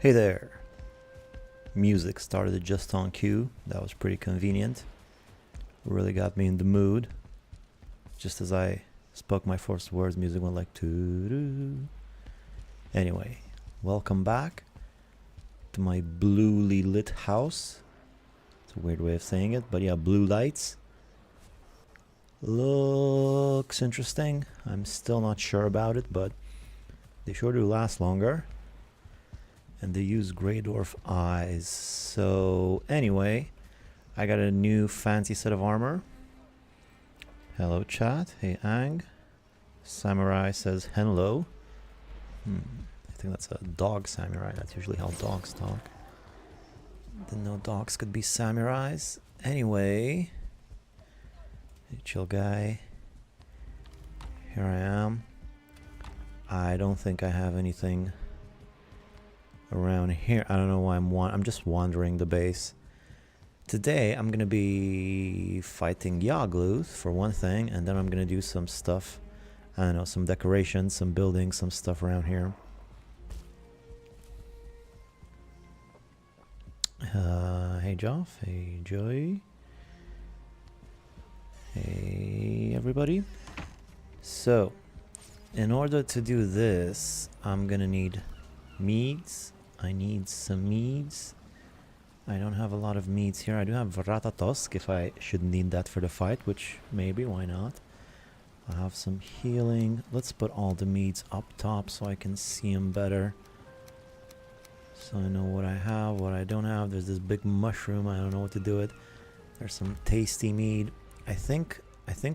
Hey there. Music started just on cue. That was pretty convenient. Really got me in the mood. Just as I spoke my first words, music went like doo. Anyway, welcome back to my bluely lit house. It's a weird way of saying it, but yeah, blue lights. Looks interesting. I'm still not sure about it, but they sure do last longer. And they use Grey Dwarf eyes. So anyway, I got a new fancy set of armor. Hello chat. Hey Ang. Samurai says hello. I think that's a dog samurai. That's usually how dogs talk. Didn't know dogs could be samurais. Anyway, hey chill guy. Here I am. I don't think I have anything around here. I don't know why I'm just wandering the base. Today I'm gonna be fighting Yagluth for one thing, and then I'm gonna do some stuff. I don't know, some decorations, some building, some stuff around here. Hey Joff, hey Joy, hey everybody. So, in order to do this, I'm gonna need meads. I need some meads. I don't have a lot of meads here. I do have Ratatosk if I should need that for the fight, which maybe, why not? I have some healing. Let's put all the meads up top so I can see them better. So I know what I have, what I don't have. There's this big mushroom. I don't know what to do with. There's some tasty mead. I think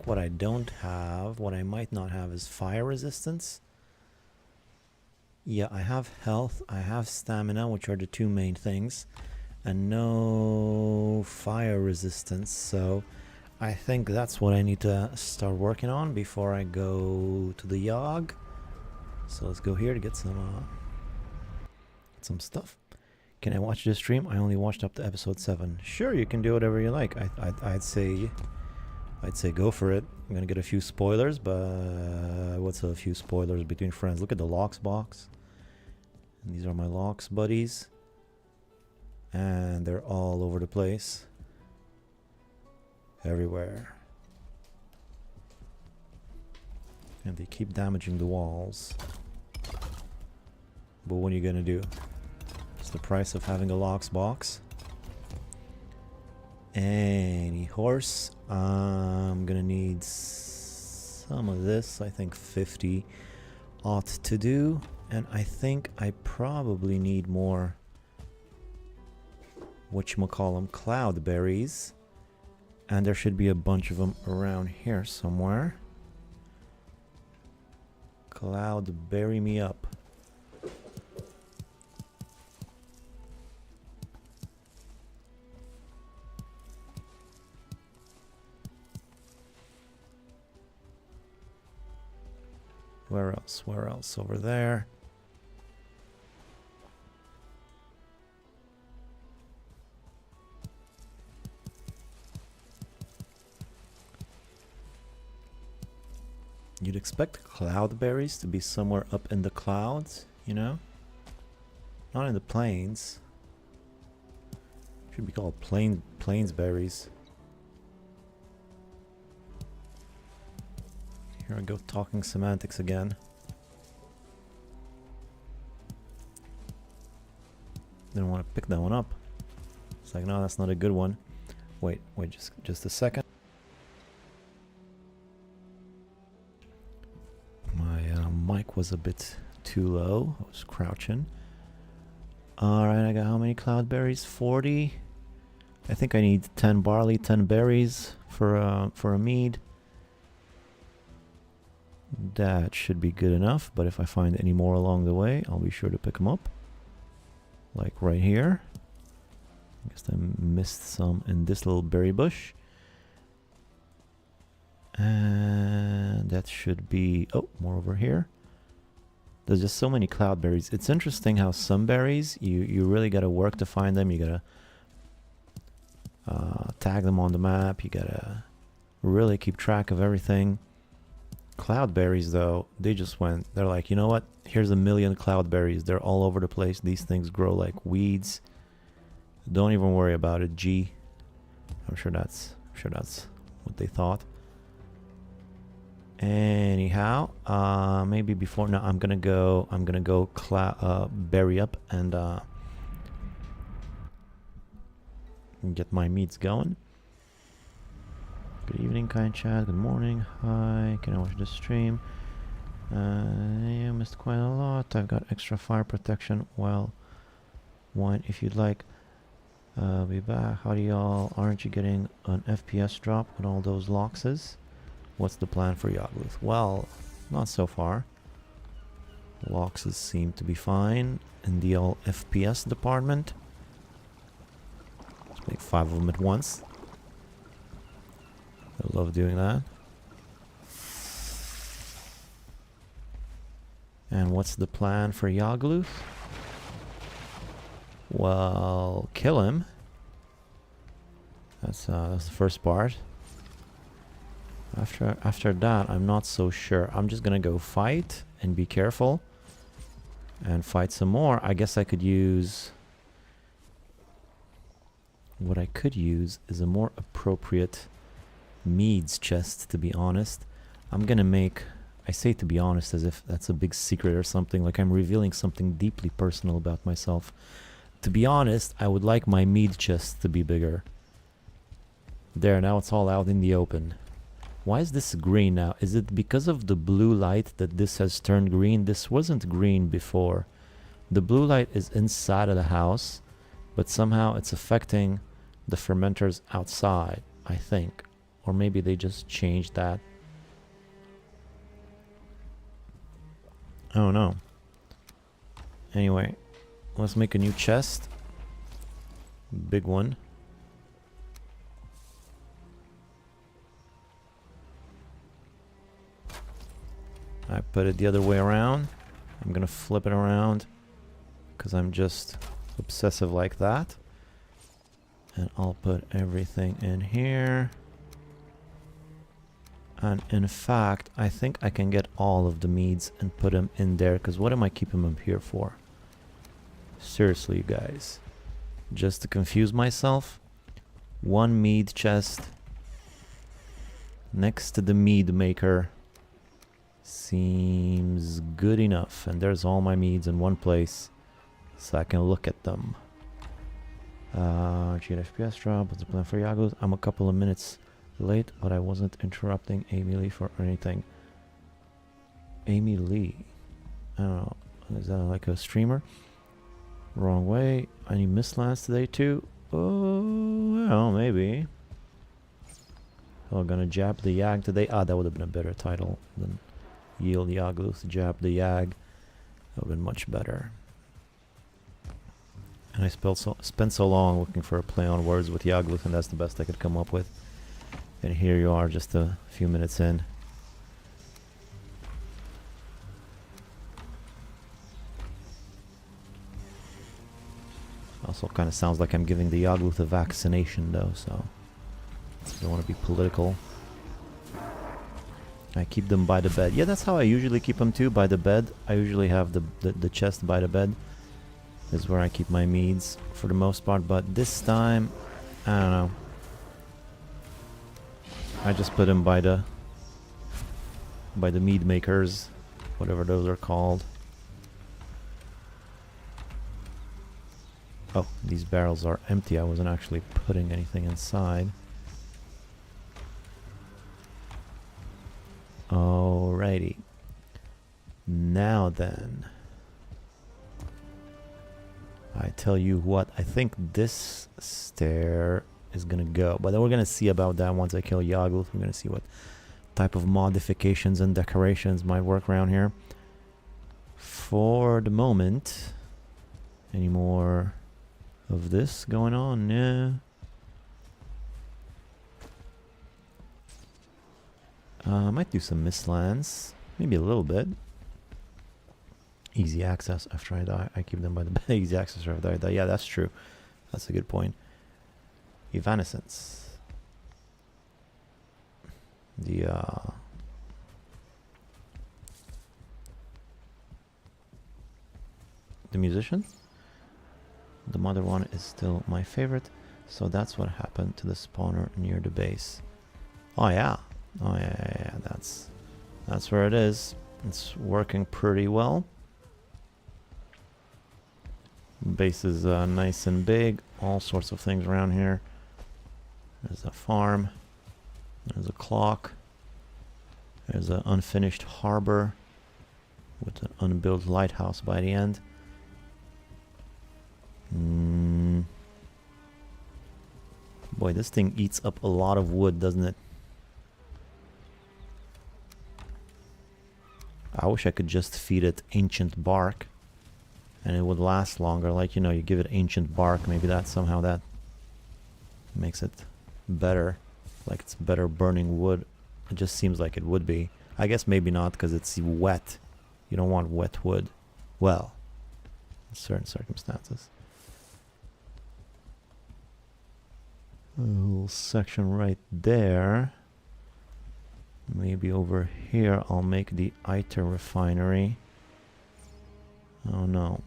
what I don't have, what I might not have, is fire resistance. Yeah, I have health, I have stamina, which are the two main things, and no fire resistance, so I think that's what I need to start working on before I go to the Yog. So let's go here to get some stuff. Can I watch this stream? I only watched up to episode 7. Sure, you can do whatever you like. I'd say go for it. I'm gonna get a few spoilers, but what's a few spoilers between friends? Look at the locks box. And these are my locks buddies. And they're all over the place. Everywhere. And they keep damaging the walls. But what are you gonna do? It's the price of having a locks box. Any horse. I'm gonna need some of this. I think 50 ought to do. And I think I probably need more whatchamacallem cloudberries. And there should be a bunch of them around here somewhere. Cloudberry me up. Where else? Where else? Over there. You'd expect cloudberries to be somewhere up in the clouds, you know? Not in the plains. Should be called plainsberries. Here I go talking semantics again. Didn't want to pick that one up. It's like, no, that's not a good one. Wait, just a second. My mic was a bit too low. I was crouching. Alright, I got how many cloudberries? 40. I think I need 10 barley, 10 berries for a mead. That should be good enough, but if I find any more along the way, I'll be sure to pick them up. Like right here. I guess I missed some in this little berry bush. And that should be... oh, more over here. There's just so many cloudberries. It's interesting how some berries, you really gotta work to find them. You gotta tag them on the map. You gotta really keep track of everything. Cloudberries, though, they just went. They're like, you know what? Here's 1,000,000 cloudberries. They're all over the place. These things grow like weeds. Don't even worry about it, G. I'm sure that's what they thought. Anyhow, maybe before now, I'm gonna go berry up and get my meats going. Good evening, kind chat. Good morning. Hi. Can I watch the stream? You missed quite a lot. I've got extra fire protection. Well, one if you'd like. Be back. Howdy, y'all. Aren't you getting an FPS drop with all those loxes? What's the plan for Yagluth? Well, not so far. Loxes seem to be fine in the old FPS department. Let's make 5 of them at once. I love doing that. And what's the plan for Yagluth? Well, kill him. That's the first part. After that, I'm not so sure. I'm just gonna go fight and be careful and fight some more. I guess I could use... What I could use is a more appropriate meads chest, to be honest. I'm gonna make... I say to be honest as if that's a big secret or something, like I'm revealing something deeply personal about myself. To be honest, I would like my mead chest to be bigger. There, now it's all out in the open. Why is this green now? Is it because of the blue light that this has turned green? This wasn't green before. The blue light is inside of the house, but somehow it's affecting the fermenters outside, I think. Or maybe they just changed that. I don't know. Anyway, let's make a new chest. Big one. I put it the other way around. I'm gonna flip it around because I'm just obsessive like that. And I'll put everything in here. And in fact, I think I can get all of the meads and put them in there, because what am I keeping them here for? Seriously, you guys. Just to confuse myself. One mead chest next to the mead maker seems good enough. And there's all my meads in one place, so I can look at them. Cheat FPS drop. What's the plan for Yagluth? I'm a couple of minutes late, but I wasn't interrupting Amy Lee for anything. Amy Lee. I don't know. Is that like a streamer? Wrong way. Any mislands today too? Oh, well, maybe. Oh, gonna jab the Yag today. Ah, that would have been a better title than Yield Yagluth, jab the Yag. That would have been much better. And I spent so long looking for a play on words with Yagluth, and that's the best I could come up with. And here you are, just a few minutes in. Also kind of sounds like I'm giving the Yagluth a vaccination though, so I don't want to be political. I keep them by the bed. Yeah, that's how I usually keep them too, by the bed. I usually have the chest by the bed. This is where I keep my meads for the most part, but this time, I don't know. I just put them by the mead makers, whatever those are called. Oh, these barrels are empty. I wasn't actually putting anything inside. Alrighty. Now then. I tell you what, I think this stair is gonna go. But then we're gonna see about that once I kill Yagluth. We're gonna see what type of modifications and decorations might work around here. For the moment, any more of this going on? Yeah. I might do some mistlands, maybe a little bit. Easy access after I die. I keep them by the bed. Easy access after I die. Yeah, that's true. That's a good point. Evanescence. The the musician. The mother one is still my favorite. So that's what happened to the spawner near the base. Oh yeah. Oh yeah. That's where it is. It's working pretty well. Base is nice and big. All sorts of things around here. There's a farm. There's a clock. There's an unfinished harbor with an unbuilt lighthouse by the end. Boy, this thing eats up a lot of wood, doesn't it? I wish I could just feed it ancient bark and it would last longer. Like, you know, you give it ancient bark, maybe that somehow that makes it better. Like it's better burning wood. It just seems like it would be. I guess maybe not because it's wet. You don't want wet wood. Well, in certain circumstances. A little section right there. Maybe over here I'll make the ITER refinery. Oh no.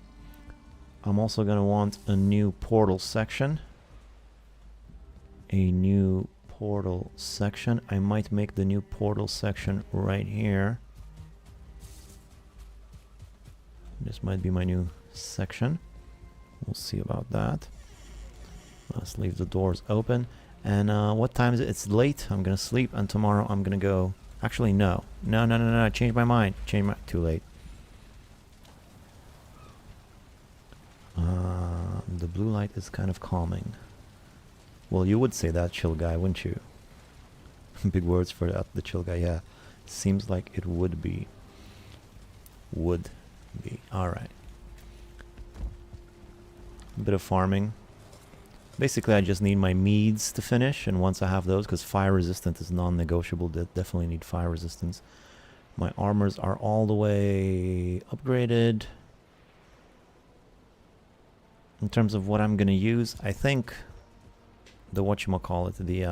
I'm also gonna want a new portal section. A new portal section. I might make the new portal section right here. This might be my new section. We'll see about that. Let's leave the doors open. And what time is it? It's late. I'm gonna sleep, and tomorrow I'm gonna go. Actually, no. No. I changed my mind. Too late. The blue light is kind of calming. Well, you would say that, chill guy, wouldn't you? Big words for that, the chill guy. Yeah, seems like it would be. Would be. All right. A bit of farming. Basically, I just need my meads to finish, and once I have those, because fire resistant is non-negotiable, definitely need fire resistance. My armors are all the way upgraded. In terms of what I'm gonna use, I think the whatchamacallit, the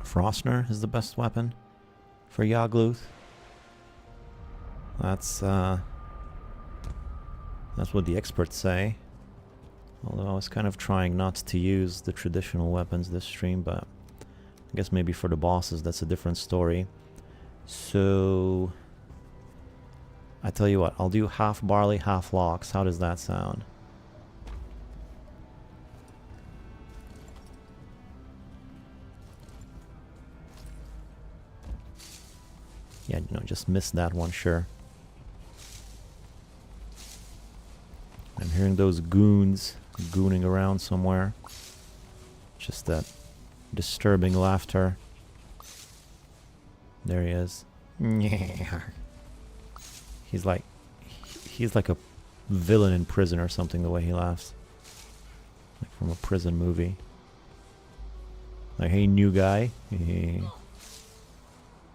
Frostner is the best weapon for Yagluth. That's what the experts say. Although I was kind of trying not to use the traditional weapons this stream, but I guess maybe for the bosses that's a different story. So I tell you what, I'll do half barley, half lox. How does that sound? Yeah, you know, just missed that one, sure. I'm hearing those goons gooning around somewhere. Just that disturbing laughter. There he is. He's like a villain in prison or something, the way he laughs. Like from a prison movie. Like, hey, new guy.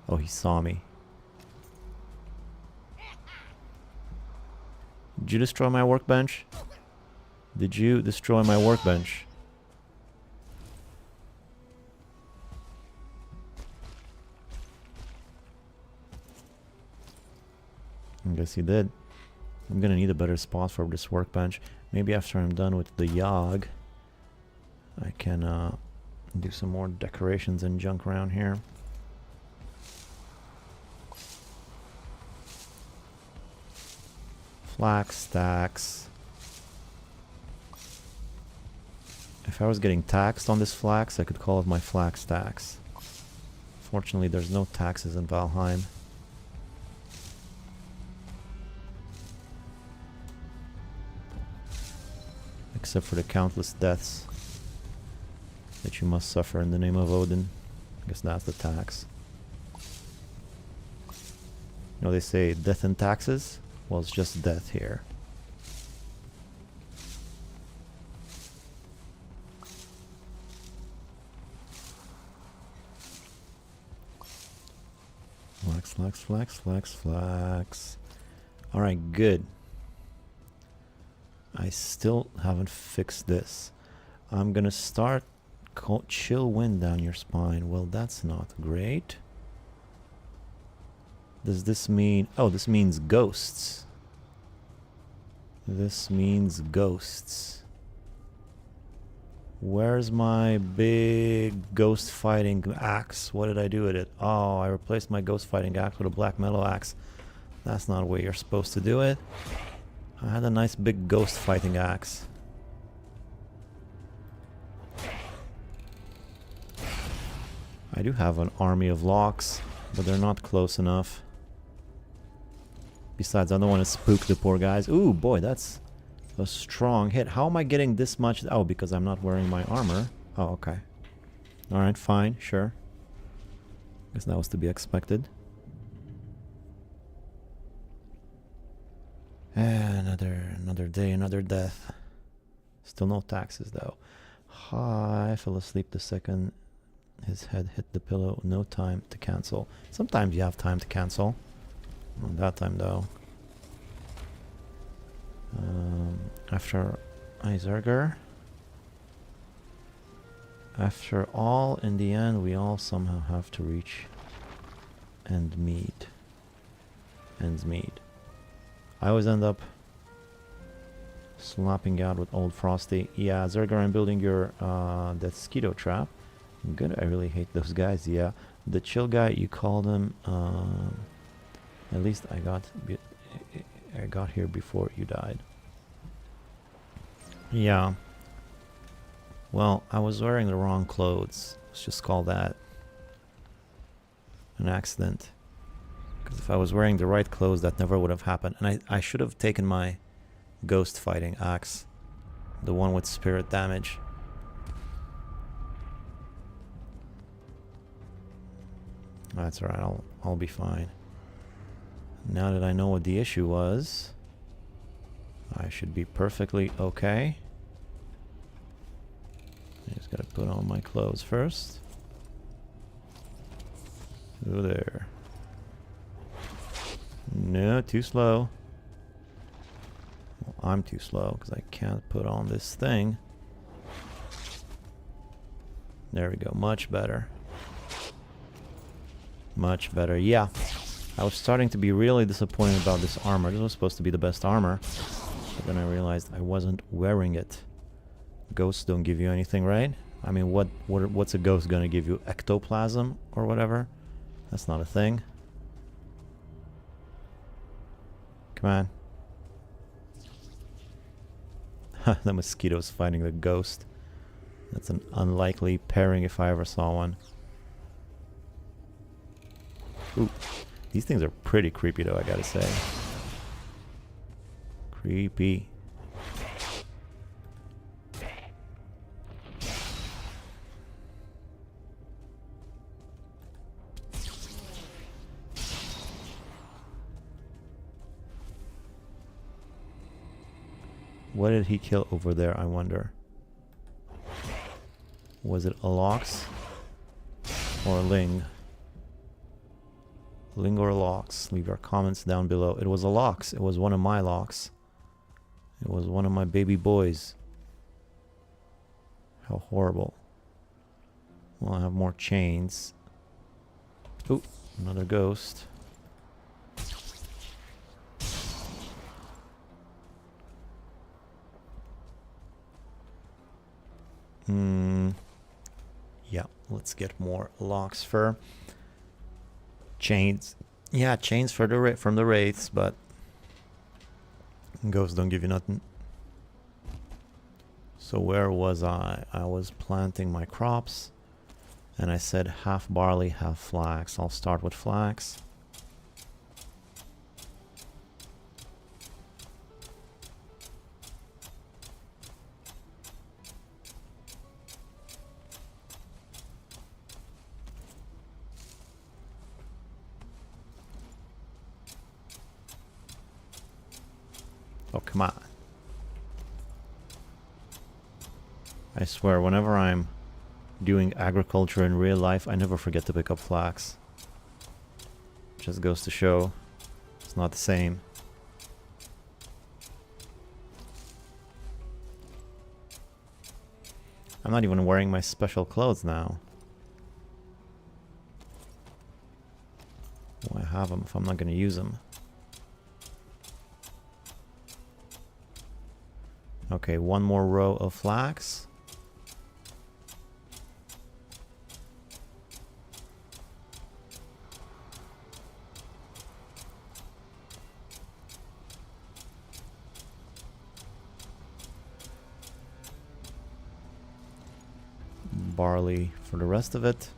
Oh, he saw me. Did you destroy my workbench? Did you destroy my workbench? I guess he did. I'm gonna need a better spot for this workbench. Maybe after I'm done with the Yag, I can do some more decorations and junk around here. Flax stacks. If I was getting taxed on this flax, I could call it my flax tax. Fortunately, there's no taxes in Valheim. Except for the countless deaths that you must suffer in the name of Odin. I guess that's the tax. You know, they say death and taxes. Well, it's just death here. Flax, flax, flax, flax, flax. Alright, good. I still haven't fixed this. I'm gonna start chill wind down your spine. Well, that's not great. Does this mean... Oh, this means ghosts. This means ghosts. Where's my big ghost fighting axe? What did I do with it? Oh, I replaced my ghost fighting axe with a black metal axe. That's not the way you're supposed to do it. I had a nice big ghost fighting axe. I do have an army of locks, but they're not close enough. Besides, I don't want to spook the poor guys. Ooh, boy, that's a strong hit. How am I getting this much? Oh, because I'm not wearing my armor. Oh, okay. Alright, fine, sure. Guess that was to be expected. Another day, another death. Still no taxes, though. I fell asleep the second his head hit the pillow. No time to cancel. Sometimes you have time to cancel. Not that time, though. After Iserger. After all, in the end, we all somehow have to reach ends meet. I always end up slapping out with old Frosty. Yeah, Zerger, I'm building your that Skeeto trap. Good, I really hate those guys. Yeah, the chill guy, you called him. At least I got here before you died. Yeah. Well, I was wearing the wrong clothes. Let's just call that an accident. Because if I was wearing the right clothes, that never would have happened. And I should have taken my ghost fighting axe. The one with spirit damage. That's alright, I'll be fine. Now that I know what the issue was, I should be perfectly okay. I just gotta put on my clothes first. Over there. No, too slow. Well, I'm too slow because I can't put on this thing. There we go, much better. Much better, yeah. I was starting to be really disappointed about this armor. This was supposed to be the best armor. But then I realized I wasn't wearing it. Ghosts don't give you anything, right? I mean, what's a ghost gonna give you? Ectoplasm or whatever? That's not a thing. Come on. The mosquito's fighting the ghost. That's an unlikely pairing if I ever saw one. Ooh. These things are pretty creepy though, I gotta say. Creepy. What did he kill over there, I wonder? Was it a Lox? Or a Ling? Ling or Lox? Leave your comments down below. It was a Lox. It was one of my Lox. It was one of my baby boys. How horrible. Well, I have more chains. Ooh, another ghost. Yeah, let's get more Lox fur. Chains. Yeah, chains for the from the wraiths, but ghosts don't give you nothing. So where was I? I was planting my crops, and I said half barley, half flax. I'll start with flax. Oh, come on. I swear, whenever I'm doing agriculture in real life, I never forget to pick up flax. Just goes to show it's not the same. I'm not even wearing my special clothes now. Oh, I have them if I'm not gonna use them? Okay, one more row of flax. Barley for the rest of it.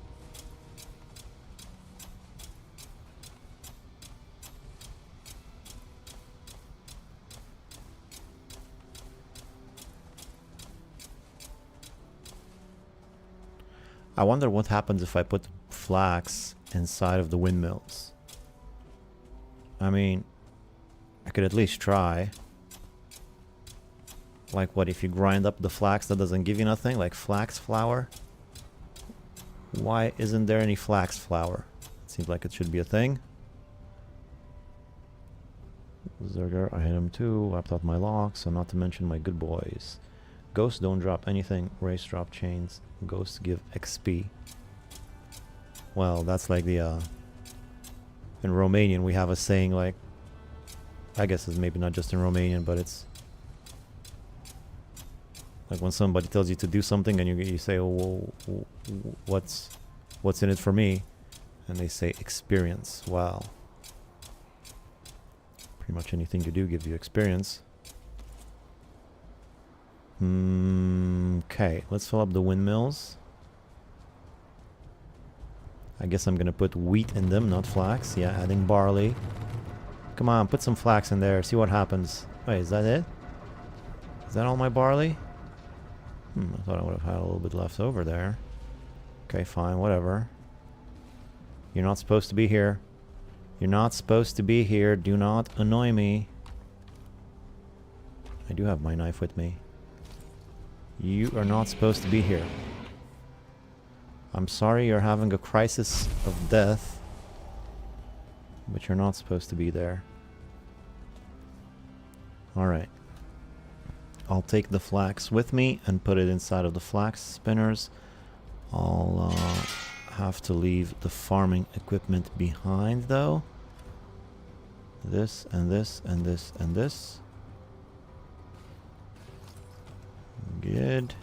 I wonder what happens if I put flax inside of the windmills. I mean, I could at least try. Like what, if you grind up the flax that doesn't give you nothing? Like flax flour? Why isn't there any flax flour? It seems like it should be a thing. Zerger, I hit him too. Wiped out my locks, so not to mention my good boys. Ghosts don't drop anything. Race drop chains. Ghosts give XP. Well, that's like the in Romanian we have a saying, like, I guess it's maybe not just in Romanian, but it's like when somebody tells you to do something and you say, oh, well, what's in it for me? And they say experience. Wow. Pretty much anything you do gives you experience. Okay, let's fill up the windmills. I guess I'm gonna put wheat in them, not flax. Yeah, adding barley. Come on, put some flax in there, see what happens. Wait, is that it? Is that all my barley? I thought I would have had a little bit left over there. Okay, fine, whatever. You're not supposed to be here. You're not supposed to be here. Do not annoy me. I do have my knife with me. You are not supposed to be here. I'm sorry you're having a crisis of death, but you're not supposed to be there. Alright. I'll take the flax with me and put it inside of the flax spinners. I'll have to leave the farming equipment behind though. This and this and this and this. Good.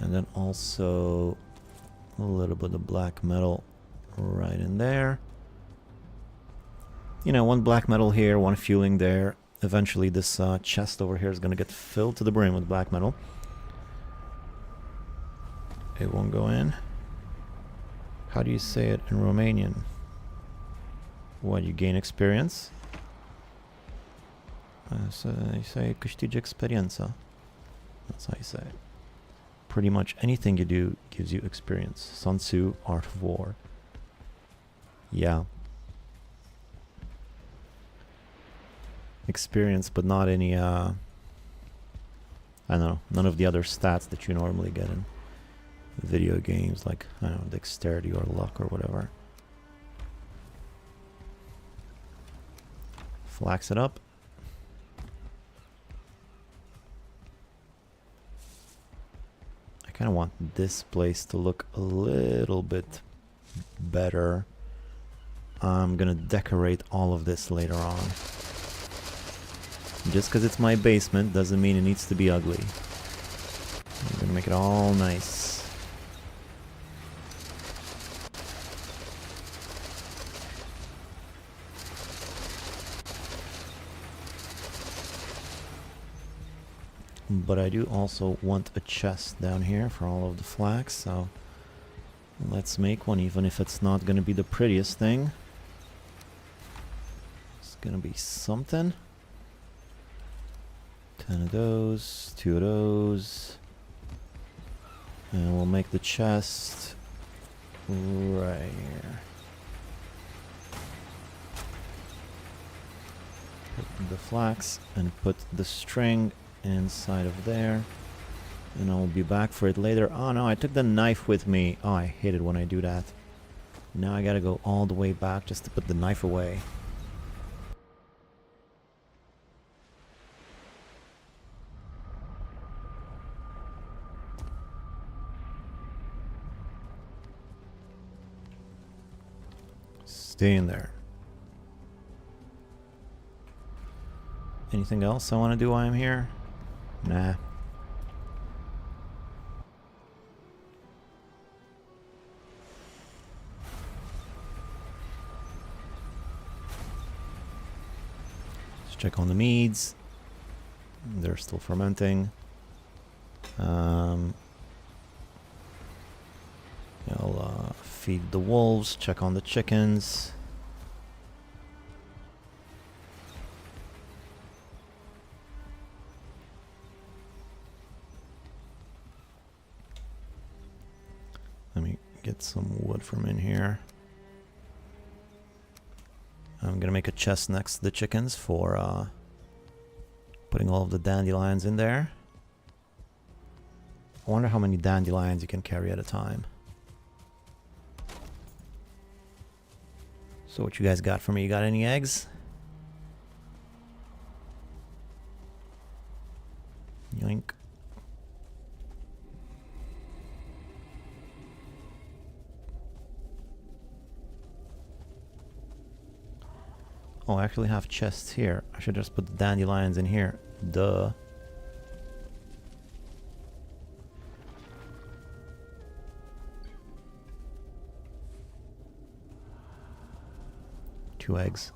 And then also a little bit of black metal right in there. You know, one black metal here, one fueling there. Eventually this chest over here is going to get filled to the brim with black metal. It won't go in. How do you say it in Romanian? What, you gain experience? So you say câștigi experiența. That's how you say it. Pretty much anything you do gives you experience. Sun Tzu, Art of War. Yeah. Experience, but not any, I don't know, none of the other stats that you normally get in video games, like, I don't know, dexterity or luck or whatever. Flax it up. I kind of want this place to look a little bit better. I'm gonna decorate all of this later on. Just because it's my basement doesn't mean it needs to be ugly. I'm gonna make it all nice. But I do also want a chest down here for all of the flax, so let's make one, even if it's not gonna be the prettiest thing. It's gonna be something. 10 of those, 2 of those, and we'll make the chest right here. Put the flax and put the string inside of there, and I'll be back for it later. Oh no, I took the knife with me. Oh, I hate it when I do that. Now I gotta go all the way back just to put the knife away. Stay in there. Anything else I want to do while I'm here? Nah. Let's check on the meads. They're still fermenting. I'll feed the wolves, check on the chickens. Let me get some wood from in here. I'm gonna make a chest next to the chickens for putting all of the dandelions in there. I wonder how many dandelions you can carry at a time. So what you guys got for me? You got any eggs? Yoink. Oh, I actually have chests here. I should just put the dandelions in here. Duh. Two eggs.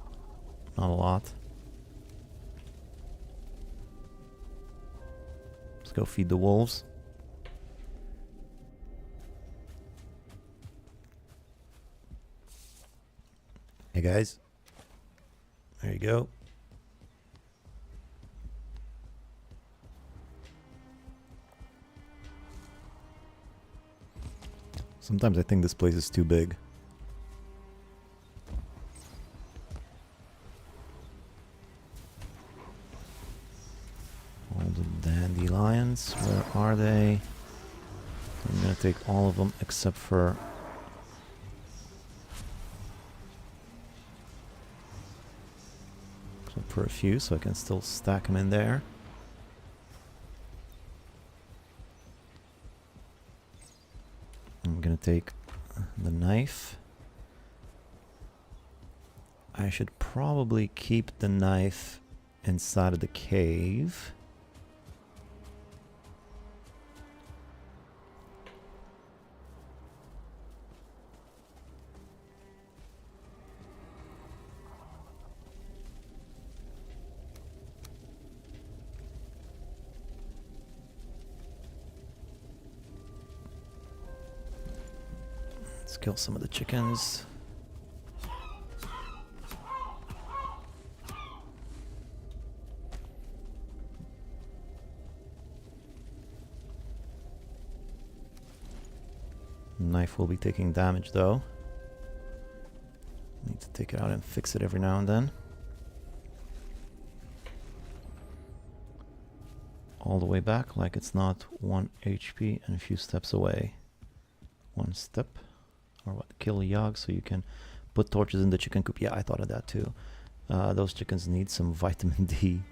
Not a lot. Let's go feed the wolves. Hey guys. There you go. Sometimes I think this place is too big. All the dandelions, where are they? I'm gonna take all of them except for a few, so I can still stack them in there. I'm gonna take the knife. I should probably keep the knife inside of the cave. Let's kill some of the chickens. Knife will be taking damage though. Need to take it out and fix it every now and then. All the way back like it's not 1 HP and a few steps away. One step. Or what? Kill a Yag so you can put torches in the chicken coop. Yeah, I thought of that too. Those chickens need some vitamin D.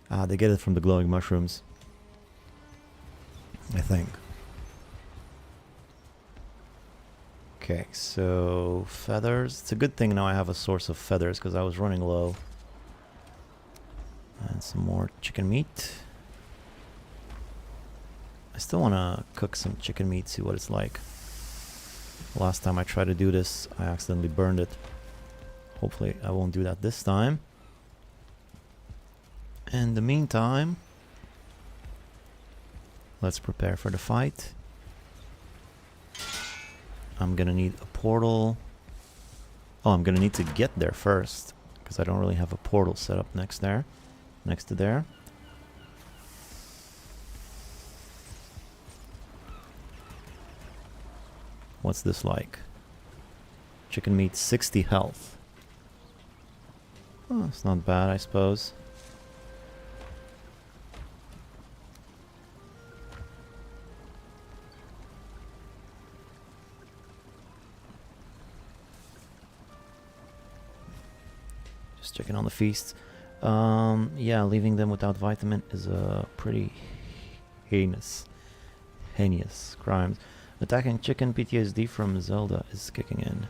They get it from the glowing mushrooms, I think. Okay, so feathers. It's a good thing now I have a source of feathers because I was running low. And some more chicken meat. I still want to cook some chicken meat, see what it's like. Last time I tried to do this, I accidentally burned it. Hopefully I won't do that this time. In the meantime, let's prepare for the fight. I'm gonna need a portal. Oh, I'm gonna need to get there first, because I don't really have a portal set up next to there. What's this like? Chicken meat, 60 health. Oh, it's not bad, I suppose. Just checking on the feast. Yeah, leaving them without vitamin is a pretty heinous crimes. Attacking chicken PTSD from Zelda is kicking in.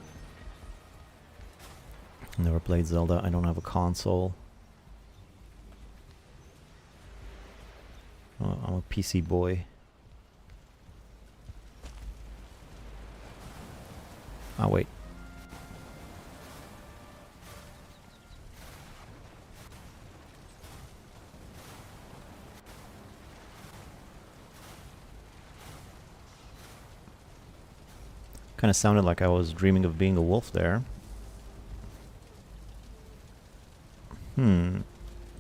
Never played Zelda. I don't have a console. Oh, I'm a PC boy. Oh, wait. Kind of sounded like I was dreaming of being a wolf there.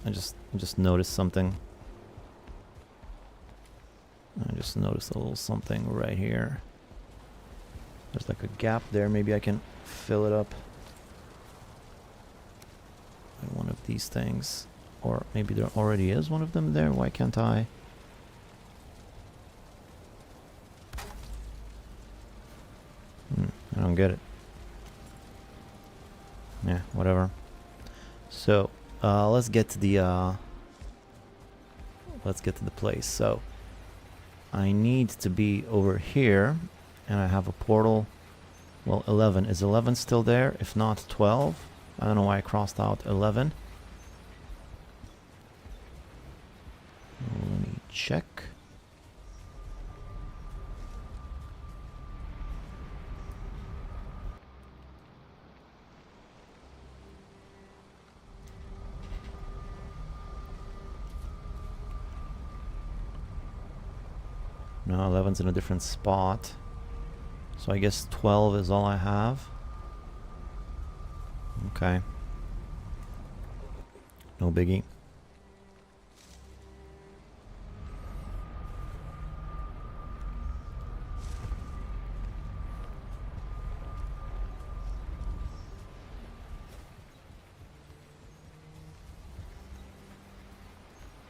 I just noticed something. I just noticed a little something right here. There's like a gap there. Maybe I can fill it up with one of these things. Or maybe there already is one of them there. Why can't I? I don't get it. Yeah, whatever. So, let's get to the place. So, I need to be over here, and I have a portal. Well, 11. Is 11 still there? If not, 12. I don't know why I crossed out 11. Let me check. No, 11's in a different spot. So I guess 12 is all I have. Okay. No biggie.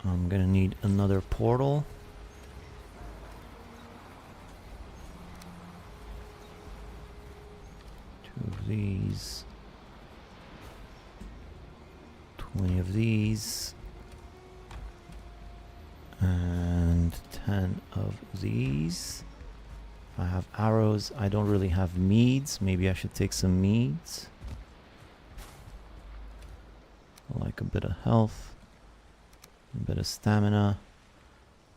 I'm gonna need another portal. Of these, 20 of these, and 10 of these. I have arrows. I don't really have meads. Maybe I should take some meads. I like a bit of health, a bit of stamina.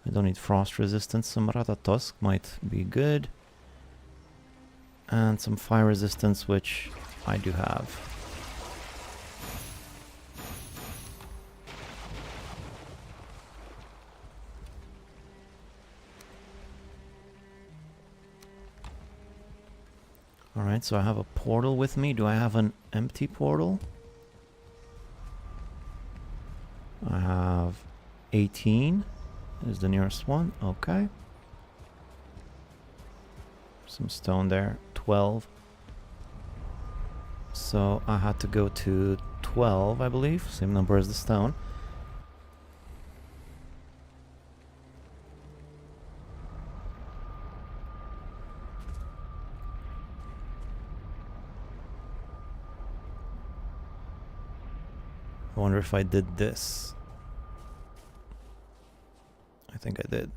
I don't need frost resistance. Some Rata Tusk might be good. And some fire resistance, which I do have. Alright, so I have a portal with me. Do I have an empty portal? I have 18 is the nearest one. Okay. Some stone there. 12. So I had to go to 12, I believe. Same number as the stone. I wonder if I did this. I think I did.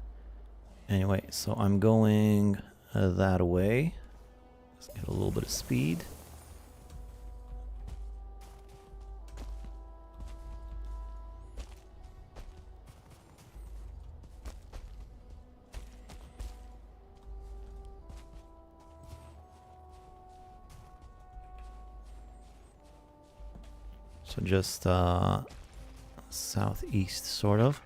Anyway, so I'm going that way. Let's get a little bit of speed. So just southeast, sort of.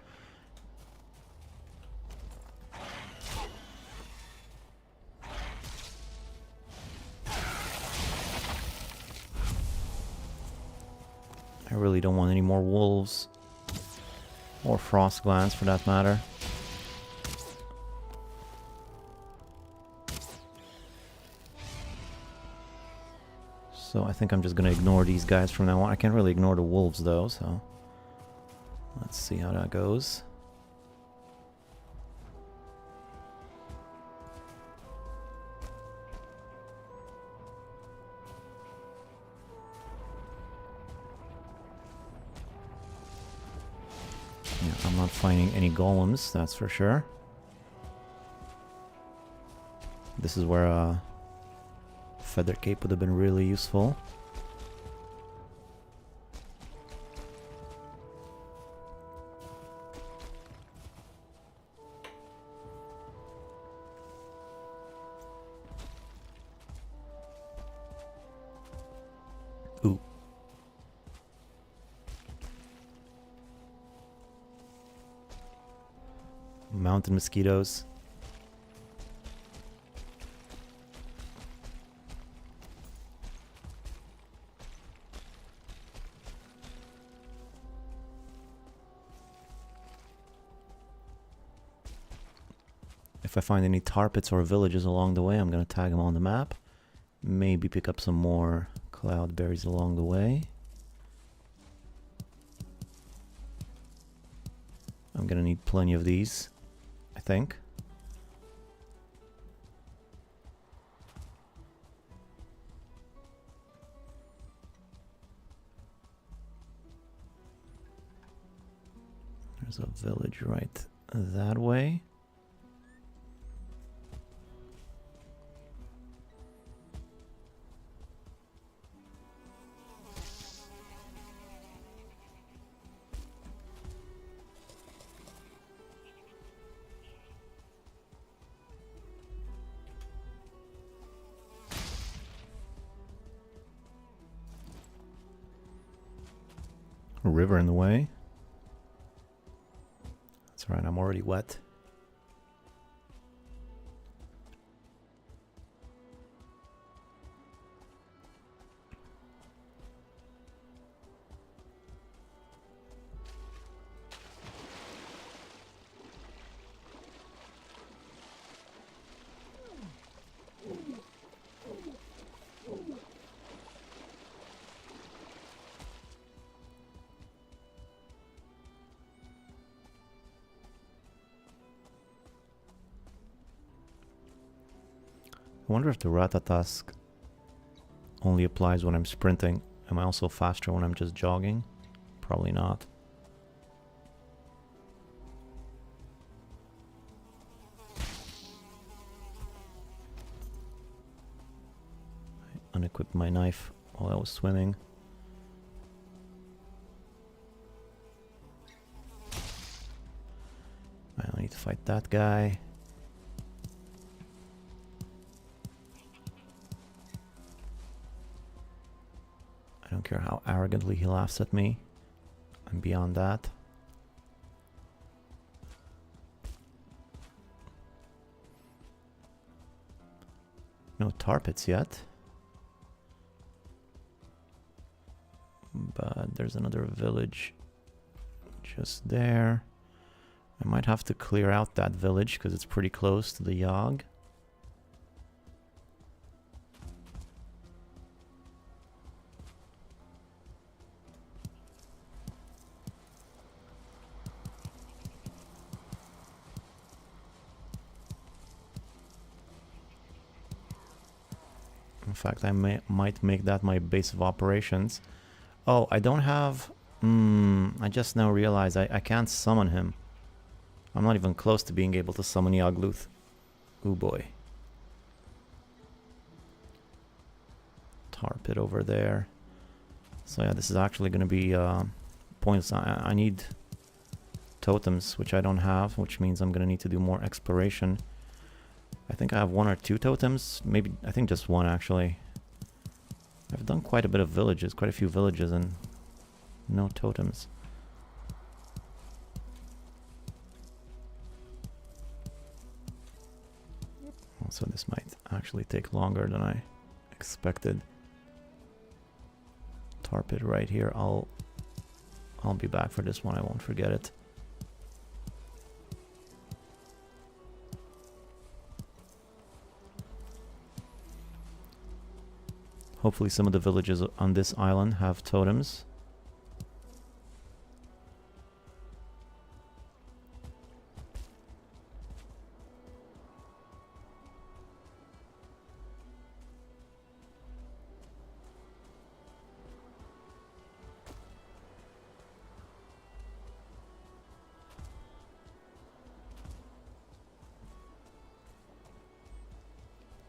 I really don't want any more wolves. Or frost glands, for that matter. So I think I'm just gonna ignore these guys from now on. I can't really ignore the wolves though, so let's see how that goes. Yeah, I'm not finding any golems, that's for sure. This is where feather cape would have been really useful. Ooh. Mountain mosquitoes. If I find any tar pits or villages along the way, I'm going to tag them on the map. Maybe pick up some more cloudberries along the way. I'm going to need plenty of these, I think. There's a village right that way. A river in the way. That's right, I'm already wet. I wonder if the Ratatask only applies when I'm sprinting. Am I also faster when I'm just jogging? Probably not. I unequipped my knife while I was swimming. I don't need to fight that guy. I don't care how arrogantly he laughs at me. I'm beyond that. No tar pits yet. But there's another village just there. I might have to clear out that village because it's pretty close to the Yag. In fact, I might make that my base of operations. Oh, I don't have... I just now realized I can't summon him. I'm not even close to being able to summon Yagluth. Ooh boy. Tar pit over there. So yeah, this is actually going to be pointless. I need totems, which I don't have, which means I'm going to need to do more exploration. I think I have 1 or 2 totems. Maybe, I think just 1 actually. I've done quite a bit of villages, quite a few villages, and no totems. So this might actually take longer than I expected. Tar pit right here. I'll be back for this one. I won't forget it. Hopefully some of the villages on this island have totems.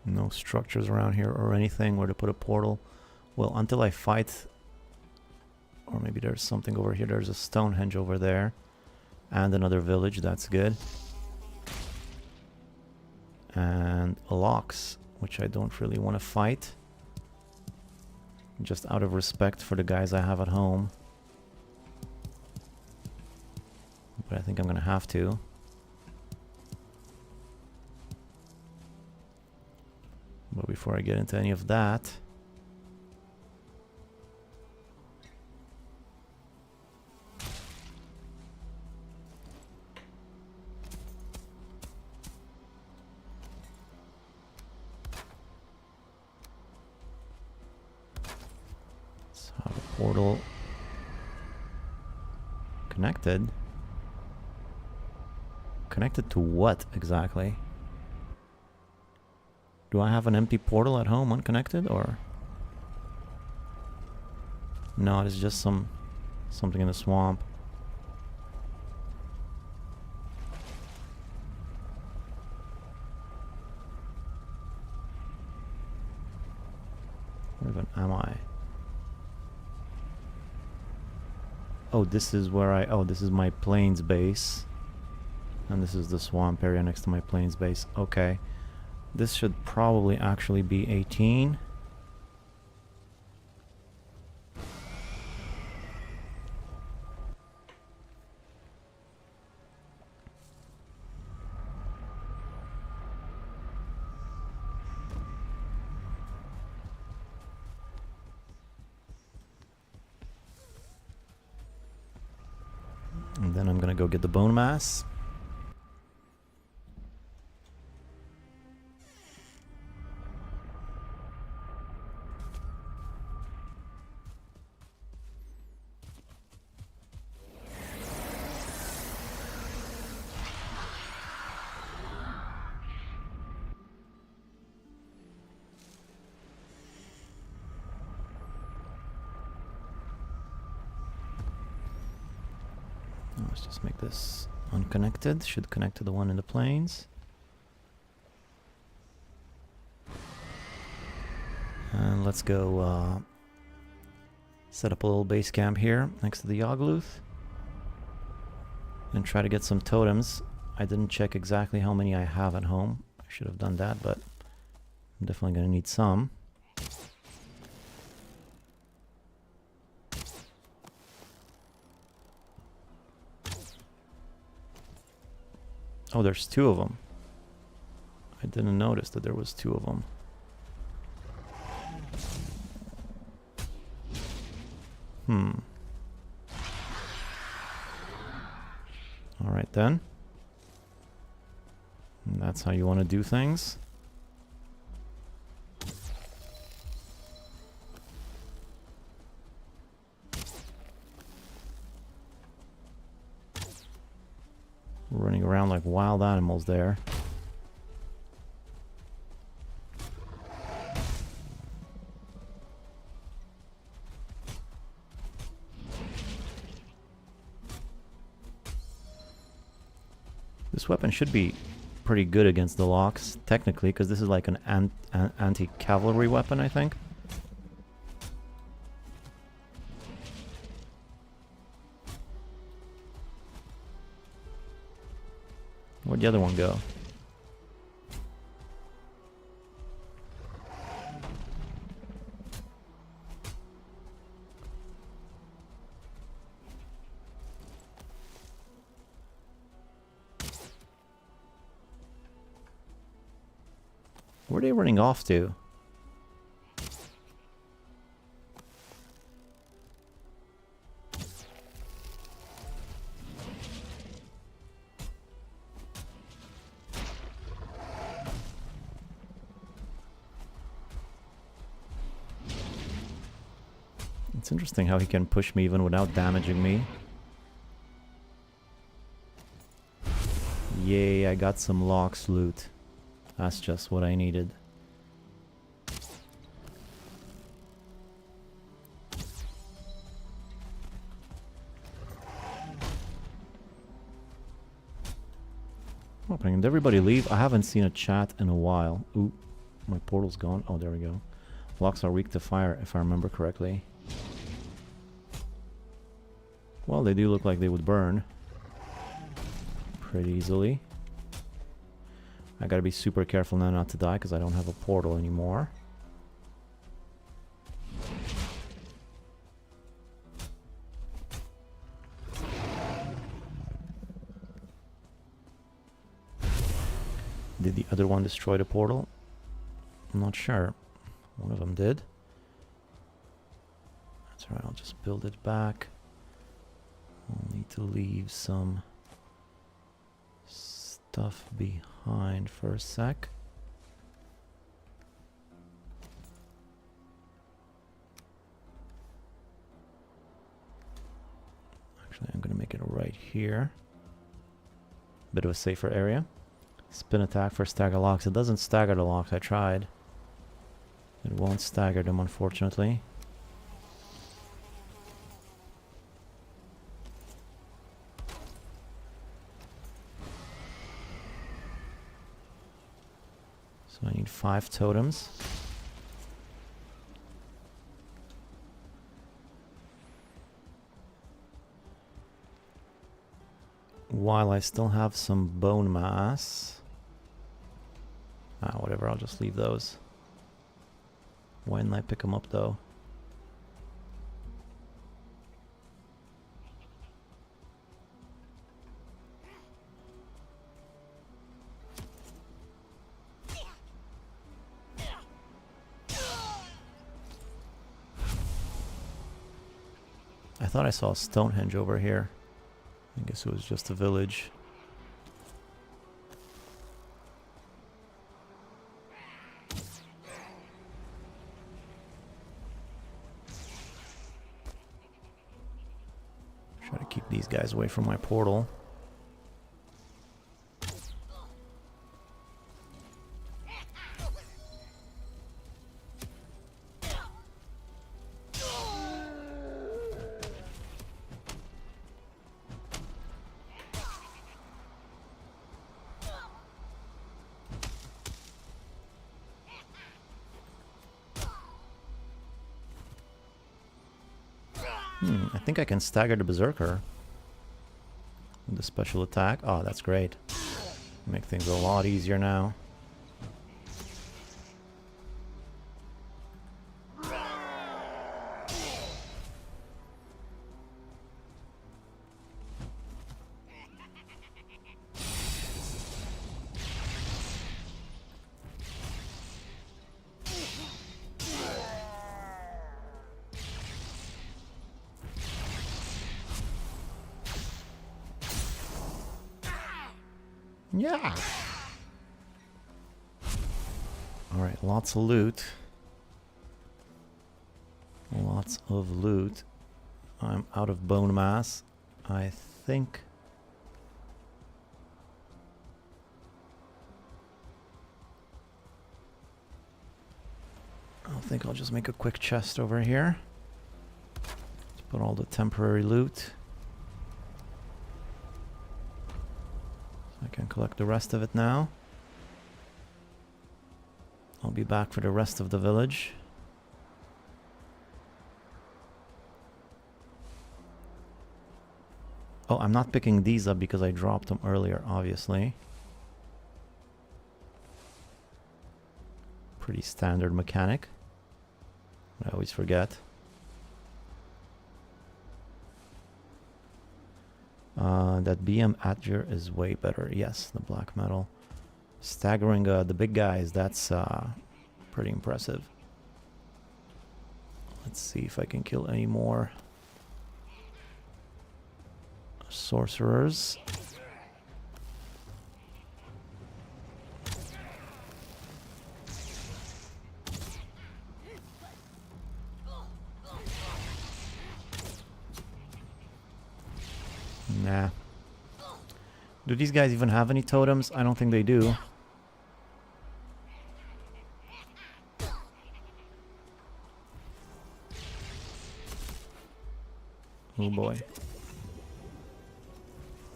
No structures around here or anything where to put a portal. Well, until I fight... Or maybe there's something over here. There's a Stonehenge over there. And another village. That's good. And a Lox, which I don't really want to fight. just out of respect for the guys I have at home. But I think I'm gonna have to. But before I get into any of that, let's have a portal connected. Connected to what exactly? Do I have an empty portal at home unconnected, or? No, it's just something in the swamp. Where even am I? Oh, this is where this is my plains base. And this is the swamp area next to my plains base. Okay. This should probably actually be 18. And then I'm gonna go get the bone mass. Let's just make this unconnected. Should connect to the one in the plains. And let's go set up a little base camp here next to the Yagluth. And try to get some totems. I didn't check exactly how many I have at home. I should have done that, but I'm definitely going to need some. Oh, there's two of them. I didn't notice that there was two of them. All right then. And that's how you want to do things. Running around like wild animals there. This weapon should be pretty good against the locks, technically, because this is like an anti-cavalry weapon, I think. Where'd the other one go? Where are they running off to? It's interesting how he can push me even without damaging me. Yay, I got some locks loot. That's just what I needed. Did everybody leave? I haven't seen a chat in a while. Ooh, my portal's gone. Oh, there we go. Locks are weak to fire, if I remember correctly. Well, they do look like they would burn pretty easily. I gotta be super careful now not to die because I don't have a portal anymore. Did the other one destroy the portal? I'm not sure. One of them did. That's right, I'll just build it back. I'll need to leave some stuff behind for a sec. Actually, I'm gonna make it right here. Bit of a safer area. Spin attack for stagger locks. It doesn't stagger the locks. I tried. It won't stagger them, unfortunately. So I need 5 totems. While I still have some bone mass. Whatever, I'll just leave those. Why didn't I pick them up though? I thought I saw Stonehenge over here. I guess it was just a village. Try to keep these guys away from my portal. I think I can stagger the Berserker with the special attack. Oh, that's great. Make things a lot easier now. Yeah. Alright, lots of loot. Lots of loot. I'm out of bone mass. I think... I'll just make a quick chest over here. Let's put all the temporary loot. I can collect the rest of it now. I'll be back for the rest of the village. Oh, I'm not picking these up because I dropped them earlier, obviously. Pretty standard mechanic. I always forget. That BM Adger is way better. Yes, the black metal. Staggering the big guys, that's pretty impressive. Let's see if I can kill any more sorcerers. Nah. Do these guys even have any totems? I don't think they do. Oh boy.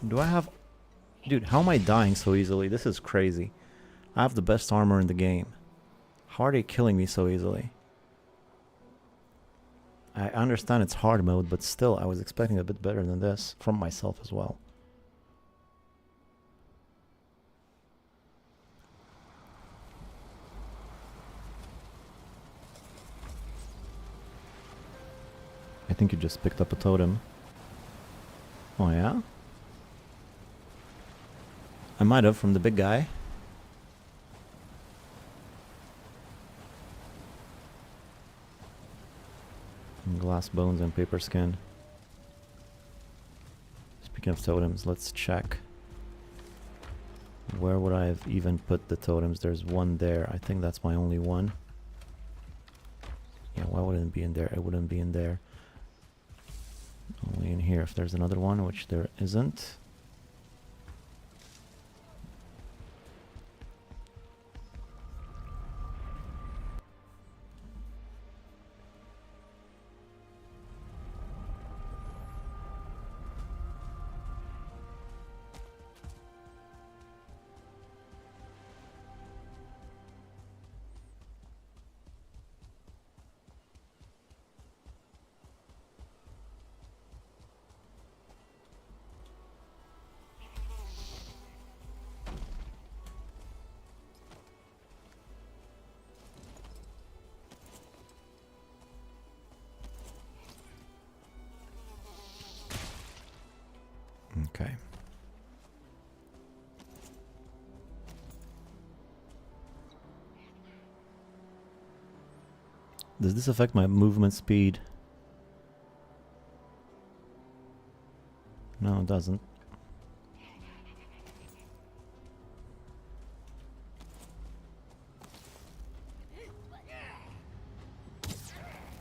Do I have... Dude, how am I dying so easily? This is crazy. I have the best armor in the game. How are they killing me so easily? I understand it's hard mode, but still, I was expecting a bit better than this from myself as well. I think you just picked up a totem. Oh yeah? I might have from the big guy. glass bones and paper skin. Speaking of totems, let's check. Where would I have even put the totems? There's one there. I think that's my only one. Yeah, why wouldn't it be in there? It wouldn't be in there. Only in here. If there's another one, which there isn't. Okay. Does this affect my movement speed? No, it doesn't.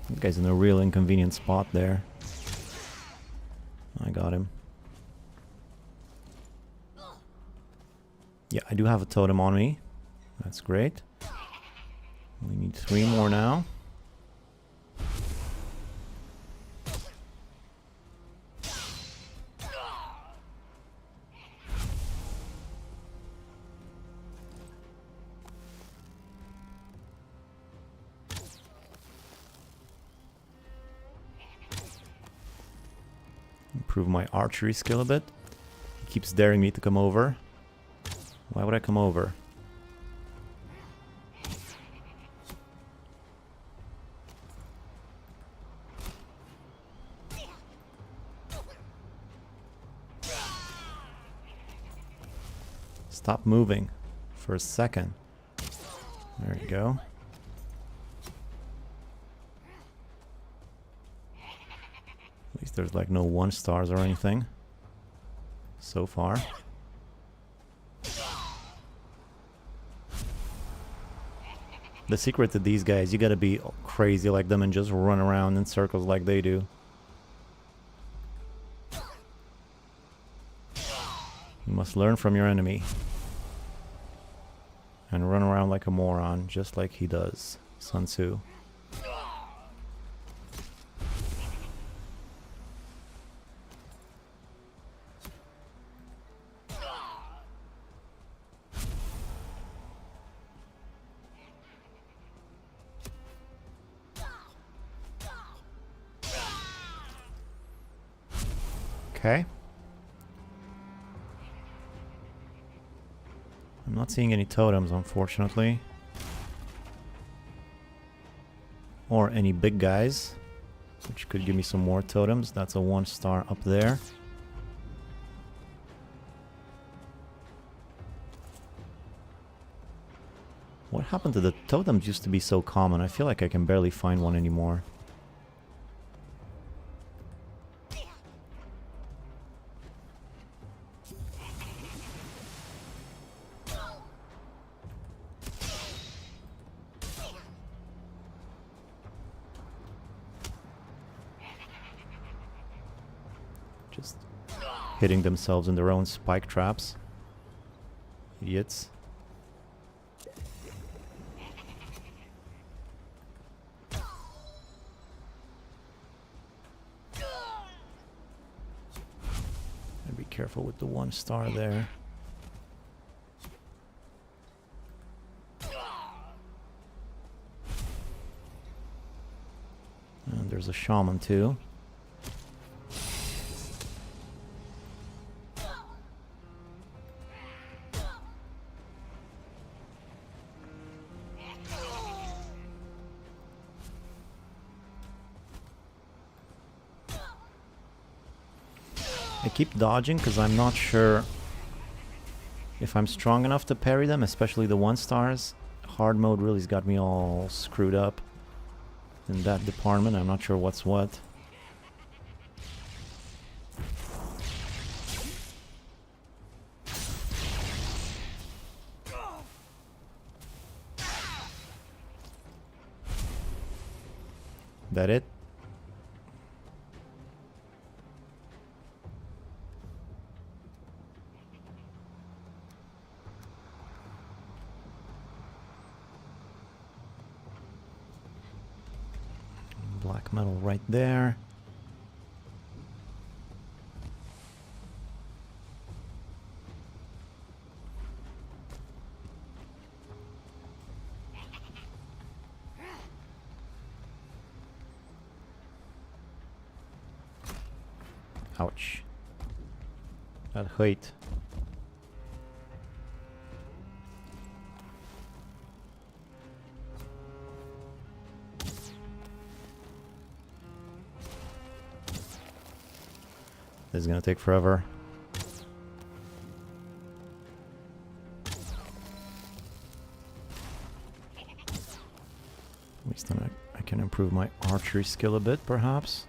That guy's in a real inconvenient spot there. I got him. Yeah, I do have a totem on me. That's great. We need 3 more now. Improve my archery skill a bit. He keeps daring me to come over. Why would I come over? Stop moving for a second. There you go. At least there's like no 1 stars or anything so far. The secret to these guys, you gotta be crazy like them and just run around in circles like they do. You must learn from your enemy. And run around like a moron, just like he does, Sun Tzu. Okay. I'm not seeing any totems, unfortunately. Or any big guys, which could give me some more totems. That's a 1 star up there. What happened to the totems? Used to be so common. I feel like I can barely find one anymore. Just hitting themselves in their own spike traps. Idiots. Be careful with the 1 star there. And there's a shaman too. I keep dodging because I'm not sure if I'm strong enough to parry them, especially the 1 stars. Hard mode really's got me all screwed up in that department. I'm not sure what's what. That it? Black metal right there. Ouch. That hurt. This is gonna take forever. At least then I can improve my archery skill a bit, perhaps.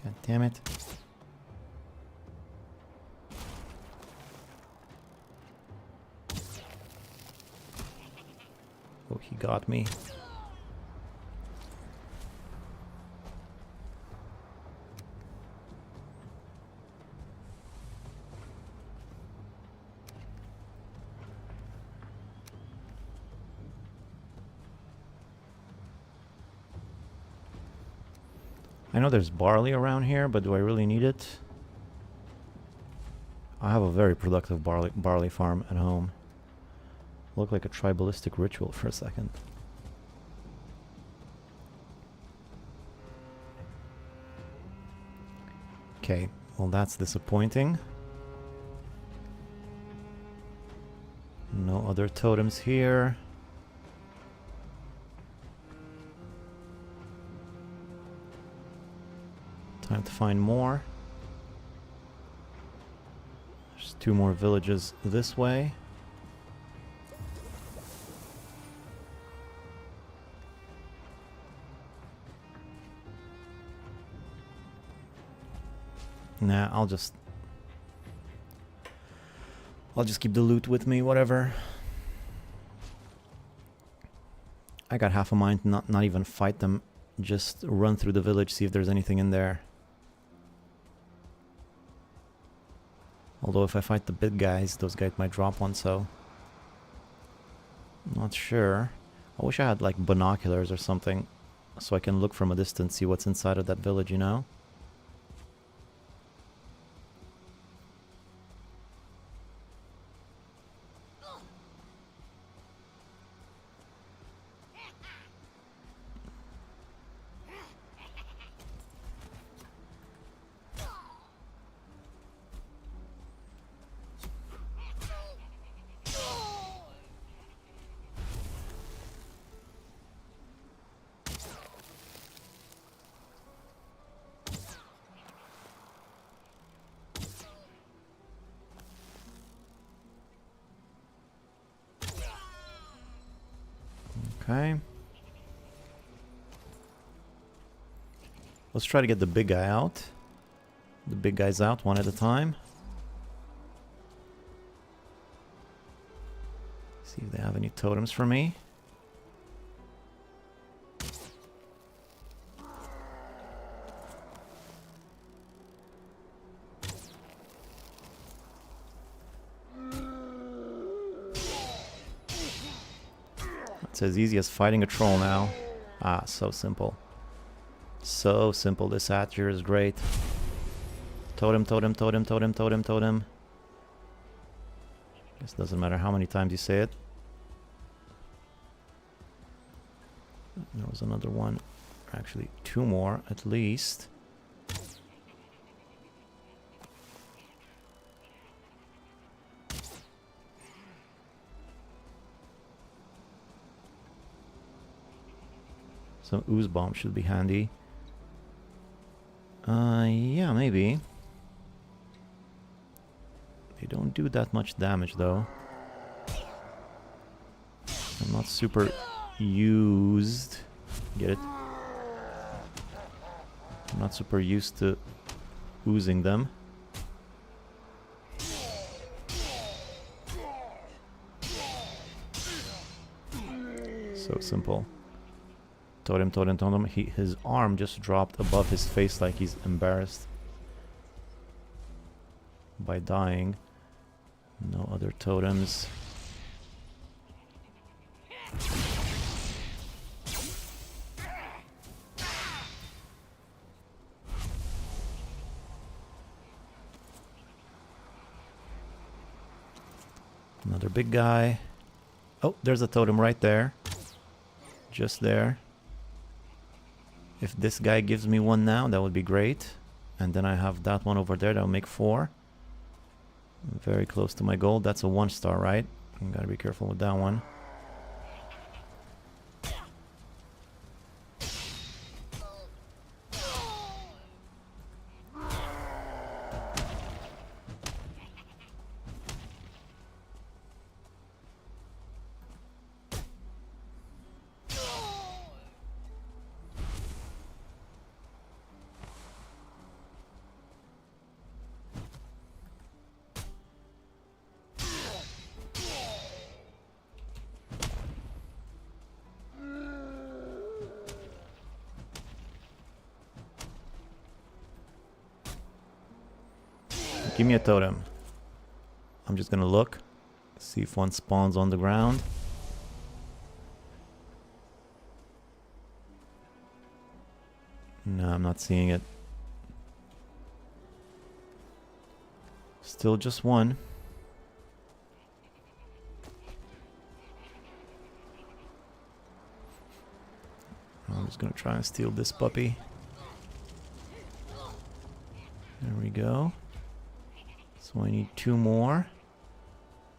God damn it. Oh, he got me. I know there's barley around here, but do I really need it? I have a very productive barley farm at home. Looked like a tribalistic ritual for a second. Okay, well that's disappointing. No other totems here. Time to find more. There's 2 more villages this way. Nah, I'll just keep the loot with me, whatever. I got half a mind to not even fight them, just run through the village, see if there's anything in there. Although if I fight the big guys, those guys might drop one, so not sure. I wish I had like binoculars or something so I can look from a distance, see what's inside of that village, you know? Okay. Let's try to get the big guy out. The big guys out one at a time. See if they have any totems for me. It's as easy as fighting a troll now. Ah, so simple. So simple. This archer is great. Totem, totem, totem, totem, totem, totem. Guess doesn't matter how many times you say it. There was another one. Actually, 2 more at least. Some ooze bomb should be handy. Yeah, maybe. They don't do that much damage though. I'm not super used. Get it? not super used to oozing them. So simple. Totem, totem, totem. His arm just dropped above his face like he's embarrassed by dying. No other totems. Another big guy. Oh, there's a totem right there. Just there. If this guy gives me one now, that would be great. And then I have that one over there, that'll make 4. Very close to my goal. That's a 1-star, right? I gotta be careful with that one. Give me a totem. I'm just gonna look, see if one spawns on the ground. No, I'm not seeing it. Still just one. I'm just gonna try and steal this puppy. There we go. So I need 2 more.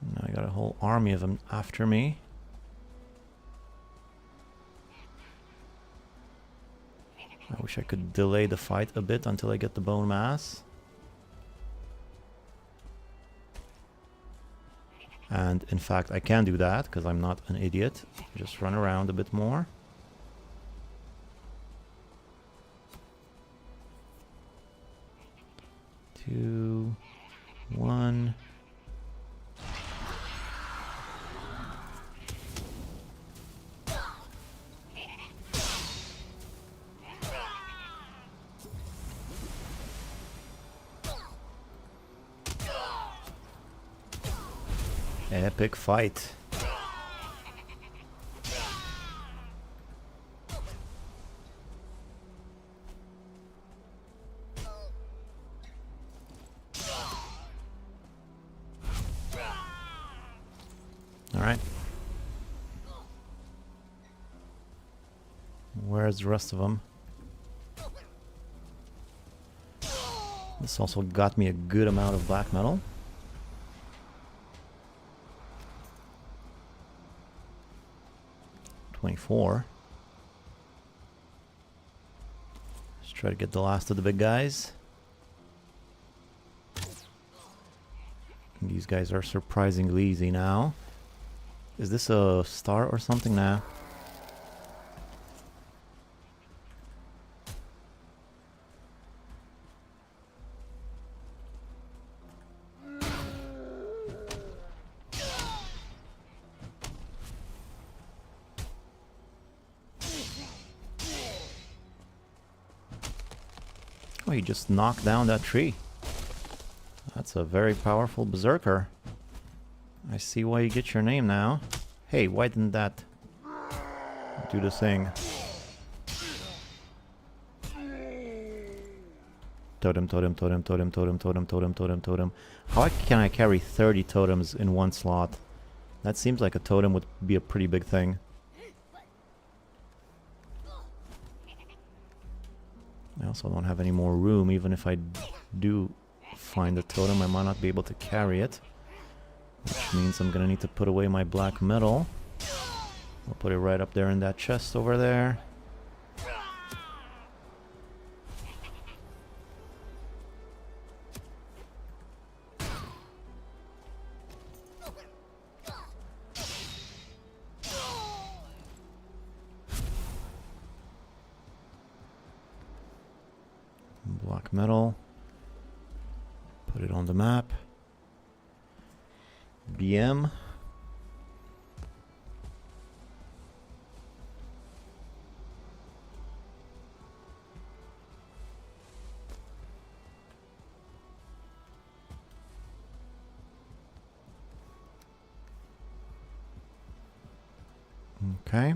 Now I got a whole army of them after me. I wish I could delay the fight a bit until I get the bone mass. And in fact, I can do that because I'm not an idiot. Just run around a bit more. Two, 1. Epic fight. Alright. Where's the rest of them? This also got me a good amount of black metal. $24. Let's try to get the last of the big guys. These guys are surprisingly easy now. Is this a star or something now? Oh, he just knocked down that tree. That's a very powerful berserker. I see why you get your name now. Hey, why didn't that do the thing? Totem, totem, totem, totem, totem, totem, totem, totem, totem. How can I carry 30 totems in one slot? That seems like a totem would be a pretty big thing. I also don't have any more room. Even if I do find a totem, I might not be able to carry it. Which means I'm gonna need to put away my black metal. I'll put it right up there in that chest over there. Black metal. Put it on the map. BM. Okay.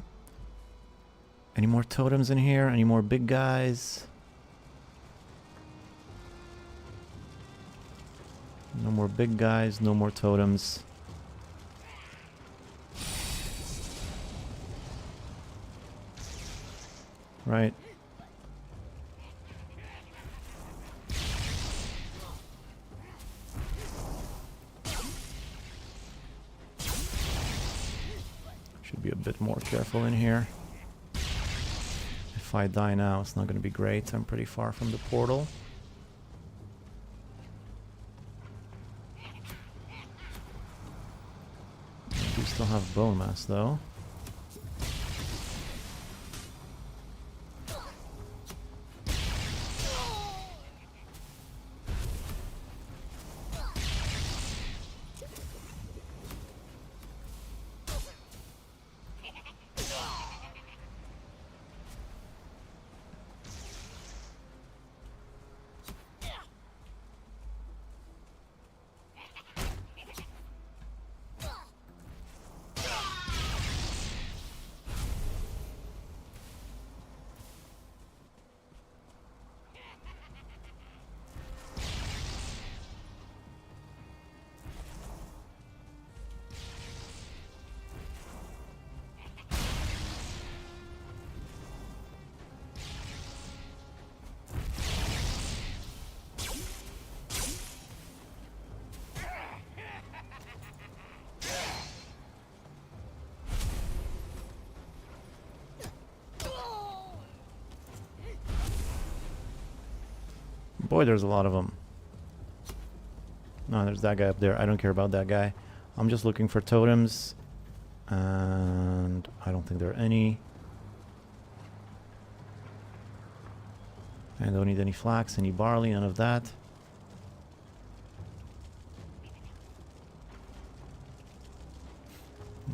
Any more totems in here? Any more big guys? No more big guys, no more totems. Right. Should be a bit more careful in here. If I die now, it's not going to be great. I'm pretty far from the portal. We still have bone mass though. Boy, there's a lot of them. No, there's that guy up there. I don't care about that guy. I'm just looking for totems. And I don't think there are any. I don't need any flax, any barley, none of that.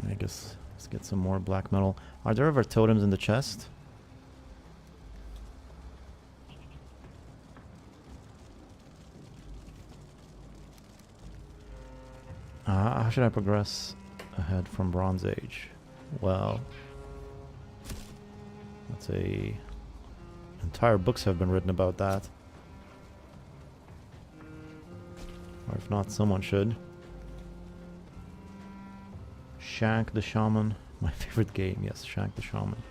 I guess let's get some more black metal. Are there ever totems in the chest? How should I progress ahead from Bronze Age? Well, let's say entire books have been written about that. Or if not, someone should. Shank the Shaman. My favorite game, yes, Shank the Shaman.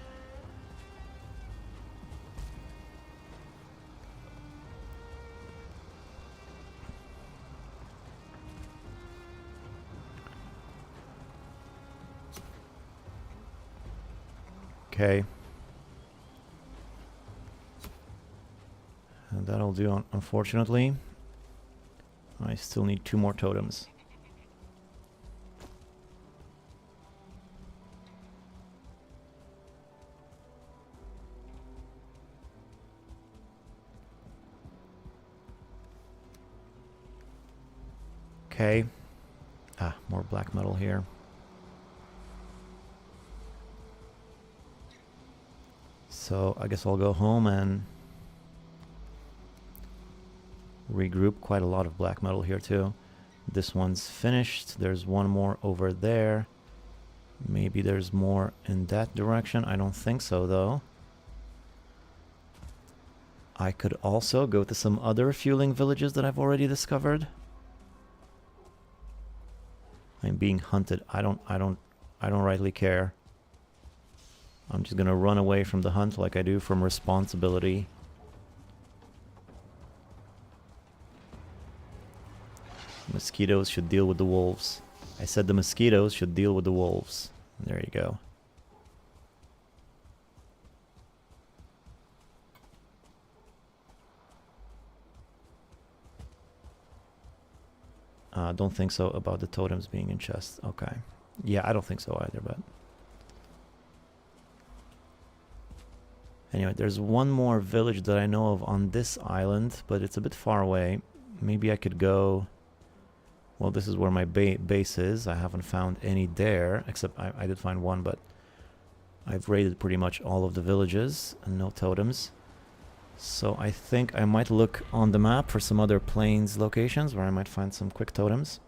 Okay. And that'll do, unfortunately. I still need 2 more totems. Okay. More black metal here. So I guess I'll go home and regroup. Quite a lot of black metal here too. This one's finished. There's one more over there. Maybe there's more in that direction. I don't think so though. I could also go to some other Fuling villages that I've already discovered. I'm being hunted. I don't rightly care. I'm just gonna run away from the hunt like I do from responsibility. Mosquitoes should deal with the wolves. I said the mosquitoes should deal with the wolves. There you go. Don't think so about the totems being in chests. Okay. Yeah, I don't think so either, but... Anyway, there's one more village that I know of on this island, but it's a bit far away. Maybe I could go... Well, this is where my base is. I haven't found any there, except I did find one, but I've raided pretty much all of the villages and no totems. So I think I might look on the map for some other plains locations where I might find some quick totems.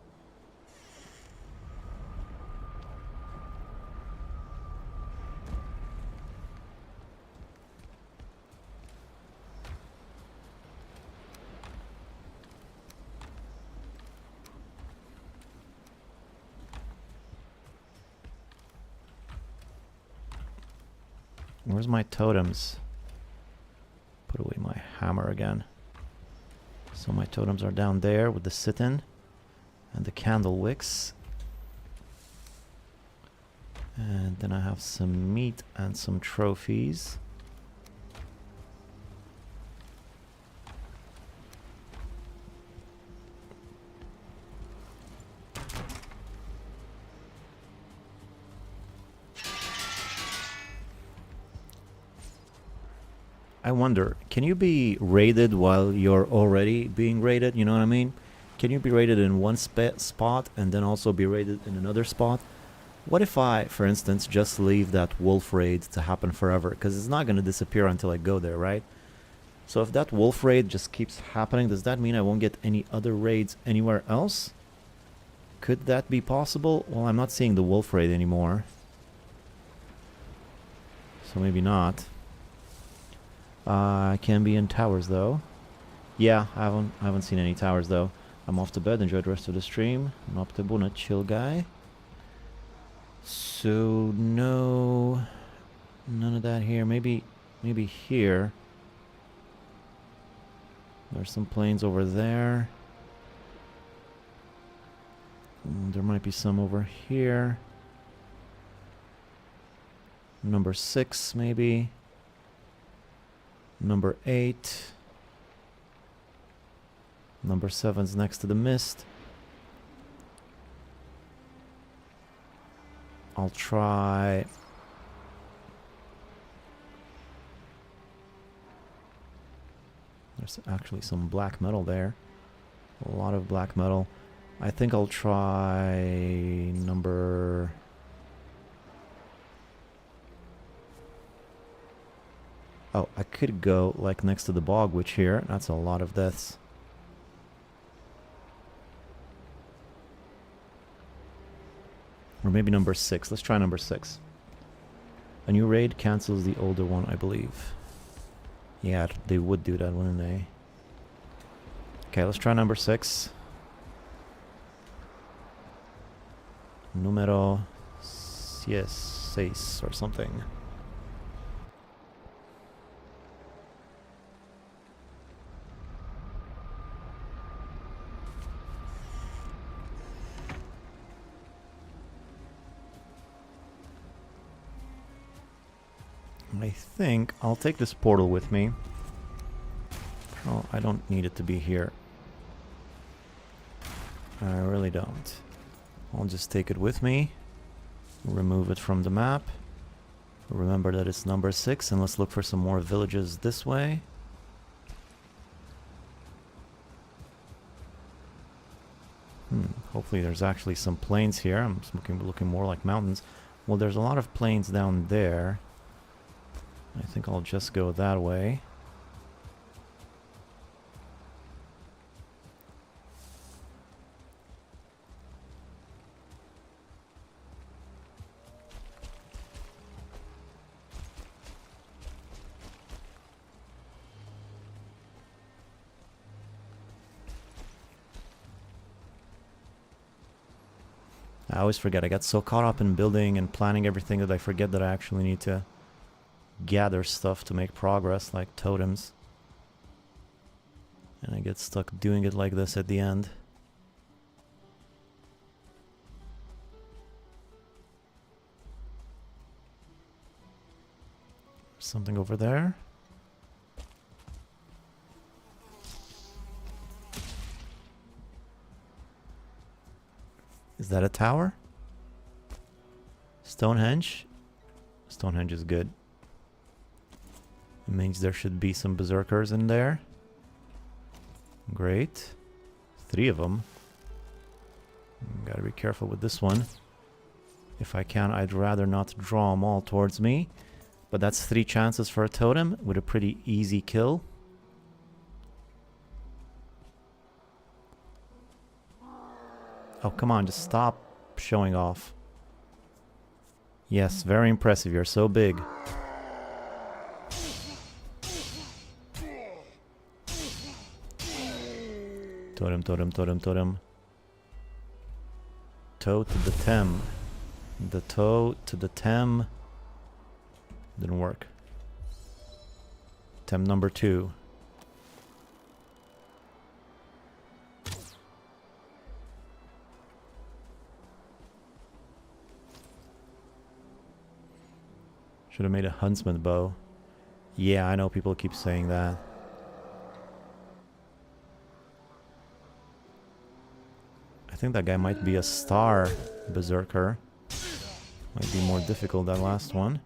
Where's my totems? Put away my hammer again. So my totems are down there with the sit-in and the candle wicks. And then I have some meat and some trophies. I wonder, can you be raided while you're already being raided? You know what I mean? Can you be raided in one spot and then also be raided in another spot? What if I, for instance, just leave that wolf raid to happen forever? Because it's not going to disappear until I go there, right? So if that wolf raid just keeps happening, does that mean I won't get any other raids anywhere else? Could that be possible? Well, I'm not seeing the wolf raid anymore. So maybe not. I can be in towers though. Yeah, I haven't seen any towers though. I'm off to bed. Enjoy the rest of the stream. Not the bonnet, chill guy. So no, none of that here. Maybe here. There's some planes over there. There might be some over here. Number 6 maybe. Number 8. Number 7's next to the mist. I'll try... There's actually some black metal there. A lot of black metal. I think I'll try number... Oh, I could go like next to the bog witch here. That's a lot of deaths. Or maybe number 6. Let's try number 6. A new raid cancels the older one, I believe. Yeah, they would do that, wouldn't they? Okay, let's try number 6. Numero 6 or something. I think I'll take this portal with me. Oh, I don't need it to be here. I really don't. I'll just take it with me. Remove it from the map. Remember that it's number 6, and let's look for some more villages this way. Hopefully there's actually some plains here. I'm looking more like mountains. Well, there's a lot of plains down there. I think I'll just go that way. I always forget. I got so caught up in building and planning everything that I forget that I actually need to gather stuff to make progress, like totems. And I get stuck doing it like this at the end. Something over there. Is that a tower? Stonehenge? Stonehenge is good. It means there should be some berserkers in there. Great. 3 of them. Gotta be careful with this one. If I can, I'd rather not draw them all towards me. But that's 3 chances for a totem with a pretty easy kill. Oh, come on, just stop showing off. Yes, very impressive. You're so big. Totem, totem, totem, totem. Toe to the tem. The toe to the tem. Didn't work. Tem number 2. Should have made a huntsman bow. Yeah, I know people keep saying that. I think that guy might be a star berserker. Might be more difficult than last one.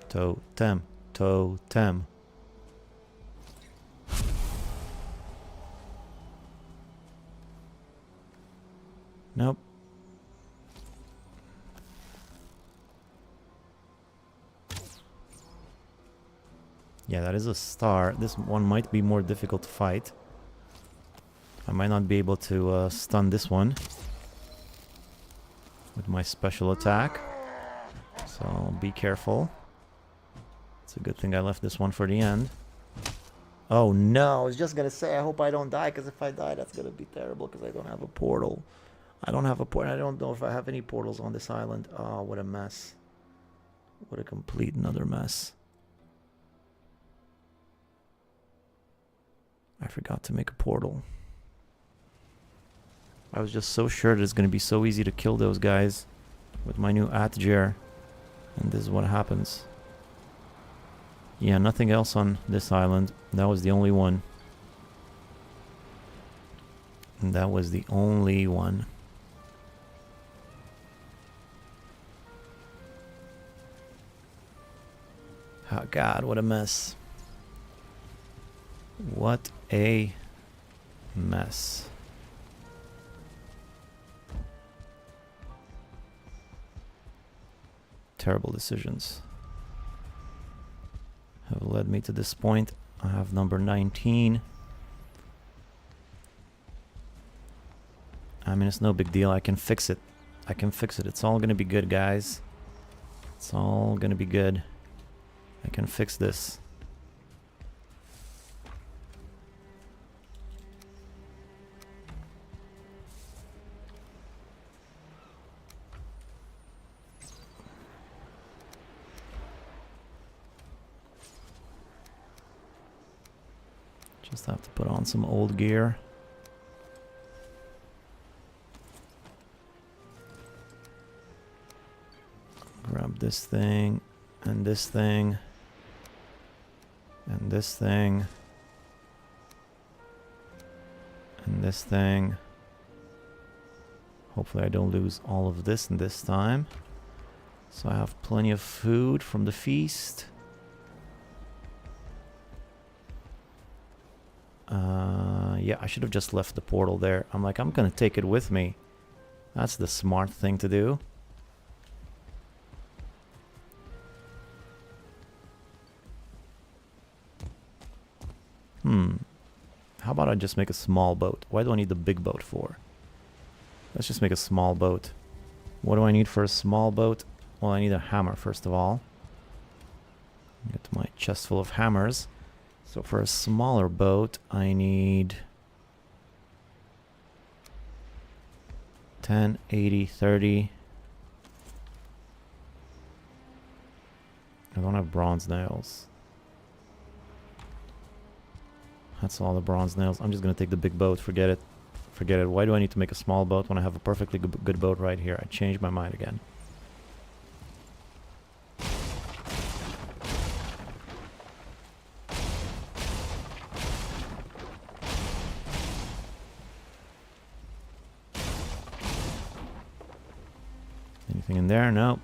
Totem. Totem. Nope. Yeah, that is a star. This one might be more difficult to fight. I might not be able to stun this one with my special attack. So be careful. It's a good thing I left this one for the end. Oh no, I was just gonna say I hope I don't die, because if I die that's gonna be terrible, because I don't have a portal. I don't have a portal. I don't know if I have any portals on this island. Oh, what a mess. What a complete another mess. I forgot to make a portal. I was just so sure that it's going to be so easy to kill those guys with my new Atgear. And this is what happens. Yeah, nothing else on this island. That was the only one. And that was the only one. Oh God, what a mess. What a mess. Terrible decisions have led me to this point. I have number 19. I mean, it's no big deal. I can fix it. I can fix it. It's all gonna be good, guys. It's all gonna be good. I can fix this. Just have to put on some old gear. Grab this thing, and this thing, and this thing, and this thing. Hopefully I don't lose all of this in this time. So I have plenty of food from the feast. Yeah, I should have just left the portal there. I'm like, I'm gonna take it with me. That's the smart thing to do. How about I just make a small boat? Why do I need the big boat for? Let's just make a small boat. What do I need for a small boat? Well, I need a hammer, first of all. Get my chest full of hammers. So for a smaller boat, I need 10, 80, 30. I don't have bronze nails. That's all the bronze nails. I'm just gonna take the big boat. Forget it. Forget it. Why do I need to make a small boat when I have a perfectly good boat right here? I changed my mind again. Anything in there? No.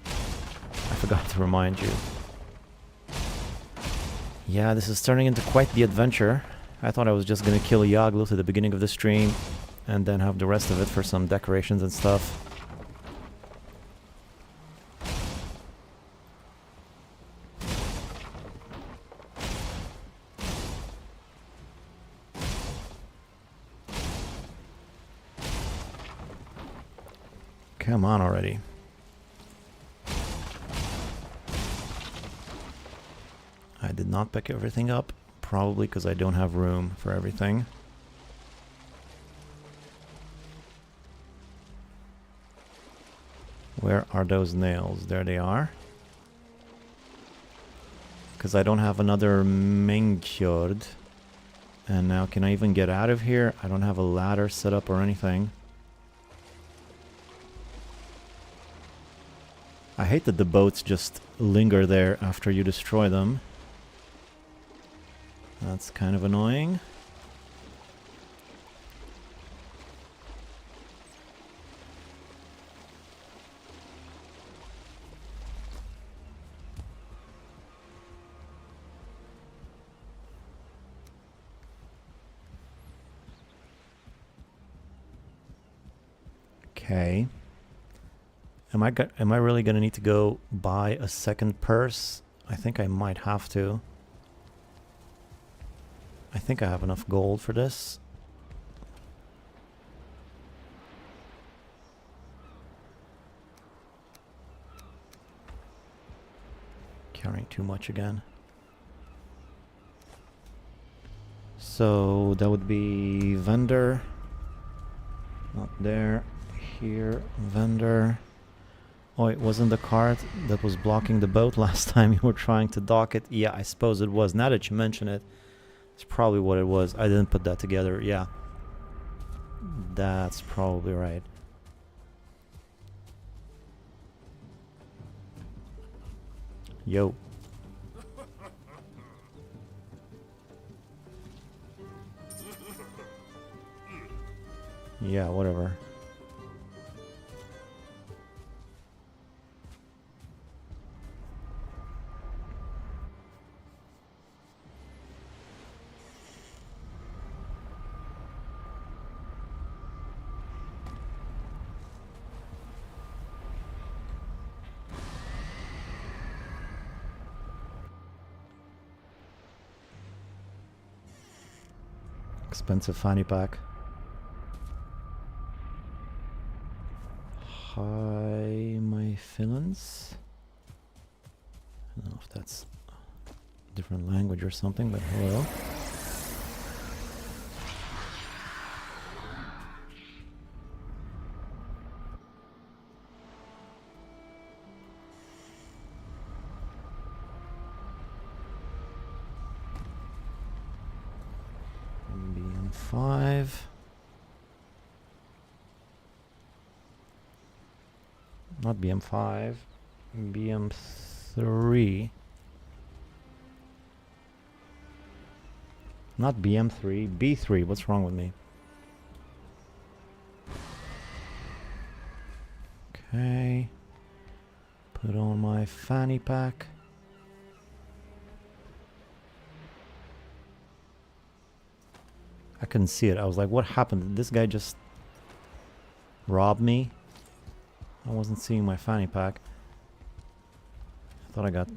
I forgot to remind you. Yeah, this is turning into quite the adventure. I thought I was just gonna kill Yagluth at the beginning of the stream and then have the rest of it for some decorations and stuff. Come on already. I did not pick everything up, probably because I don't have room for everything. Where are those nails? There they are. Because I don't have another Mengjord. And now can I even get out of here? I don't have a ladder set up or anything. I hate that the boats just linger there after you destroy them. That's kind of annoying. Okay. Am I really gonna need to go buy a second purse? I think I might have to. I think I have enough gold for this. Carrying too much again. So that would be vendor. Not there. Here, vendor. Oh, it wasn't the cart that was blocking the boat last time you were trying to dock it? Yeah, I suppose it was. Now that you mention it, it's probably what it was. I didn't put that together. Yeah. That's probably right. Yo. Yeah, whatever. Expensive fanny pack. Hi, my feelings. I don't know if that's a different language or something, but hello. BM5. Not BM5, BM3. Not BM3, B3. What's wrong with me? Okay. Put on my fanny pack. I couldn't see it. I was like, what happened? Did this guy just rob me? I wasn't seeing my fanny pack. I thought I got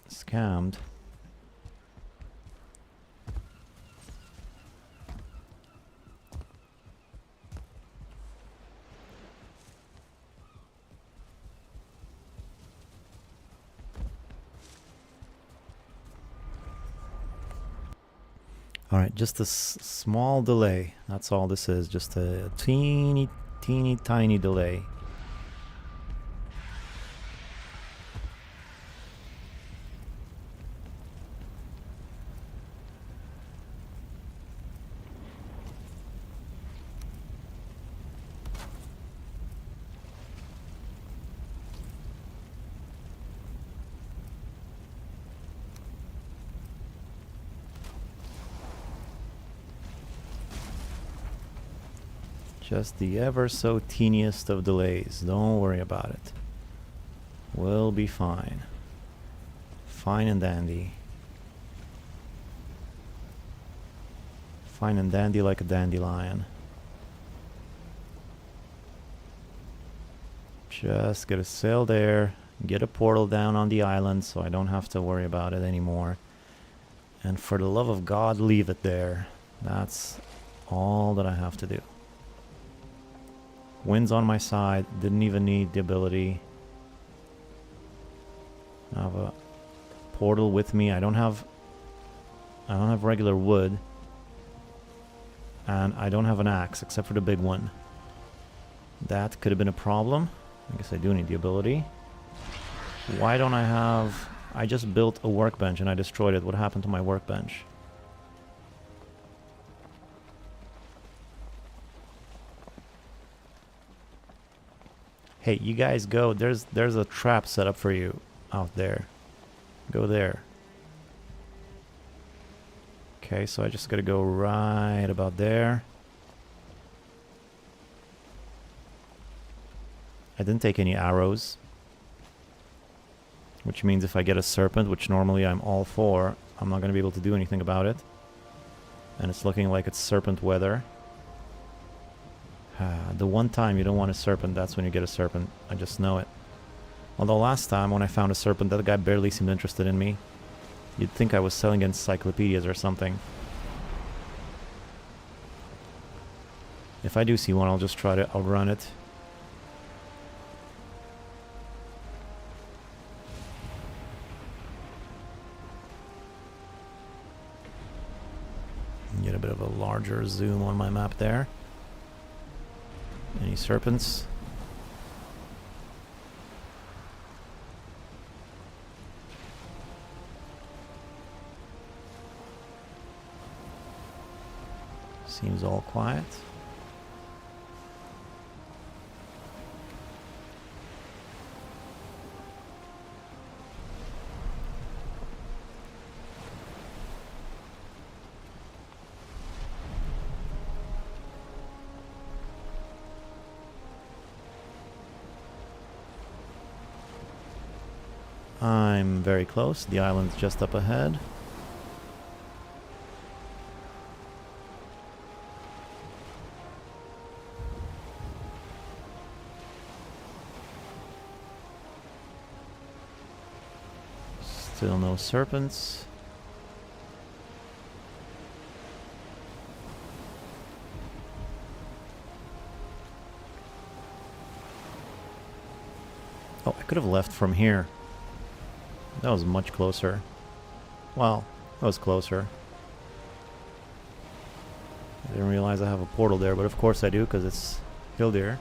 scammed. Alright, just a small delay. That's all this is. Just a teeny tiny delay. Just the ever so teeniest of delays. Don't worry about it. We'll be fine. Fine and dandy. Fine and dandy like a dandelion. Just gotta sail there, get a portal down on the island so I don't have to worry about it anymore. And for the love of God, leave it there. That's all that I have to do. Wind's on my side, didn't even need the ability. I have a portal with me. I don't have regular wood. And I don't have an axe except for the big one. That could have been a problem. I guess I do need the ability. Why don't I have... I just built a workbench and I destroyed it. What happened to my workbench? Hey, you guys go. There's a trap set up for you out there. Go there. Okay, so I just gotta go right about there. I didn't take any arrows. Which means if I get a serpent, which normally I'm all for, I'm not gonna be able to do anything about it. And it's looking like it's serpent weather. The one time you don't want a serpent, that's when you get a serpent. I just know it. Although last time when I found a serpent, that guy barely seemed interested in me. You'd think I was selling encyclopedias or something. If I do see one, I'll just try to outrun it. Get a bit of a larger zoom on my map there. Any serpents? Seems all quiet. I'm very close. The island's just up ahead. Still no serpents. Oh, I could have left from here. That was much closer. Well, that was closer. I didn't realize I have a portal there, but of course I do, because it's Hildir.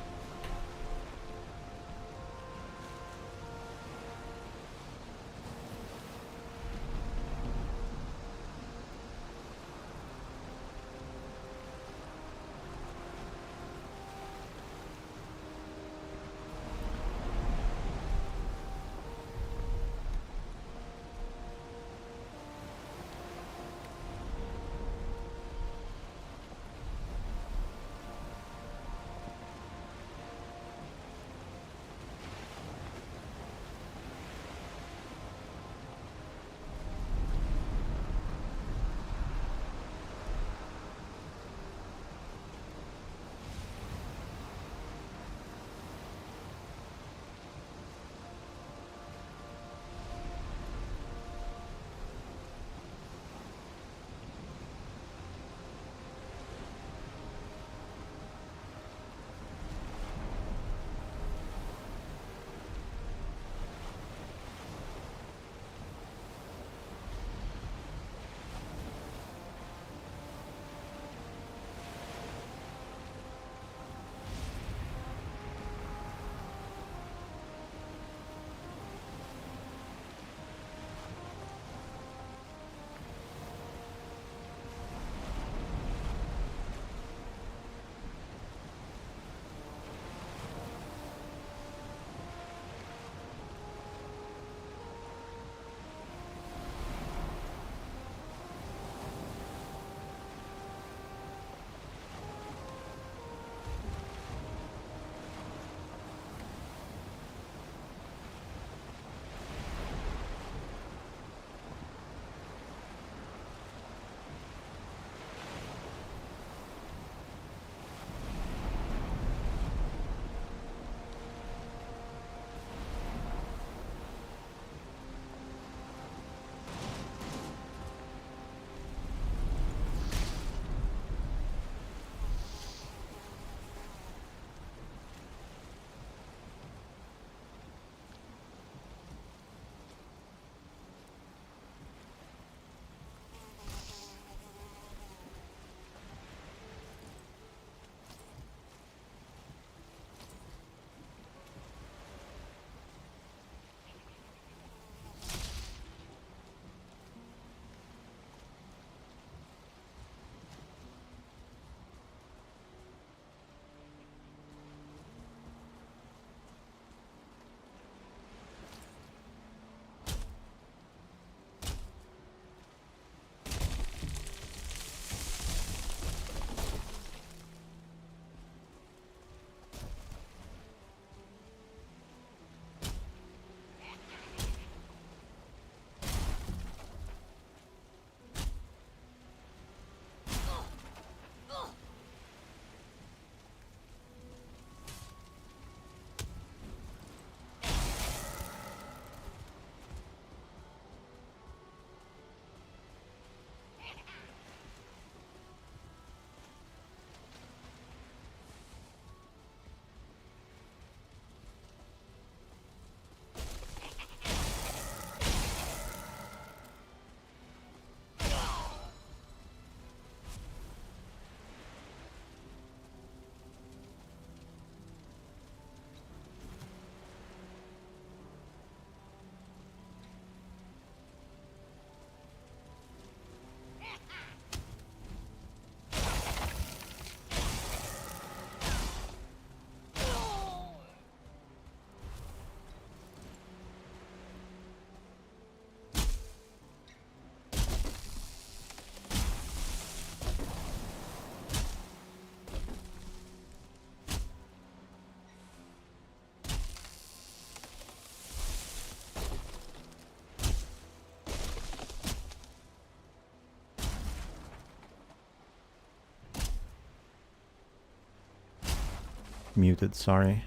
muted, sorry.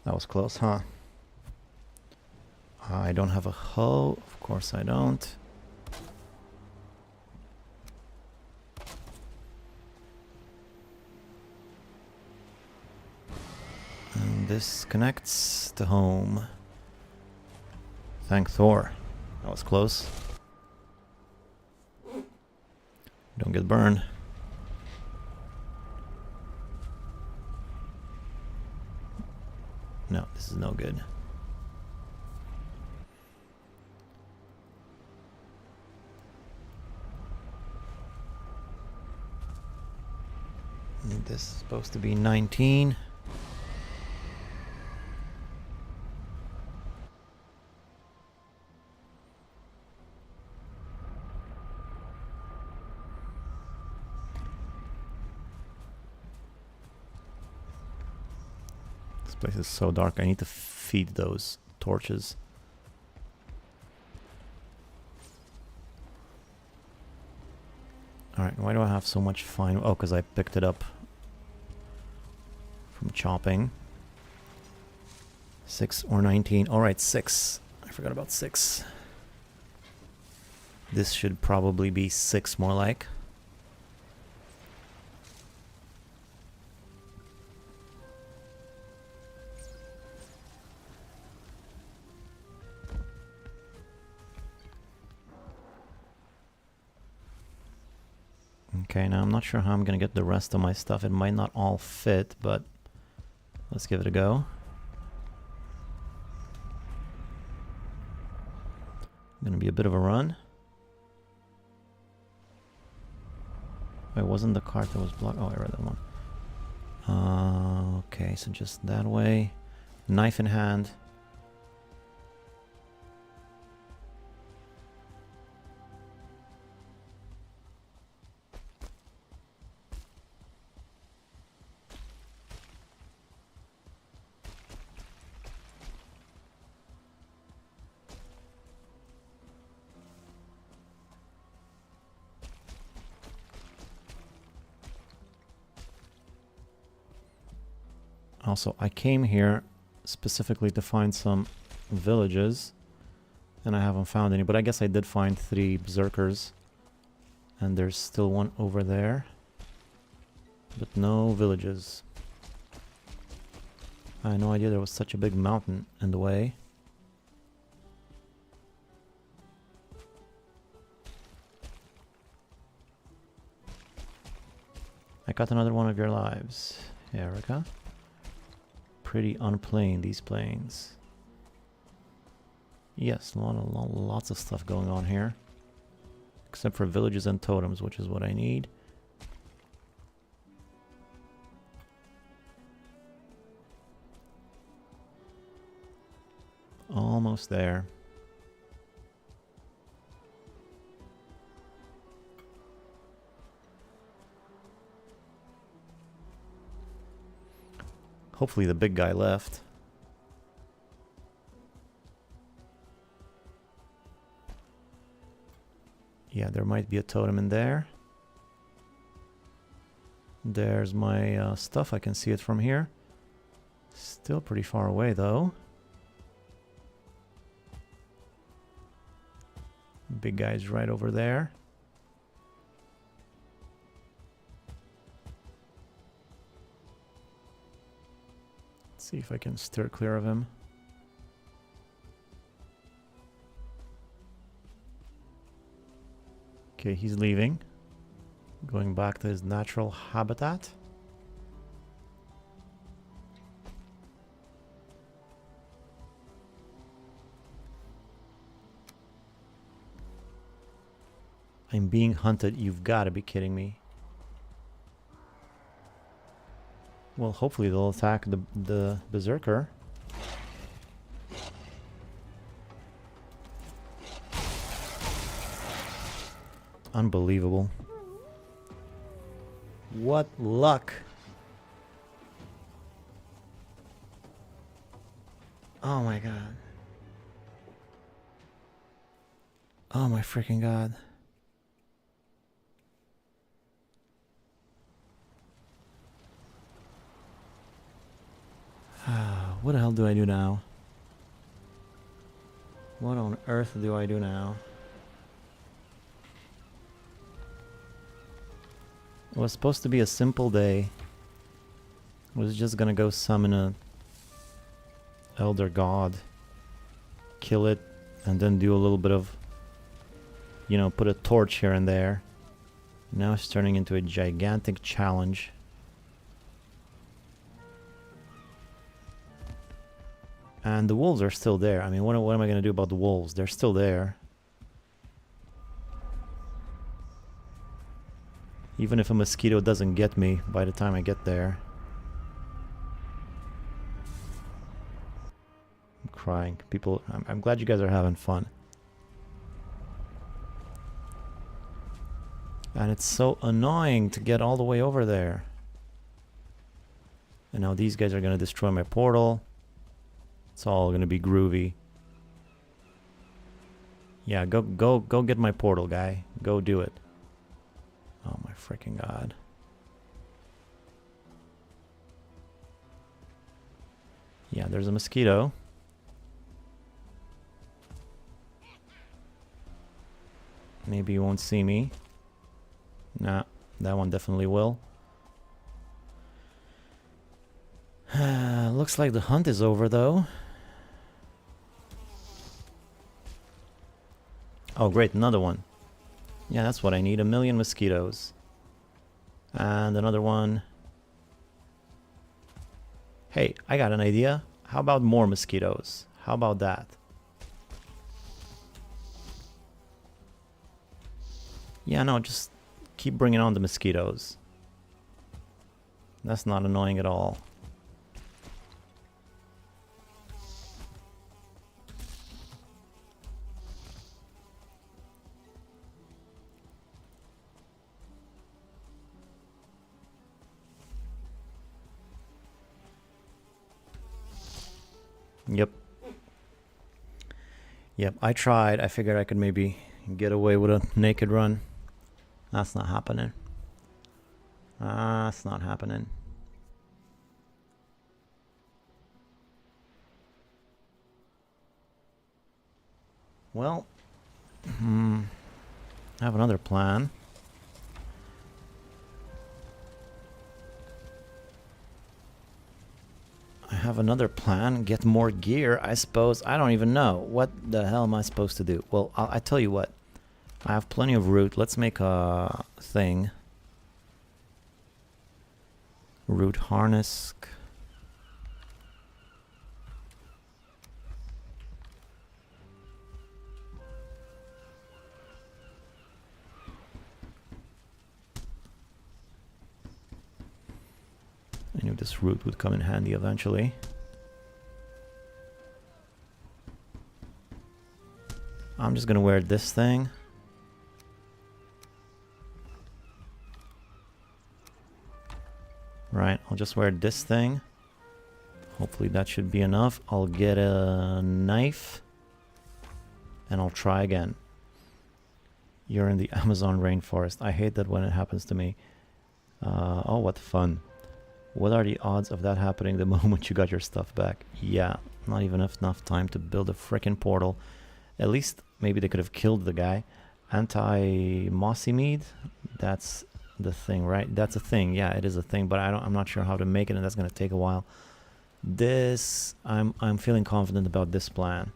That was close, huh? I don't have a hoe. Of course I don't. And this connects to home. Thank Thor. That was close. Don't get burned. No, this is no good. And this is supposed to be 19. This place is so dark. I need to feed those torches. Alright, why do I have so much fine? Oh, because I picked it up from chopping. 6 or 19. Alright, 6. I forgot about 6. This should probably be 6 more like. Okay, now I'm not sure how I'm gonna get the rest of my stuff. It might not all fit, but let's give it a go. Gonna be a bit of a run. Wait, wasn't the cart that was blocked? Oh, I read that one. Okay, so just that way. Knife in hand. Also, I came here specifically to find some villages, and I haven't found any, but I guess I did find 3 berserkers, and there's still one over there, but no villages. I had no idea there was such a big mountain in the way. I got another one of your lives, Erica. Pretty unplain, these plains. Yes, lots of stuff going on here. Except for villages and totems, which is what I need. Almost there. Hopefully the big guy left. Yeah, there might be a totem in there. There's my stuff. I can see it from here. Still pretty far away though. Big guy's right over there. See if I can steer clear of him. Okay, he's leaving. Going back to his natural habitat. I'm being hunted. You've got to be kidding me. Well, hopefully they'll attack the berserker. Unbelievable. What luck. Oh my god. Oh my freaking god. What the hell do I do now? What on earth do I do now? It was supposed to be a simple day. I was just gonna go summon a elder god, kill it, and then do a little bit of, you know, put a torch here and there. Now it's turning into a gigantic challenge. And the wolves are still there. I mean, what am I gonna do about the wolves? They're still there. Even if a mosquito doesn't get me by the time I get there. I'm crying. People, I'm glad you guys are having fun. And it's so annoying to get all the way over there. And now these guys are gonna destroy my portal. It's all gonna be groovy. Yeah, go get my portal, guy. Go do it. Oh my freaking god. Yeah, there's a mosquito. Maybe you won't see me. Nah, that one definitely will. Looks like the hunt is over though. Oh great, another one. Yeah, that's what I need, 1,000,000 mosquitoes. And another one. Hey, I got an idea. How about more mosquitoes? How about that? Yeah, no, just keep bringing on the mosquitoes. That's not annoying at all. Yep. Yep, I tried. I figured I could maybe get away with a naked run. That's not happening. That's not happening. Well, I have another plan. Get more gear, I suppose. I don't even know. What the hell am I supposed to do? Well, I tell you what. I have plenty of root. Let's make a thing. Root harness. I knew this root would come in handy eventually. I'm just gonna wear this thing. Right, I'll just wear this thing. Hopefully that should be enough. I'll get a knife. And I'll try again. You're in the Amazon rainforest. I hate that when it happens to me. Oh, what fun. What are the odds of that happening the moment you got your stuff back? Yeah, not even enough time to build a frickin' portal. At least maybe they could have killed the guy. Anti-mossy mead? That's the thing, right? That's a thing. Yeah, it is a thing, but I'm not sure how to make it, and that's gonna take a while. This, I'm feeling confident about this plan.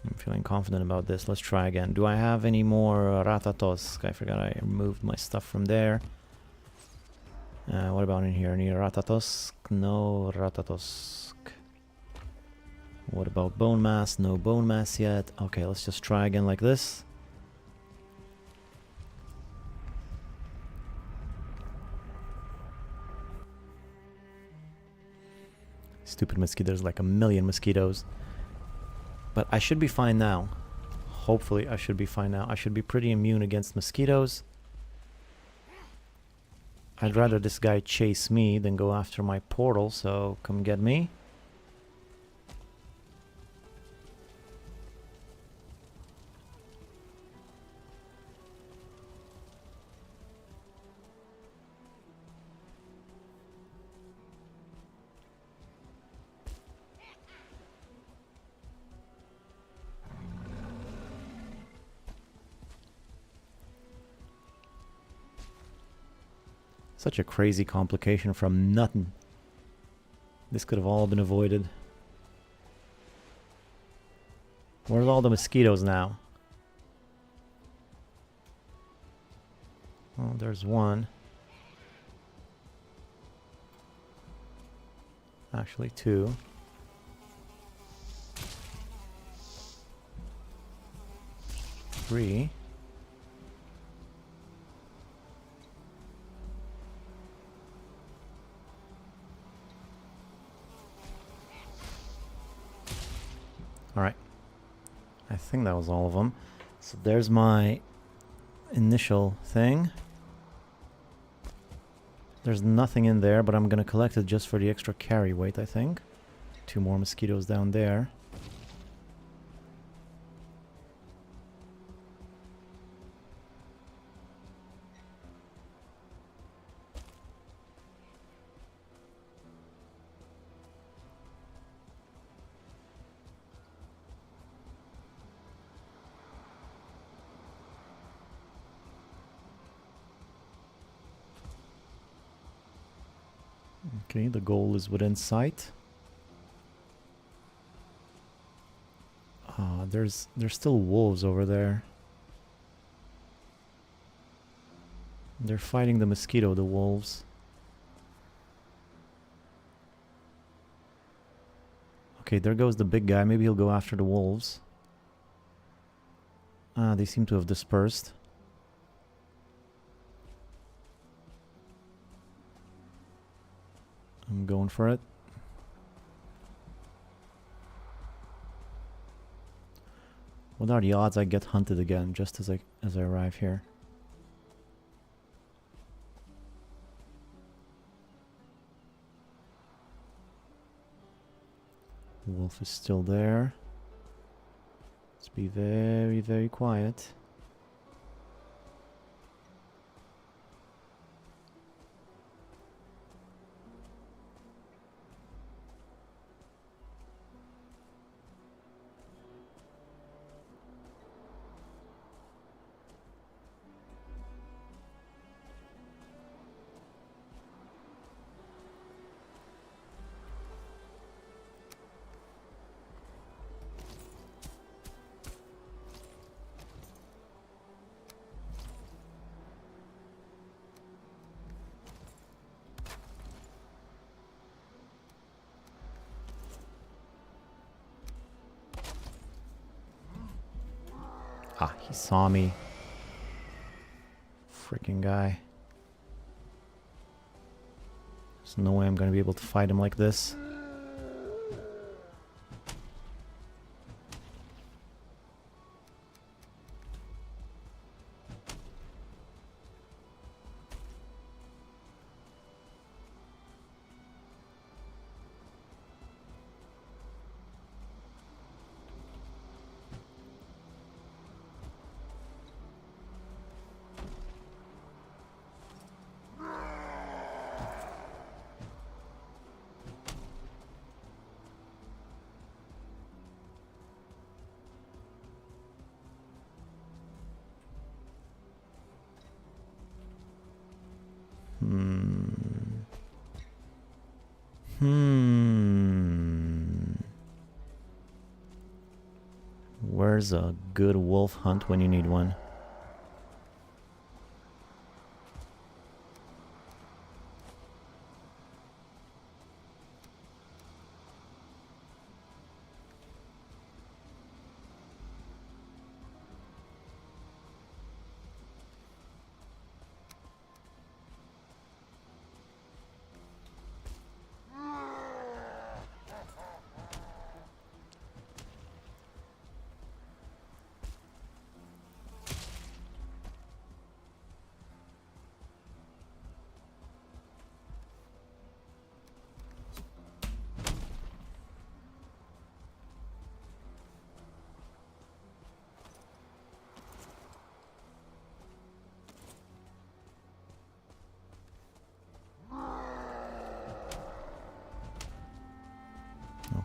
I'm feeling confident about this. Let's try again. Do I have any more ratatosk? I forgot I removed my stuff from there. What about in here? Any ratatosk? No ratatosk. What about bone mass? No bone mass yet. Okay, let's just try again like this. Stupid mosquitoes, like 1,000,000 mosquitoes. But I should be fine now. Hopefully I should be fine now. I should be pretty immune against mosquitoes. I'd rather this guy chase me than go after my portal, so come get me. Such a crazy complication from nothing. This could have all been avoided. Where's all the mosquitoes now? Oh, there's one. Actually, two. Three. Alright. I think that was all of them. So there's my initial thing. There's nothing in there, but I'm gonna collect it just for the extra carry weight, I think. 2 more mosquitoes down there. Okay, the goal is within sight. Ah, there's still wolves over there. They're fighting the mosquito, the wolves. Okay, there goes the big guy. Maybe he'll go after the wolves. Ah, they seem to have dispersed. I'm going for it. What are the odds I get hunted again just as I arrive here? Wolf is still there. Let's be very, very quiet. Ah, he saw me. Freaking guy. There's no way I'm gonna be able to fight him like this. Where's a good wolf hunt when you need one?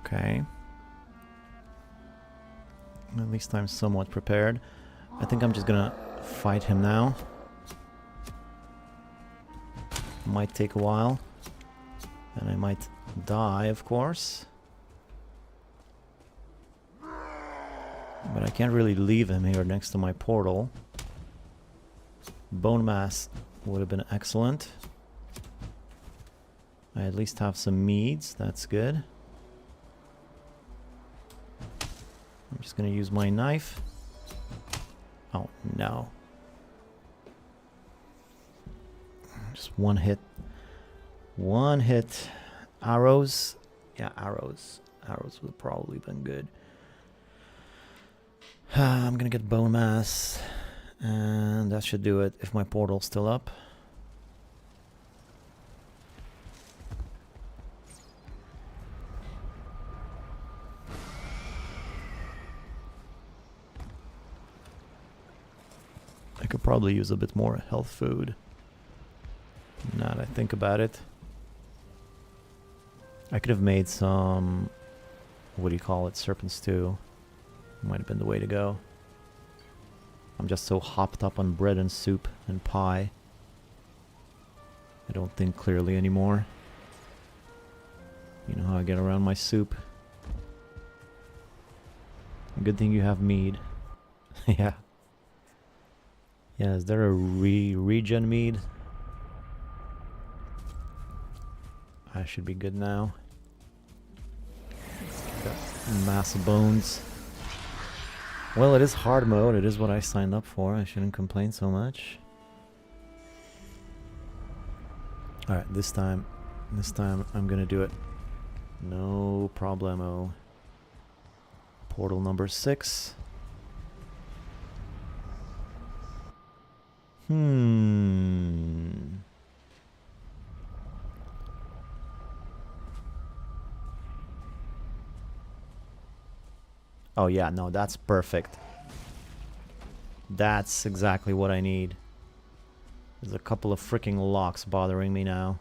Okay. At least I'm somewhat prepared. I think I'm just gonna fight him now. Might take a while. And I might die, of course. But I can't really leave him here next to my portal. Bone mass would have been excellent. I at least have some meads, that's good. I'm just gonna use my knife. Oh no. Just one hit. One hit. Arrows. Yeah, arrows. Arrows would have probably been good. I'm gonna get bone mass. And that should do it if my portal's still up. I could probably use a bit more health food. Now that I think about it. I could have made some, what do you call it, serpent stew. Might have been the way to go. I'm just so hopped up on bread and soup and pie. I don't think clearly anymore. You know how I get around my soup. Good thing you have mead. Yeah. Yeah, is there a regen mead? I should be good now. Got mass of bones. Well, it is hard mode. It is what I signed up for. I shouldn't complain so much. Alright, this time I'm gonna do it. No problemo. Portal number 6. Oh yeah, no, that's perfect. That's exactly what I need. There's a couple of freaking locks bothering me now.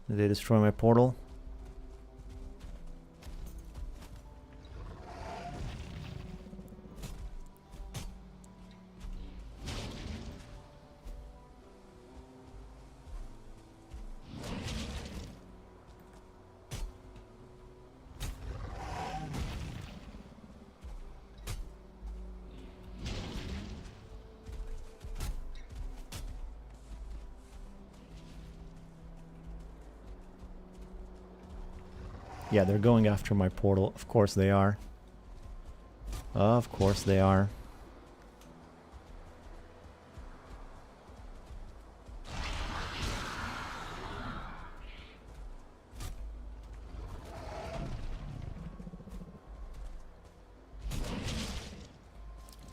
Did they destroy my portal? Yeah, they're going after my portal. Of course they are. Of course they are.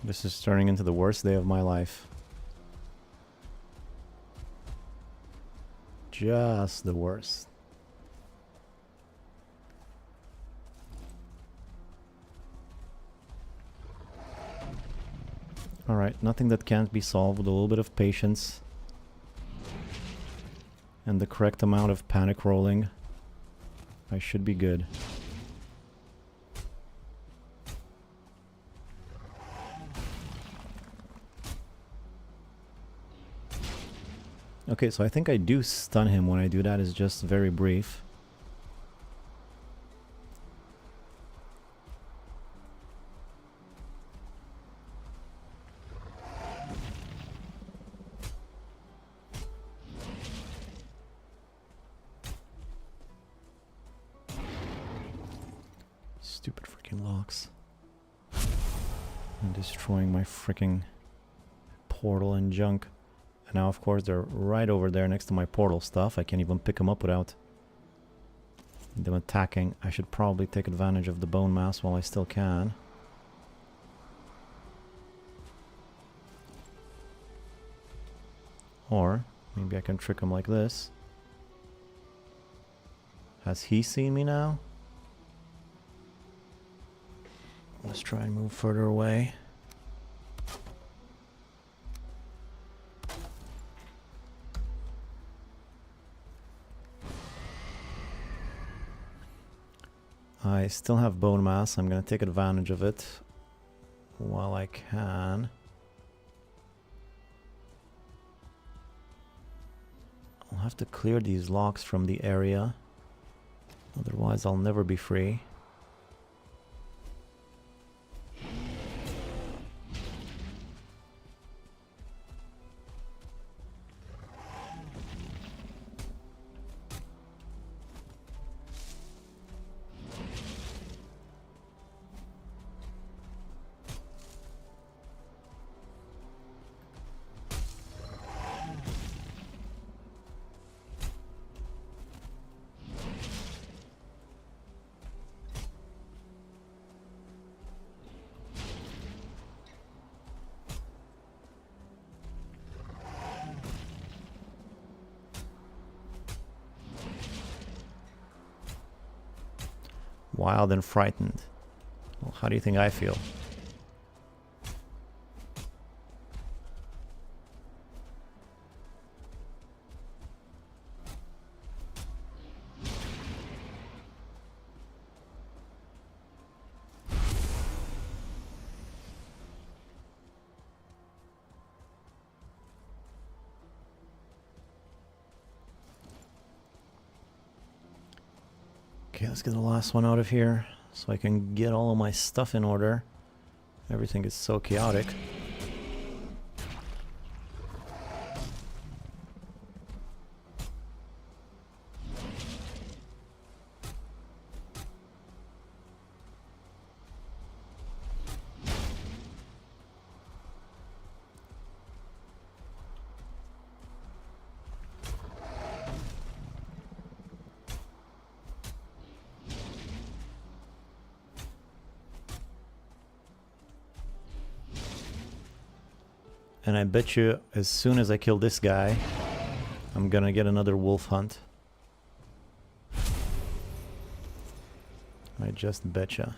This is turning into the worst day of my life. Just the worst. Alright, nothing that can't be solved with a little bit of patience. And the correct amount of panic rolling. I should be good. Okay, so I think I do stun him when I do that. It's just very brief. Stupid freaking locks. And destroying my freaking portal and junk. And now, of course, they're right over there next to my portal stuff. I can't even pick them up without them attacking. I should probably take advantage of the bone mass while I still can. Or maybe I can trick him like this. Has he seen me now? Let's try and move further away. I still have bone mass. I'm gonna take advantage of it while I can. I'll have to clear these locks from the area. Otherwise, I'll never be free. Wild and frightened. Well, how do you think I feel? Okay, let's get the last one out of here so I can get all of my stuff in order. Everything is so chaotic. And I bet you as soon as I kill this guy, I'm gonna get another wolf hunt. I just betcha.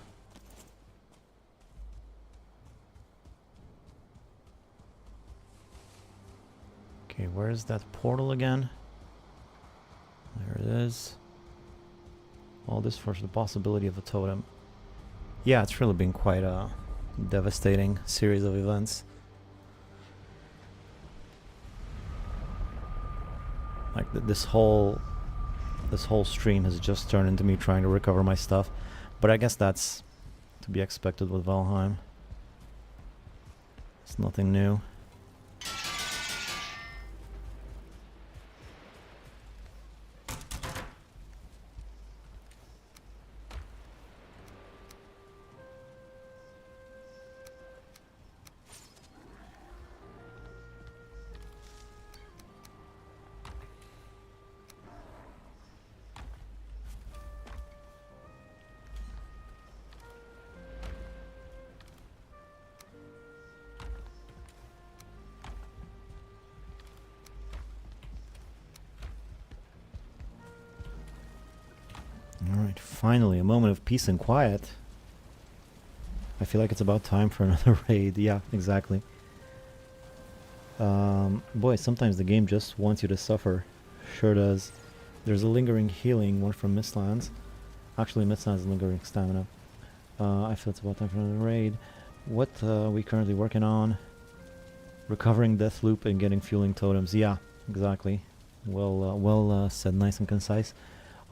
Okay, where is that portal again? There it is. All this for the possibility of a totem. Yeah, it's really been quite a devastating series of events. Like this whole stream has just turned into me trying to recover my stuff, but I guess that's to be expected with Valheim. It's nothing new. Alright, finally, a moment of peace and quiet. I feel like it's about time for another raid. Yeah, exactly. Boy, sometimes the game just wants you to suffer. Sure does. There's a lingering healing, one from Mistlands. Actually, Mistlands is lingering stamina. I feel it's about time for another raid. What are we currently working on? Recovering Deathloop and getting Fuling totems. Yeah, exactly. Well said, nice and concise.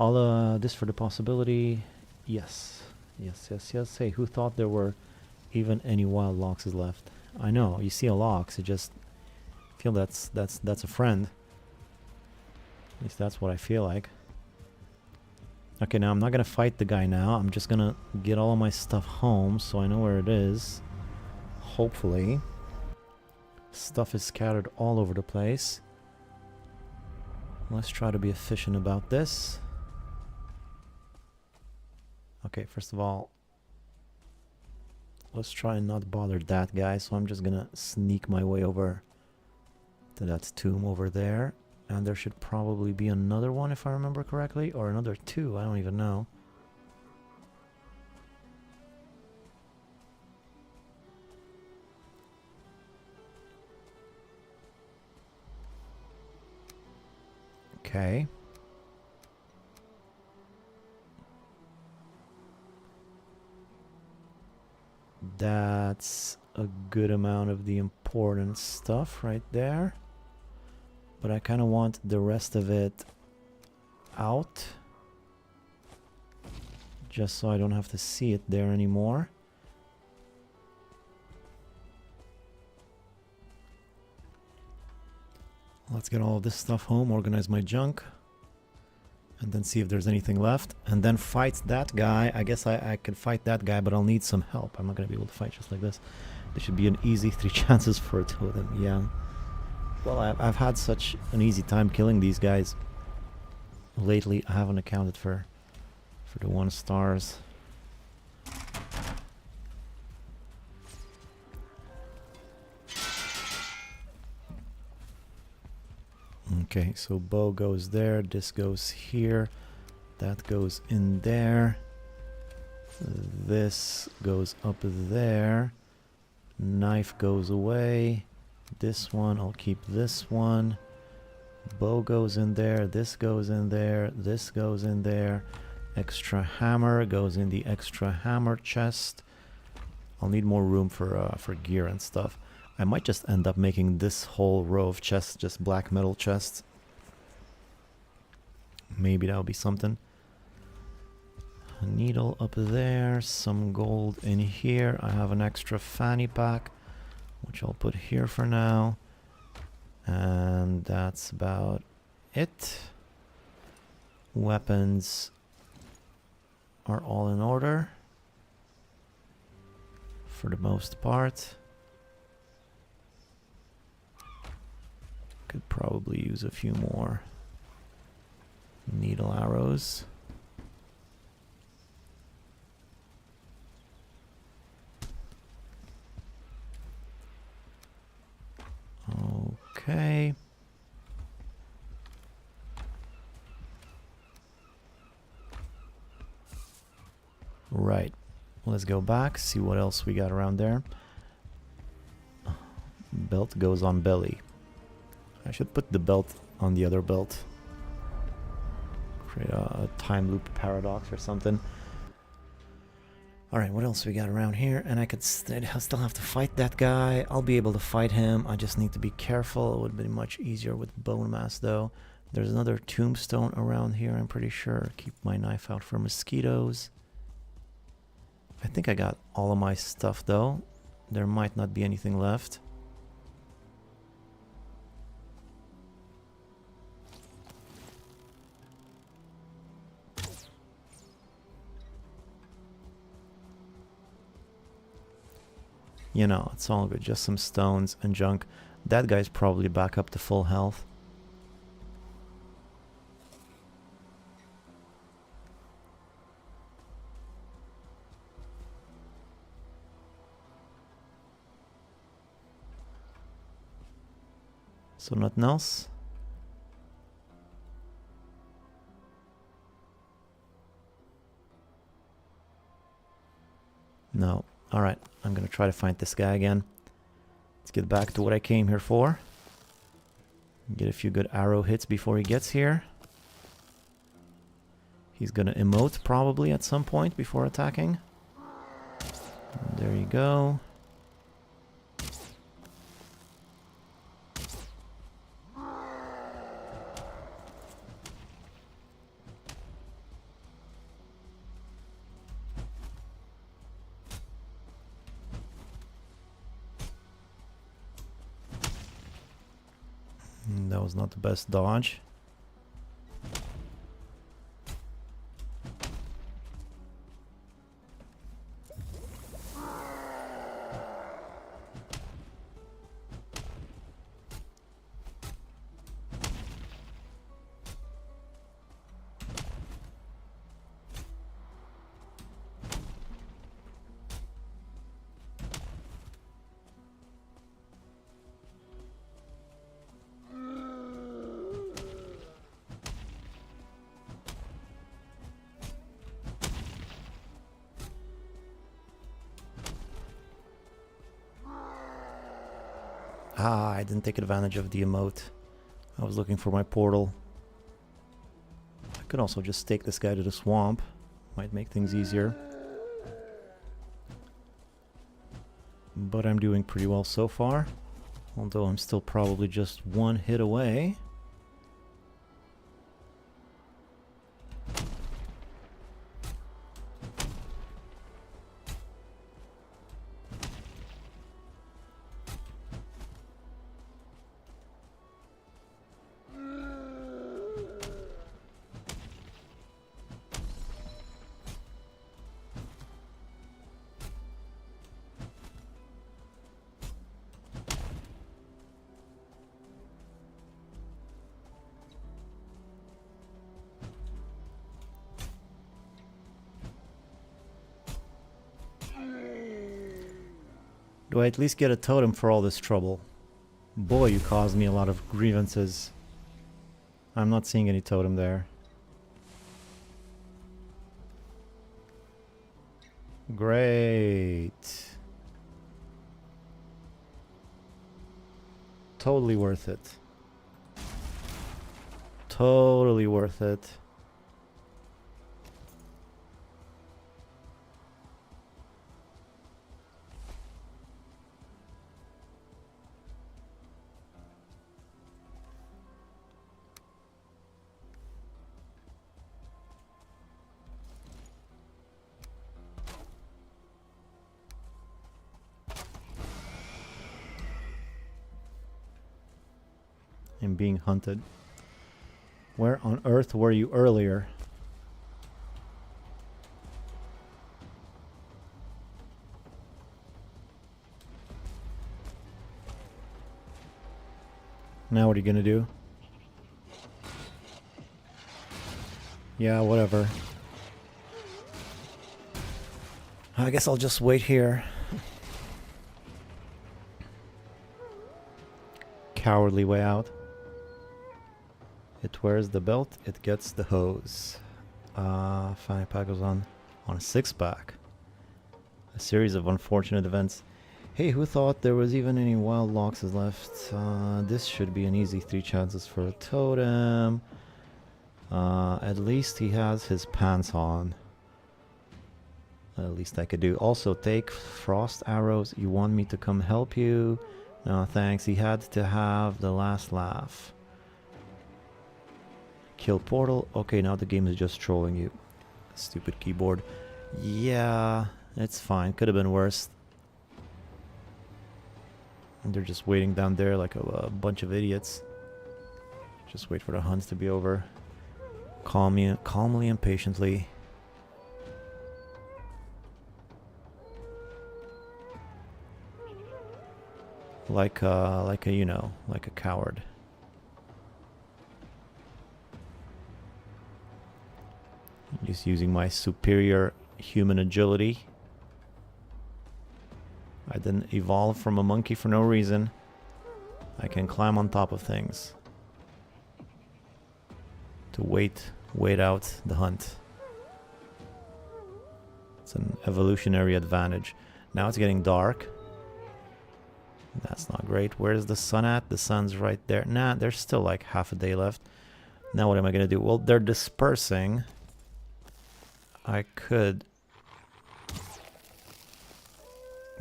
All this for the possibility. Yes. Hey, who thought there were even any wild loxes left? I know, you see a lox, you just feel that's a friend. At least that's what I feel like. Okay, now I'm not gonna fight the guy now. I'm just gonna get all of my stuff home so I know where it is. Hopefully. Stuff is scattered all over the place. Let's try to be efficient about this. Okay, first of all, let's try and not bother that guy, so I'm just gonna sneak my way over to that tomb over there. And there should probably be another one if I remember correctly, or another two, I don't even know. Okay. That's a good amount of the important stuff right there. But I kind of want the rest of it out, just so I don't have to see it there anymore. Let's get all of this stuff home, organize my junk, and then see if there's anything left, and then fight that guy. I guess I can fight that guy, but I'll need some help. I'm not going to be able to fight just like this. There should be an easy 3 chances for a totem, yeah. Well, I've had such an easy time killing these guys lately. I haven't accounted for the 1 stars. Okay, so bow goes there, this goes here, that goes in there, this goes up there, knife goes away, this one, I'll keep this one, bow goes in there, this goes in there, this goes in there, extra hammer goes in the extra hammer chest. I'll need more room for gear and stuff. I might just end up making this whole row of chests just black metal chests. Maybe that'll be something. A needle up there, some gold in here. I have an extra fanny pack, which I'll put here for now. And that's about it. Weapons are all in order for the most part. Could probably use a few more needle arrows. Okay. Right. Let's go back, see what else we got around there. Belt goes on belly. I should put the belt on the other belt. Create a time loop paradox or something. Alright, what else we got around here? And I could still have to fight that guy. I'll be able to fight him. I just need to be careful. It would be much easier with bone mass though. There's another tombstone around here, I'm pretty sure. Keep my knife out for mosquitoes. I think I got all of my stuff though. There might not be anything left. You know, it's all good. Just some stones and junk. That guy's probably back up to full health. So nothing else? No. Alright, I'm gonna try to find this guy again. Let's get back to what I came here for. Get a few good arrow hits before he gets here. He's gonna emote probably at some point before attacking. There you go. That was not the best dodge. Ah, I didn't take advantage of the emote. I was looking for my portal. I could also just take this guy to the swamp. Might make things easier. but I'm doing pretty well so far. Although I'm still probably just one hit away. Do I at least get a totem for all this trouble? Boy, you caused me a lot of grievances. I'm not seeing any totem there. Great. Totally worth it. Totally worth it. I'm being hunted. Where on earth were you earlier? Now what are you gonna do? Yeah, whatever. I guess I'll just wait here. Cowardly way out. It wears the belt, it gets the hose. Fanny pack goes on a 6-pack. A series of unfortunate events. Hey, who thought there was even any wild loxes left? This should be an easy 3 chances for a totem. At least he has his pants on. At least I could do. Also, take frost arrows. You want me to come help you? No, thanks. He had to have the last laugh. Kill portal. Okay, now the game is just trolling you. Stupid keyboard. Yeah, it's fine. Could have been worse. And they're just waiting down there like a bunch of idiots. Just wait for the hunts to be over. Calmly and patiently. Like a you know, like a coward. Just using my superior human agility. I didn't evolve from a monkey for no reason. I can climb on top of things. To wait out the hunt. It's an evolutionary advantage. Now it's getting dark. That's not great. Where's the sun at? The sun's right there. Nah, there's still like half a day left. Now what am I gonna do? Well, they're dispersing. I could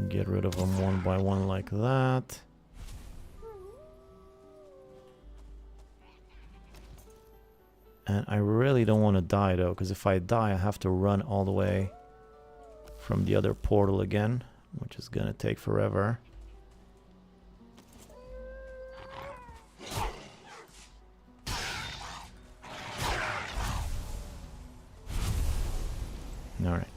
get rid of them one by one like that. And I really don't want to die though, because if I die I have to run all the way from the other portal again, which is gonna take forever. Alright.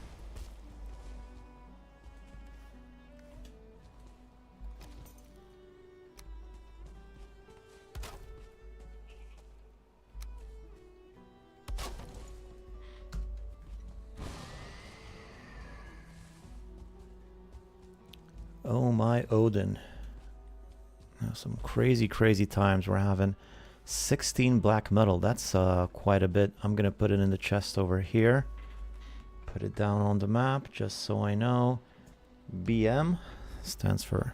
Oh my Odin. Now some crazy times we're having. 16 black metal, that's quite a bit. I'm gonna put it in the chest over here. Put it down on the map just so I know. BM stands for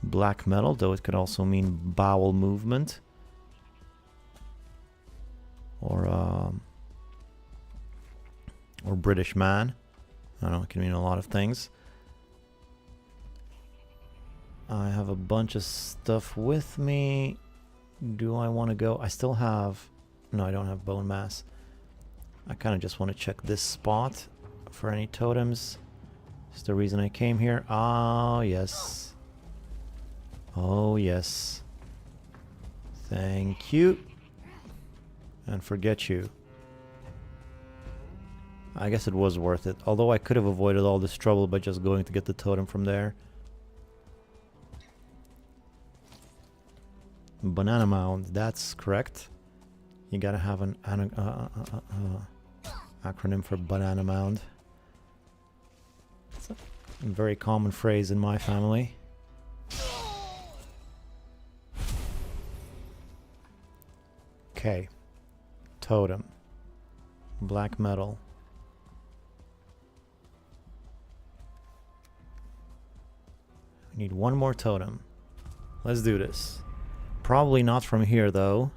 black metal, though it could also mean bowel movement. Or British man. I don't know, it can mean a lot of things. I have a bunch of stuff with me. Do I want to go? I still have... No, I don't have bone mass. I kind of just want to check this spot for any totems. It's the reason I came here. Ah, yes. Oh, yes. Thank you. And forget you. I guess it was worth it. Although I could have avoided all this trouble by just going to get the totem from there. Banana mound, that's correct. You gotta have an acronym for banana mound. It's a very common phrase in my family. Okay. Totem. Black metal. We need one more totem. Let's do this. Probably not from here though,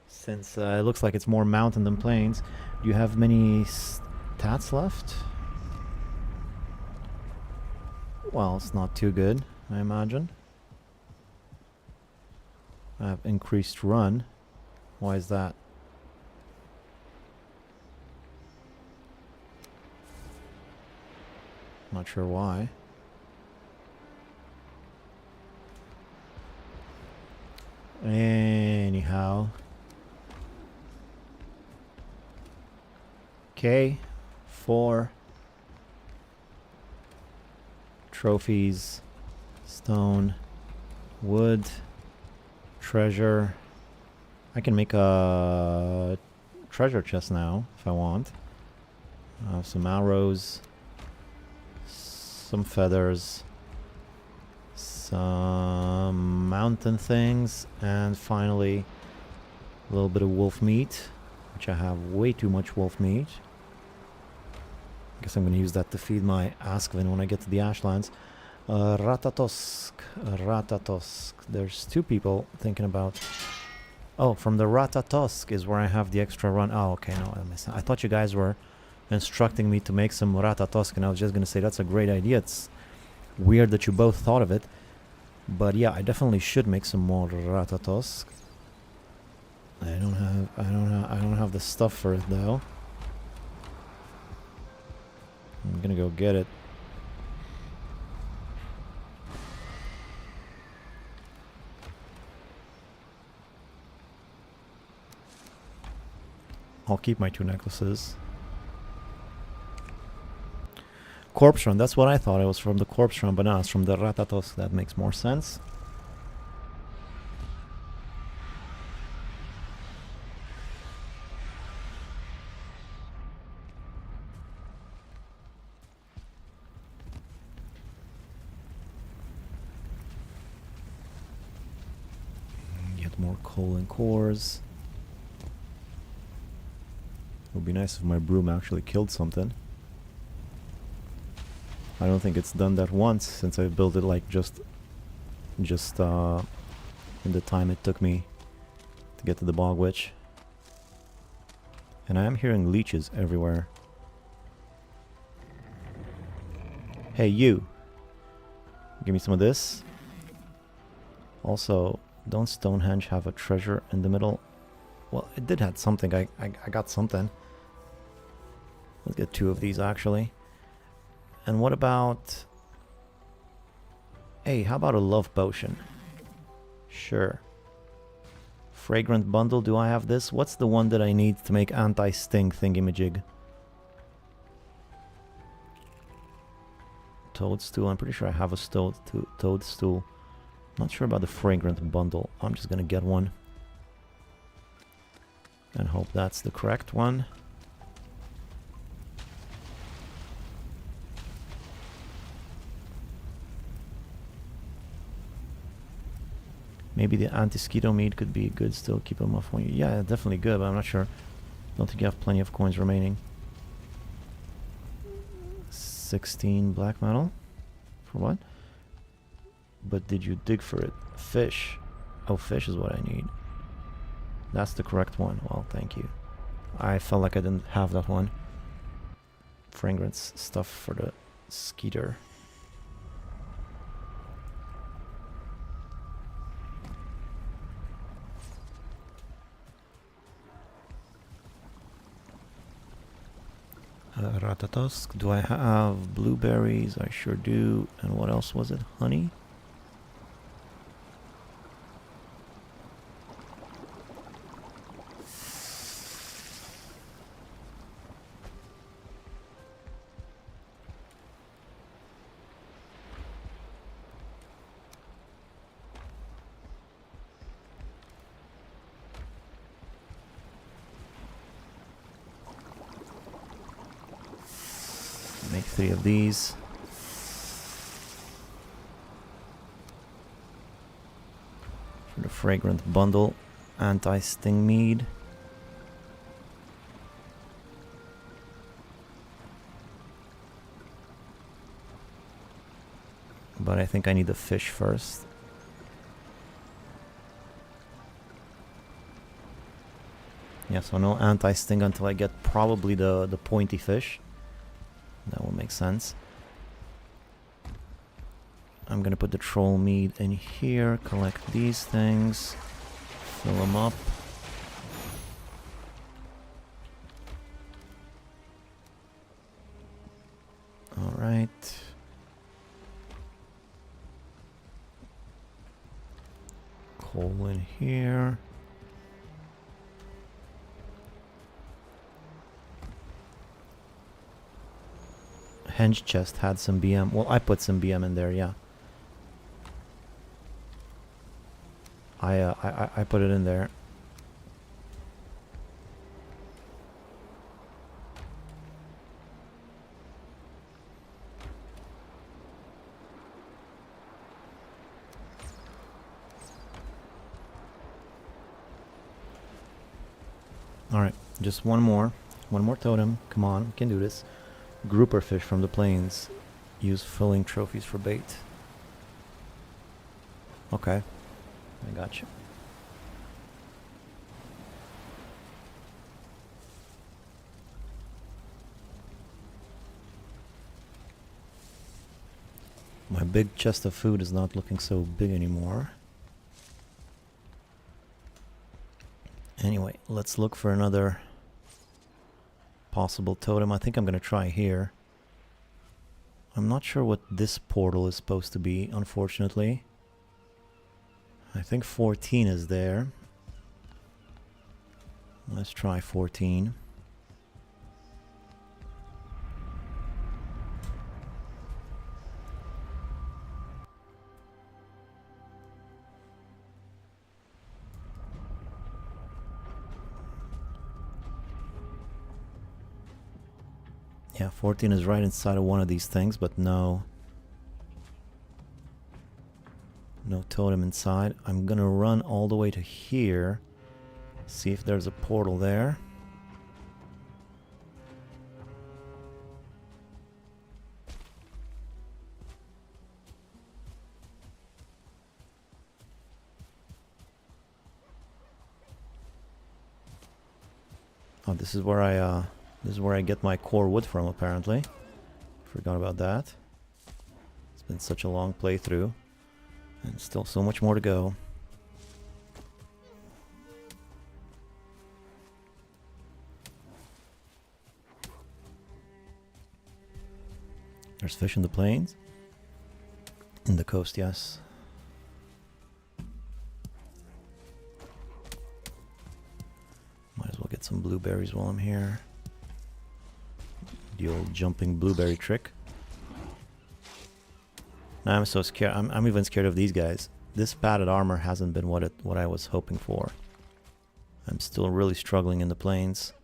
since it looks like it's more mountain than plains. Do you have many stats left? Well, it's not too good, I imagine. I have increased run. Why is that? Not sure why. Anyhow. Okay. 4. Trophies. Stone. Wood. Treasure. I can make a treasure chest now if I want. I have some arrows. Some feathers. Some mountain things, and finally a little bit of wolf meat, which I have way too much wolf meat. I guess I'm going to use that to feed my Askvin when I get to the Ashlands. Ratatosk, Ratatosk. There's 2 people thinking about... Oh, from the Ratatosk is where I have the extra run. Oh, okay, no, I thought you guys were instructing me to make some Ratatosk, and I was just going to say that's a great idea. It's weird that you both thought of it. But yeah, I definitely should make some more Ratatosk. I don't have the stuff for it though. I'm gonna go get it. I'll keep my 2 necklaces. Corpse run, that's what I thought. It was from the corpse run, but no, it's from the Ratatosk. That makes more sense. Get more coal and cores. It would be nice if my broom actually killed something. I don't think it's done that once since I built it like just in the time it took me to get to the bog witch. And I am hearing leeches everywhere. Hey you! Give me some of this. Also, don't Stonehenge have a treasure in the middle? Well, it did have something. I got something. Let's get 2 of these actually. And what about... Hey, how about a love potion? Sure. Fragrant bundle, do I have this? What's the one that I need to make anti-sting thingy-majig? Toadstool, I'm pretty sure I have a toadstool. Not sure about the fragrant bundle. I'm just gonna get one. And hope that's the correct one. Maybe the anti-skeeto meat could be good still. Keep them off when you... Yeah, definitely good, but I'm not sure. Don't think you have plenty of coins remaining. 16 black metal. For what? But did you dig for it? Fish. Oh, fish is what I need. That's the correct one. Well, thank you. I felt like I didn't have that one. Fragrance stuff for the skeeter. tusk. Do I have blueberries? I sure do. And what else was it? Honey? Make 3 of these. For the fragrant bundle. Anti-sting mead. But I think I need the fish first. Yeah, so no anti-sting until I get probably the pointy fish. That will make sense. I'm gonna put the troll meat in here, collect these things, fill them up. Alright. Coal in here. Henge chest had some BM. Well, I put some BM in there, yeah. I put it in there. Alright, just one more. One more totem. Come on, we can do this. Grouper fish from the plains. Use Fuling trophies for bait. Okay, I got you. My big chest of food is not looking so big anymore. Anyway, let's look for another possible totem. I think I'm gonna try here. I'm not sure what this portal is supposed to be, unfortunately. I think 14 is there. Let's try 14. Yeah, 14 is right inside of one of these things, but no totem inside. I'm gonna run all the way to here, see if there's a portal there. Oh, this is where I get my core wood from, apparently. Forgot about that. It's been such a long playthrough. And still so much more to go. There's fish in the plains. In the coast, yes. Might as well get some blueberries while I'm here. The old jumping blueberry trick. I'm so scared. I'm even scared of these guys. This padded armor hasn't been what I was hoping for. I'm still really struggling in the plains.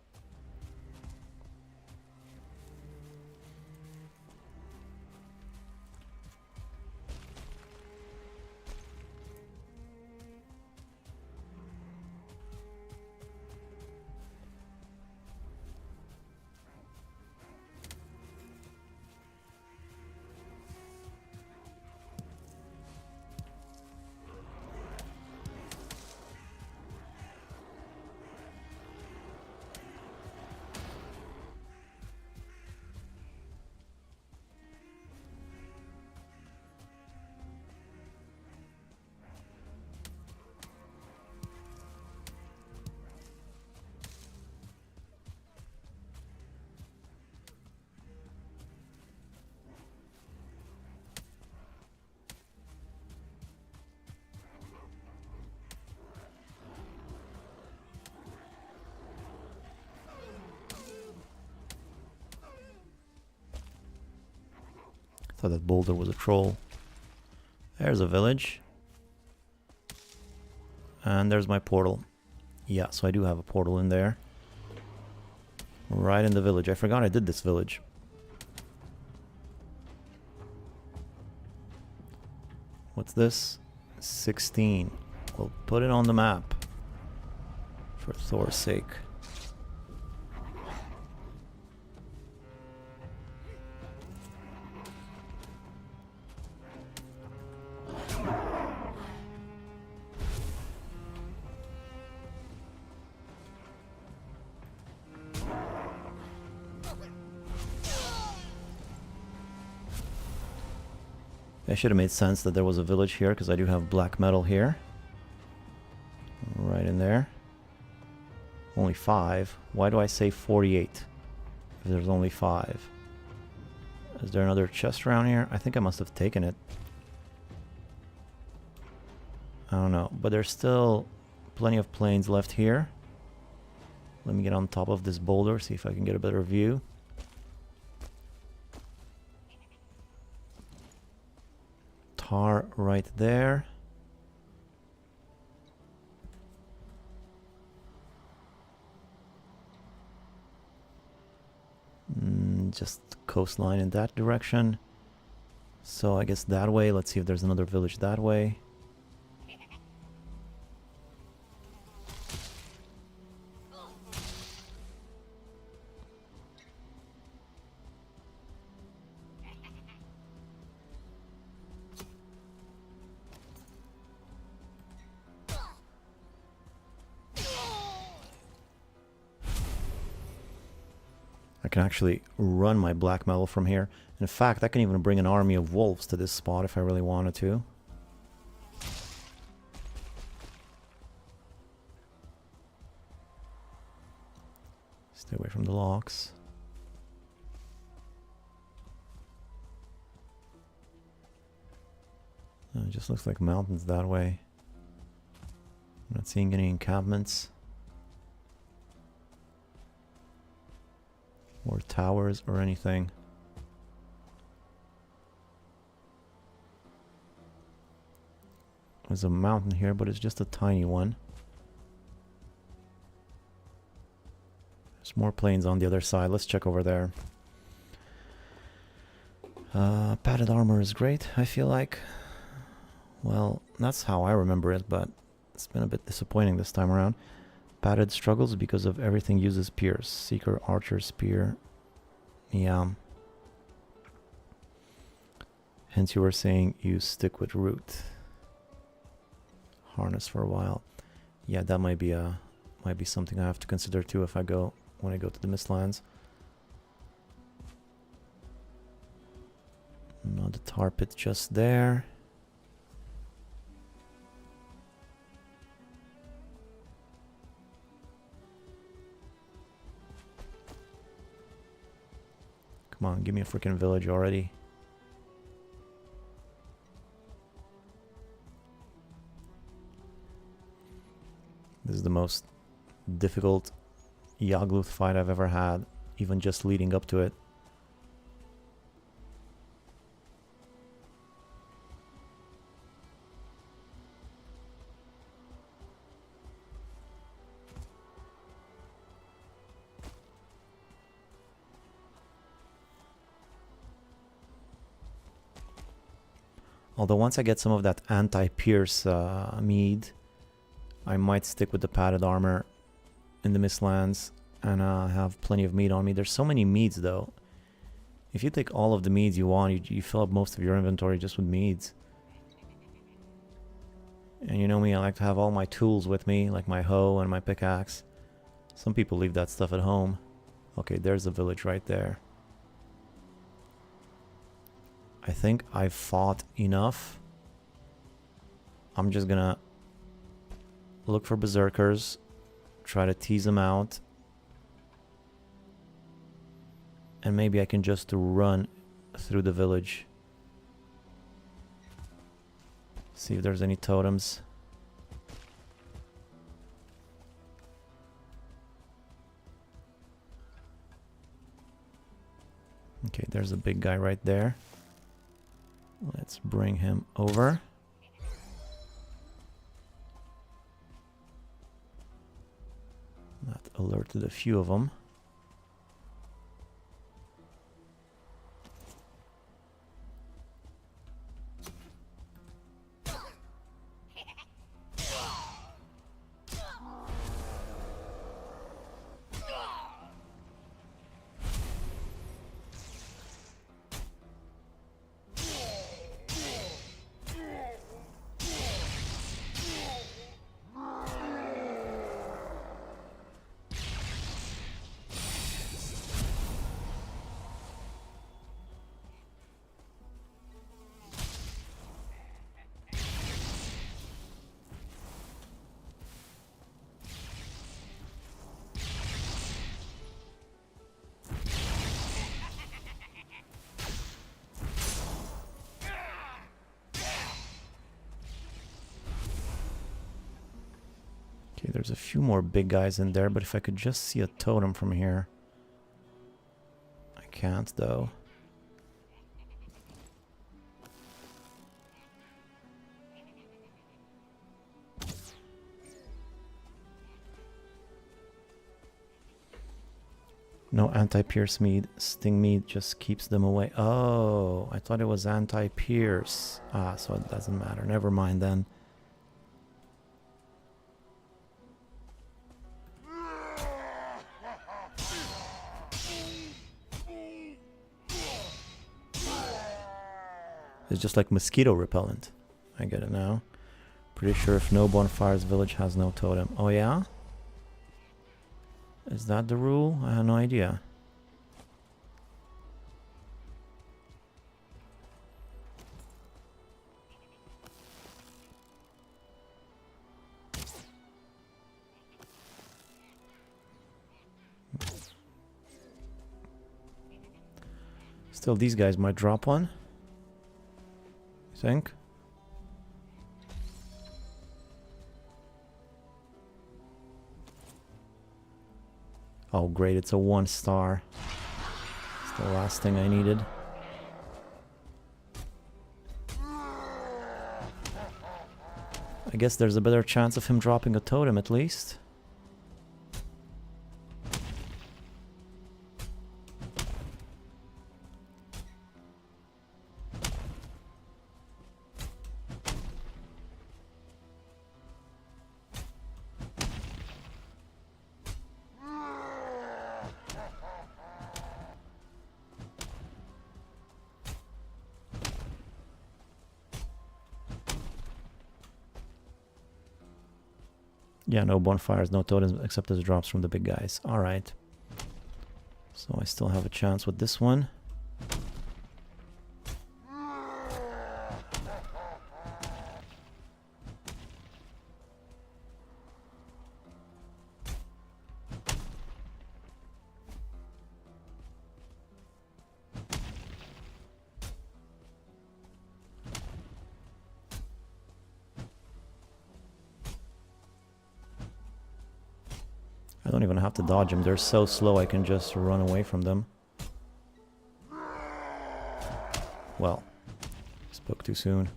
Thought that boulder was a troll. There's a village. And there's my portal. Yeah, so I do have a portal in there. Right in the village. I forgot I did this village. What's this? 16. We'll put it on the map. For Thor's sake. It should have made sense that there was a village here, because I do have black metal here. Right in there. Only 5. Why do I say 48? If there's only 5. Is there another chest around here? I think I must have taken it. I don't know. But there's still plenty of plains left here. Let me get on top of this boulder, see if I can get a better view. Tar right there. Just coastline in that direction. So I guess that way. Let's see if there's another village that way. I can actually run my black metal from here. In fact, I can even bring an army of wolves to this spot if I really wanted to. Stay away from the locks. It just looks like mountains that way. I'm not seeing any encampments. Or towers or anything. There's a mountain here, but it's just a tiny one. There's more plains on the other side. Let's check over there. Padded armor is great, I feel like. Well, that's how I remember it, but it's been a bit disappointing this time around. Padded struggles because of everything uses pierce. Seeker, archer, spear. Yeah. Hence you were saying you stick with root. Harness for a while. Yeah, that might be something I have to consider too if I go when I go to the Mistlands. Another tar pit just there. Come on, give me a freaking village already. This is the most difficult Yagluth fight I've ever had, even just leading up to it. Although once I get some of that anti-pierce mead, I might stick with the padded armor in the Mistlands and have plenty of mead on me. There's so many meads though. If you take all of the meads you want, you fill up most of your inventory just with meads. And you know me, I like to have all my tools with me, like my hoe and my pickaxe. Some people leave that stuff at home. Okay, there's a village right there. I think I've fought enough. I'm just gonna look for berserkers, try to tease them out, and maybe I can just run through the village. See if there's any totems. Okay, there's a big guy right there. Let's bring him over. That alerted a few of them. Okay, there's a few more big guys in there, but if I could just see a totem from here. I can't, though. No anti-pierce meat. Sting meat just keeps them away. Oh, I thought it was anti-pierce. Ah, so it doesn't matter. Never mind then. It's just like mosquito repellent. I get it now. Pretty sure if no bonfires, village has no totem. Oh yeah? Is that the rule? I have no idea. Still, these guys might drop one. Think. Oh great, it's a 1-star. It's the last thing I needed. I guess there's a better chance of him dropping a totem at least. Yeah, no bonfires, no totems, except as drops from the big guys. Alright. So I still have a chance with this one. I don't even have to dodge them. They're so slow I can just run away from them. Well, spoke too soon.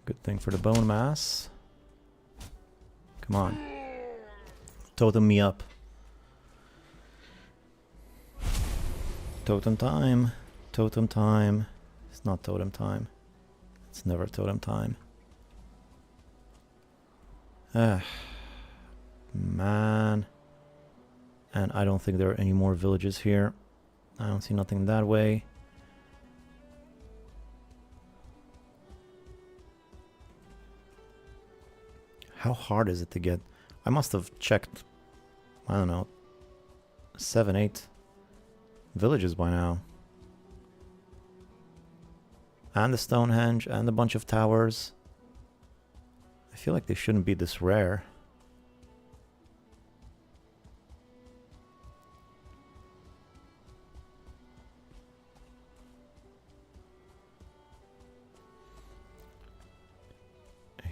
Good thing for the bone mass. Come on. Totem me up. Totem time. Totem time. It's not totem time. It's never totem time. Ah. Man. And I don't think there are any more villages here. I don't see nothing that way. How hard is it to get? I must have checked, I don't know, 7, 8 villages by now. And the Stonehenge and a bunch of towers. I feel like they shouldn't be this rare.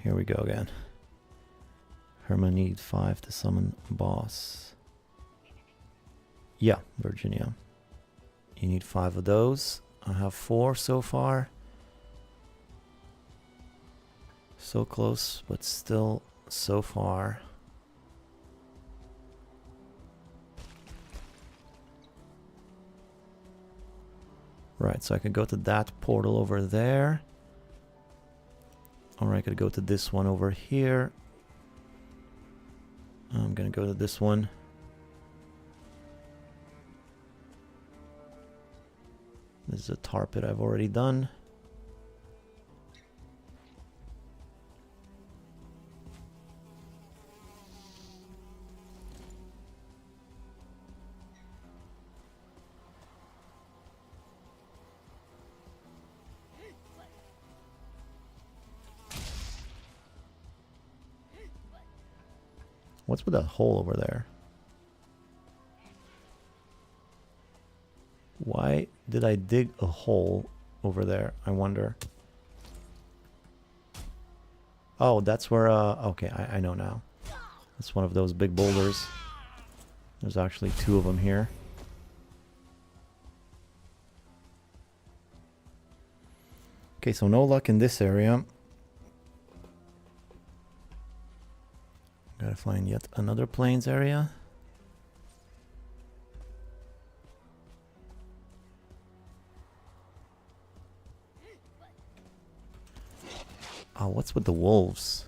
Here we go again. Herman need 5 to summon boss. Yeah, Virginia. You need 5 of those. I have 4 so far. So close, but still so far. Right, so I could go to that portal over there. Or I could go to this one over here. I'm gonna go to this one. This is a tar pit I've already done. What's with that hole over there? Why did I dig a hole over there, I wonder? Oh, that's where, okay, I know now. That's one of those big boulders. There's actually two of them here. Okay, so no luck in this area. Gotta find yet another plains area. Oh, what's with the wolves?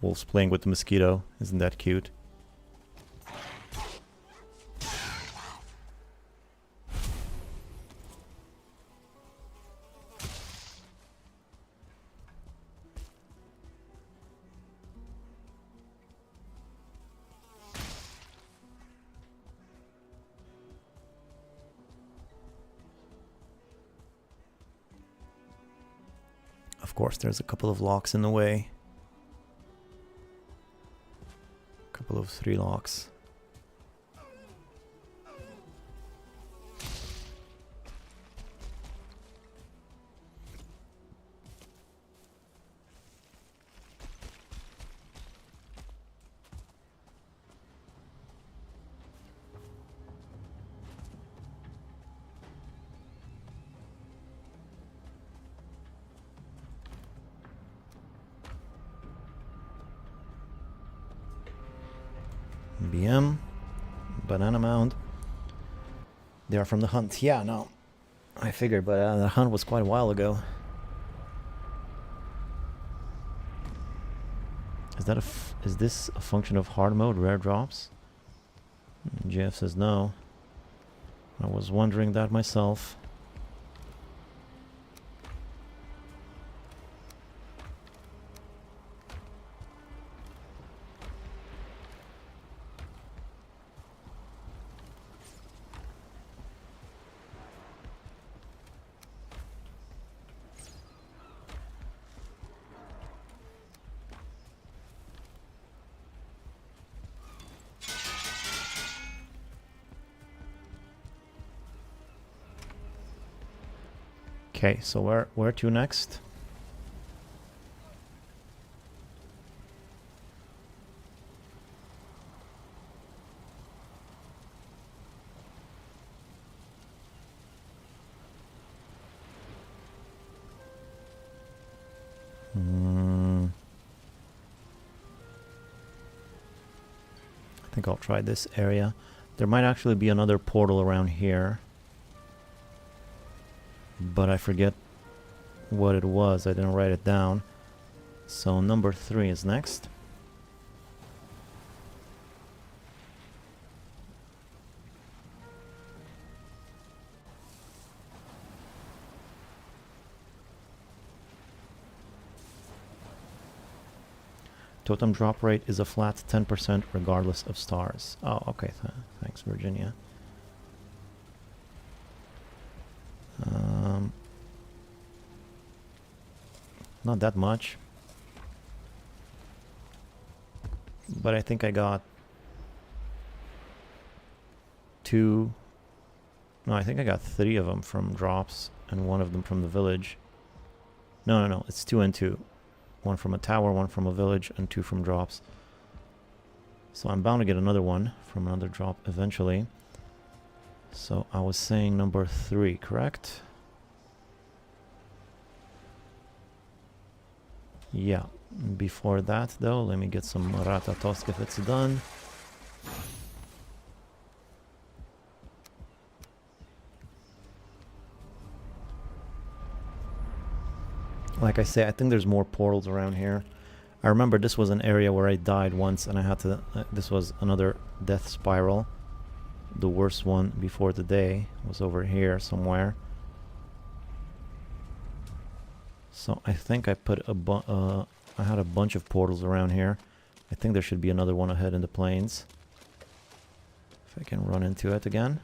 Wolves playing with the mosquito. Isn't that cute? Of course, there's a couple of locks in the way. A couple of 3 locks. BM, banana mound. They are from the hunt. Yeah, no, I figured, but the hunt was quite a while ago. Is that is this a function of hard mode, rare drops? Jeff says no. I was wondering that myself. Okay, so where to next? I think I'll try this area. There might actually be another portal around here, but I forget what it was. I didn't write it down. So number 3 is next. Totem drop rate is a flat 10% regardless of stars. Oh, okay. Thanks, Virginia. Not that much. But I think I got 2... No, I think I got 3 of them from drops and 1 of them from the village. No. It's 2 and 2. 1 from a tower, 1 from a village, and 2 from drops. So I'm bound to get another one from another drop eventually. So I was saying number 3, correct? Yeah. Before that, though, let me get some ratatosk if it's done. Like I say, I think there's more portals around here. I remember this was an area where I died once and I had to... this was another death spiral. The worst one before the day was over here somewhere. So I think I put I had a bunch of portals around here. I think there should be another one ahead in the plains. If I can run into it again.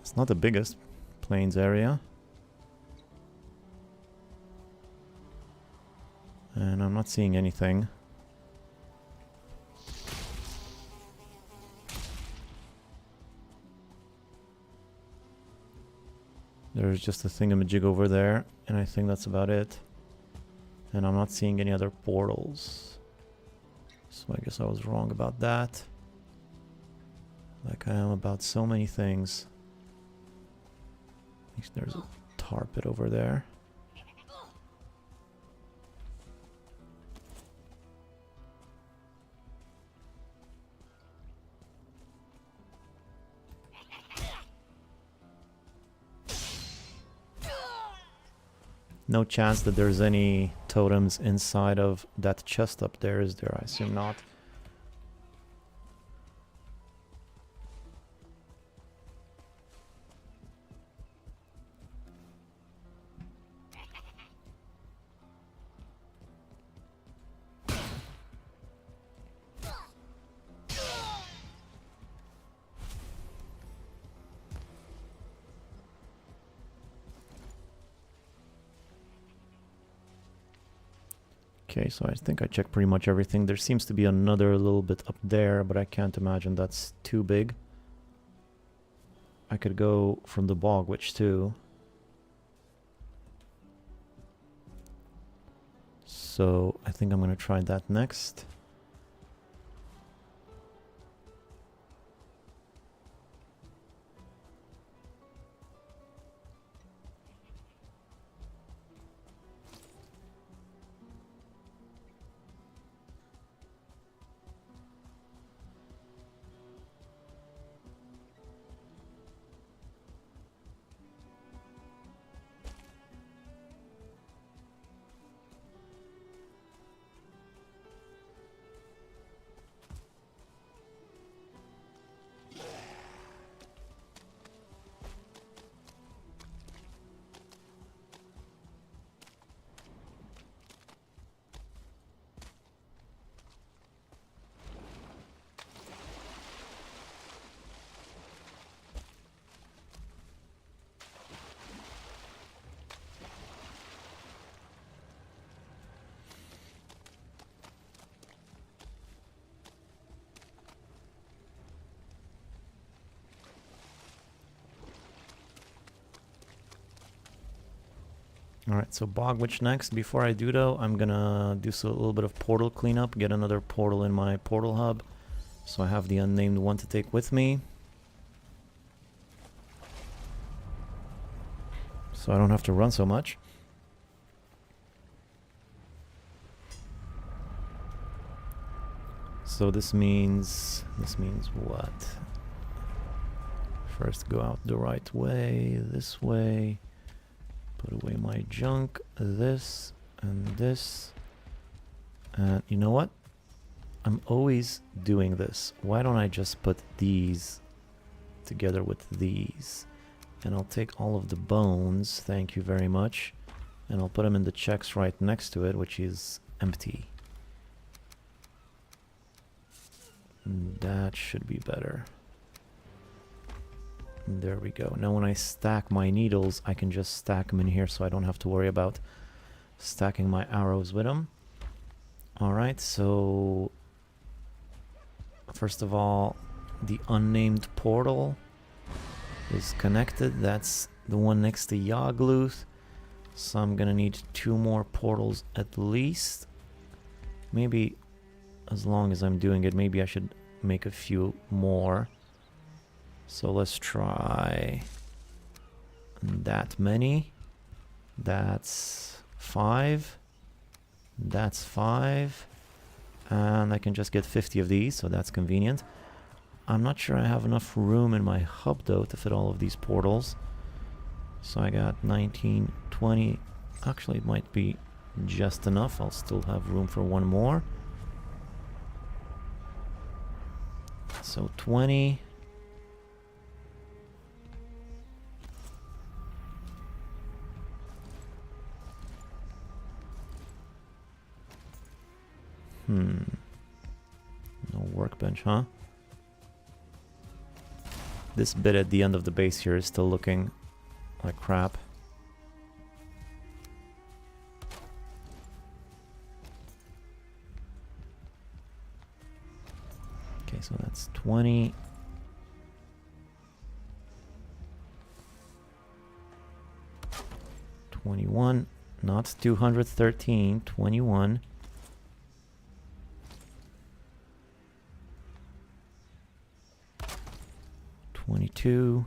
It's not the biggest plains area. And I'm not seeing anything. There's just a thingamajig over there, and I think that's about it. And I'm not seeing any other portals. So I guess I was wrong about that. Like I am about so many things. At least there's a tar pit over there. No chance that there's any totems inside of that chest up there, is there? I assume not. Okay, so I think I checked pretty much everything. There seems to be another little bit up there, but I can't imagine that's too big. I could go from the bog witch too. So I think I'm gonna try that next. Alright, so Bog Witch next. Before I do though, I'm gonna do a little bit of portal cleanup, get another portal in my portal hub. So I have the unnamed one to take with me. So I don't have to run so much. So this means what? First go out the right way, this way. Put away my junk, this, and this. And you know what? I'm always doing this. Why don't I just put these together with these? And I'll take all of the bones, thank you very much, and I'll put them in the checks right next to it, which is empty. That should be better. There we go. Now when I stack my needles, I can just stack them in here so I don't have to worry about stacking my arrows with them. Alright, so first of all, the unnamed portal is connected. That's the one next to Yagluth. So I'm gonna need 2 more portals at least. Maybe, as long as I'm doing it, maybe I should make a few more. So let's try that many. That's 5. That's 5. And I can just get 50 of these, so that's convenient. I'm not sure I have enough room in my hub though to fit all of these portals. So I got 19, 20. Actually, it might be just enough. I'll still have room for one more. So 20. No workbench, huh? This bit at the end of the base here is still looking like crap. Okay, so that's 20. $21, not 213, 21. $22,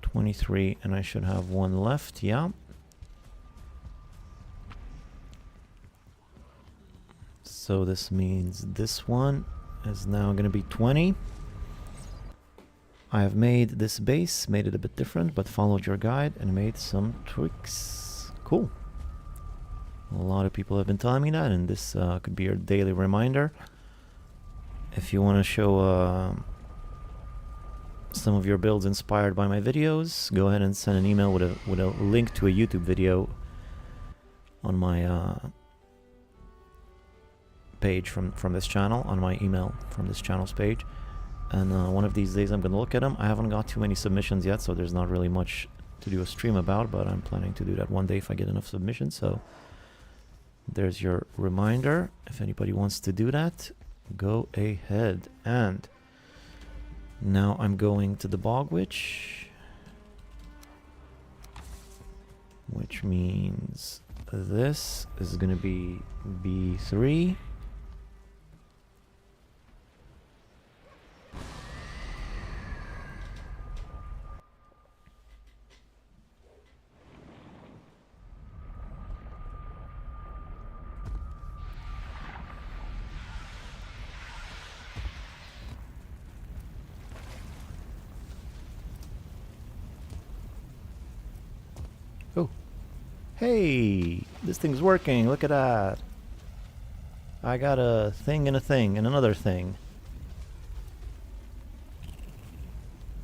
23, and I should have one left, yeah. So this means this one is now going to be 20. I have made this base, made it a bit different, but followed your guide and made some tweaks. Cool. A lot of people have been telling me that, and this could be your daily reminder. If you want to show some of your builds inspired by my videos, go ahead and send an email with a link to a YouTube video on my page from this channel, on my email from this channel's page. And one of these days I'm going to look at them. I haven't got too many submissions yet, so there's not really much to do a stream about, but I'm planning to do that one day if I get enough submissions. So there's your reminder. If anybody wants to do that, go ahead. And now I'm going to the Bog Witch, which means this is going to be B3. Oh, hey, this thing's working. Look at that. I got a thing and a thing and another thing.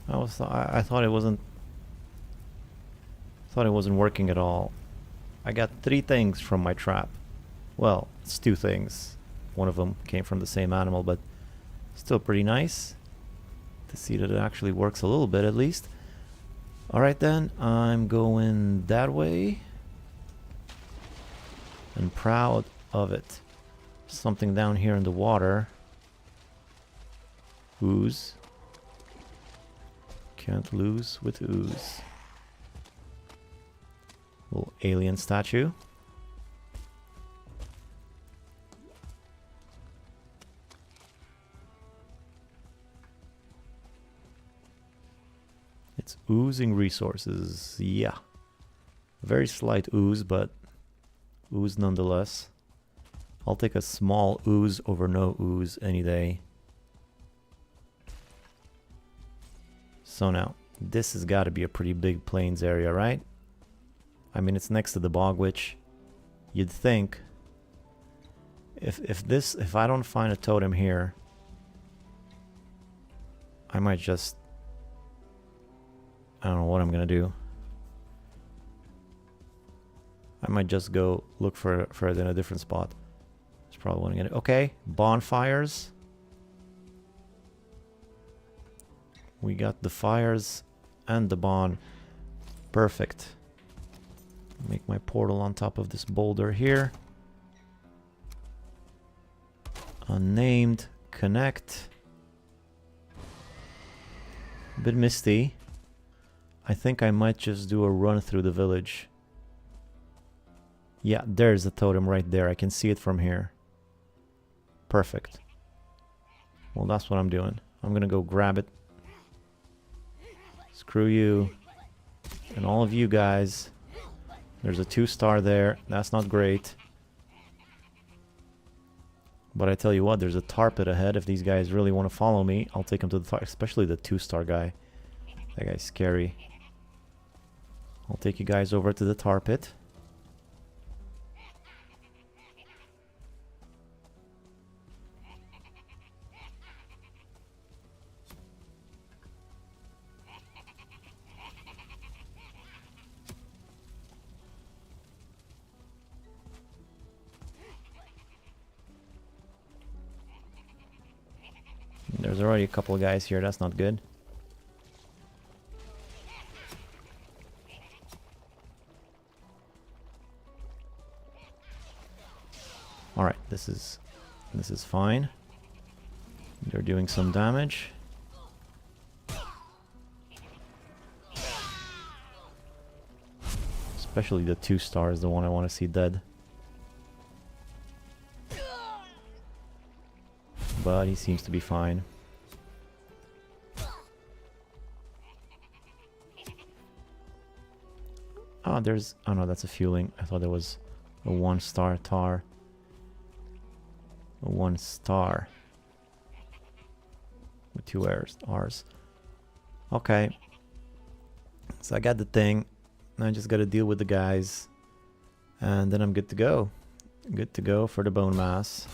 I thought it wasn't working at all. I got 3 things from my trap. Well, it's 2 things. One of them came from the same animal, but still pretty nice to see that it actually works a little bit at least. Alright then, I'm going that way. And proud of it. Something down here in the water. Ooze. Can't lose with ooze. Little alien statue. It's oozing resources. Yeah. Very slight ooze, but ooze nonetheless. I'll take a small ooze over no ooze any day. So now, This has got to be a pretty big plains area, right? I mean, it's next to the bog, which you'd think if I don't find a totem here, I might just, I don't know what I'm gonna do. I might just go look for it in a different spot. That's probably what I'm gonna do. Okay, bonfires. We got the fires and the bon. Perfect. Make my portal on top of this boulder here. Unnamed. Connect. A bit misty. I think I might just do a run through the village. Yeah, there's the totem right there. I can see it from here. Perfect. Well, that's what I'm doing. I'm gonna go grab it. Screw you. And all of you guys. There's a 2-star there. That's not great. But I tell you what, there's a tar pit ahead. If these guys really want to follow me, I'll take them to the tar, especially the 2-star guy. That guy's scary. I'll take you guys over to the tar pit. There's already a couple of guys here. That's not good. All right, this is fine. They're doing some damage. Especially the 2-star is the one I want to see dead. But he seems to be fine. Oh, there's... Oh no, that's a Fuling. I thought there was a 1-star tar. A 1-star. With 2 R's. Okay. So I got the thing. I just gotta deal with the guys. And then I'm good to go. Good to go for the bone mass.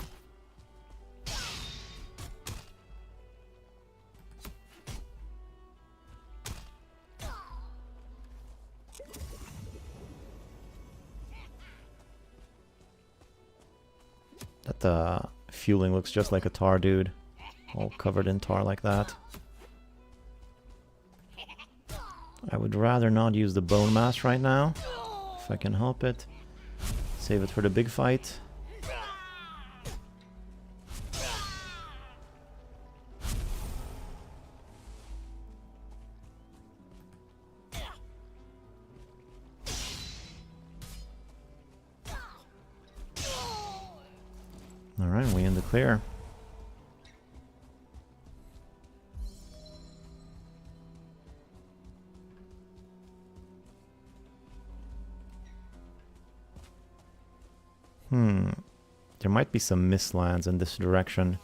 That Fuling looks just like a tar dude. All covered in tar like that. I would rather not use the bone mass right now, if I can help it. Save it for the big fight. Alright, we in the clear. There might be some mist lands in this direction.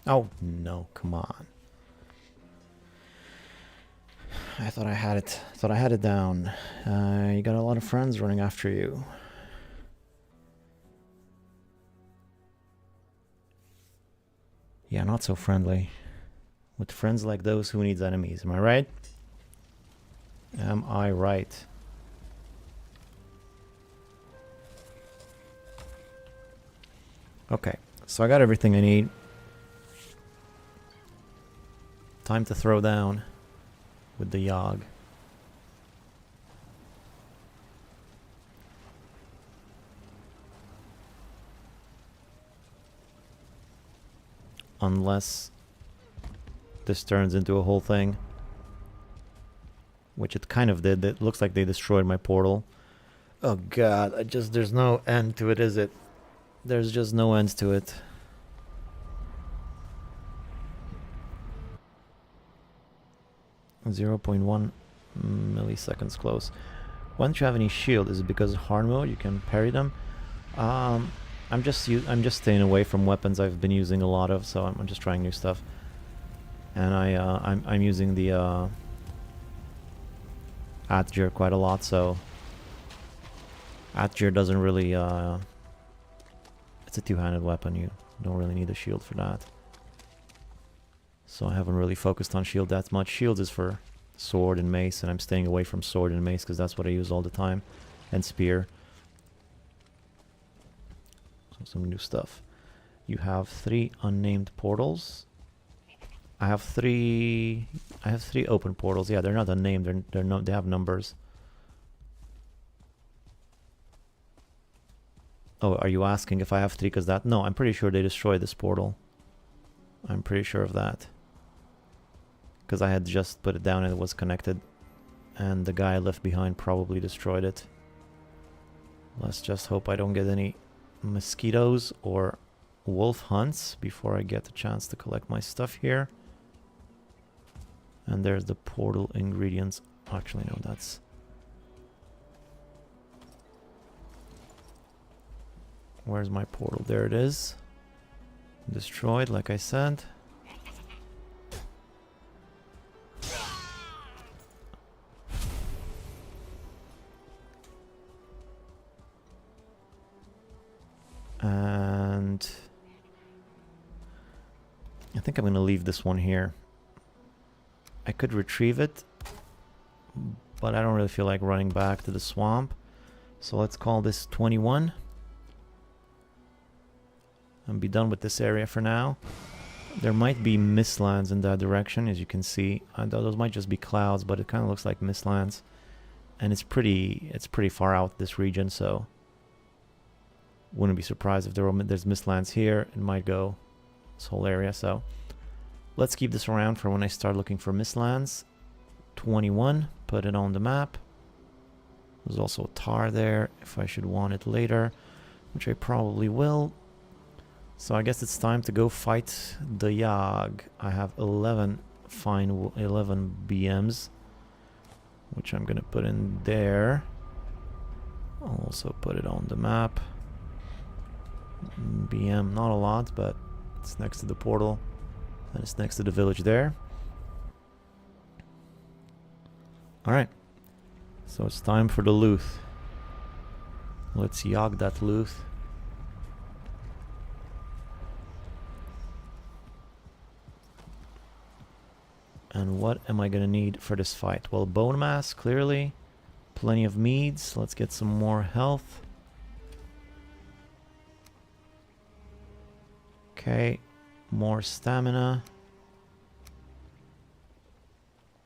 Oh, no, come on. I thought I had it. Thought I had it down. You got a lot of friends running after you. Yeah, not so friendly. With friends like those, who needs enemies? Am I right? Am I right? Okay, so I got everything I need. Time to throw down with the Yog. Unless this turns into a whole thing. which it kind of did. It looks like they destroyed my portal. Oh god, there's no end to it, is it? There's just no end to it. .1 milliseconds close. Why don't you have any shield? Is it because of hard mode you can parry them? I'm just staying away from weapons I've been using a lot of, so I'm just trying new stuff. And I'm using the Atgear quite a lot, so Atgear doesn't really it's a two-handed weapon. You don't really need a shield for that. So I haven't really focused on shield that much. Shield is for sword and mace, and I'm staying away from sword and mace because that's what I use all the time, and spear. So some new stuff. You have 3 unnamed portals. I have three open portals. Yeah, they're not unnamed. They have numbers. Oh, are you asking if I have 3 because that? No, I'm pretty sure they destroyed this portal. I'm pretty sure of that. Because I had just put it down and it was connected. And the guy I left behind probably destroyed it. Let's just hope I don't get any mosquitoes or wolf hunts before I get a chance to collect my stuff here. And there's the portal ingredients. Actually, no, that's... Where's my portal? There it is. Destroyed, like I said. And I think I'm going to leave this one here. I could retrieve it, but I don't really feel like running back to the swamp. So let's call this 21. And be done with this area for now. There might be mistlands in that direction, as you can see. Those might just be clouds, but it kind of looks like mistlands. And it's pretty far out, this region, so wouldn't be surprised if there's mistlands here. It might go this whole area, so let's keep this around for when I start looking for mistlands. 21, put it on the map. There's also tar there if I should want it later, which I probably will. So I guess it's time to go fight the Yag. I have 11 BMs, which I'm gonna put in there. I'll also put it on the map. BM, not a lot, but it's next to the portal, and it's next to the village there. Alright, so it's time for the Luth. Let's Yag that Luth. And what am I going to need for this fight? Well, bone mass, clearly. Plenty of meads. Let's get some more health. Okay, more stamina.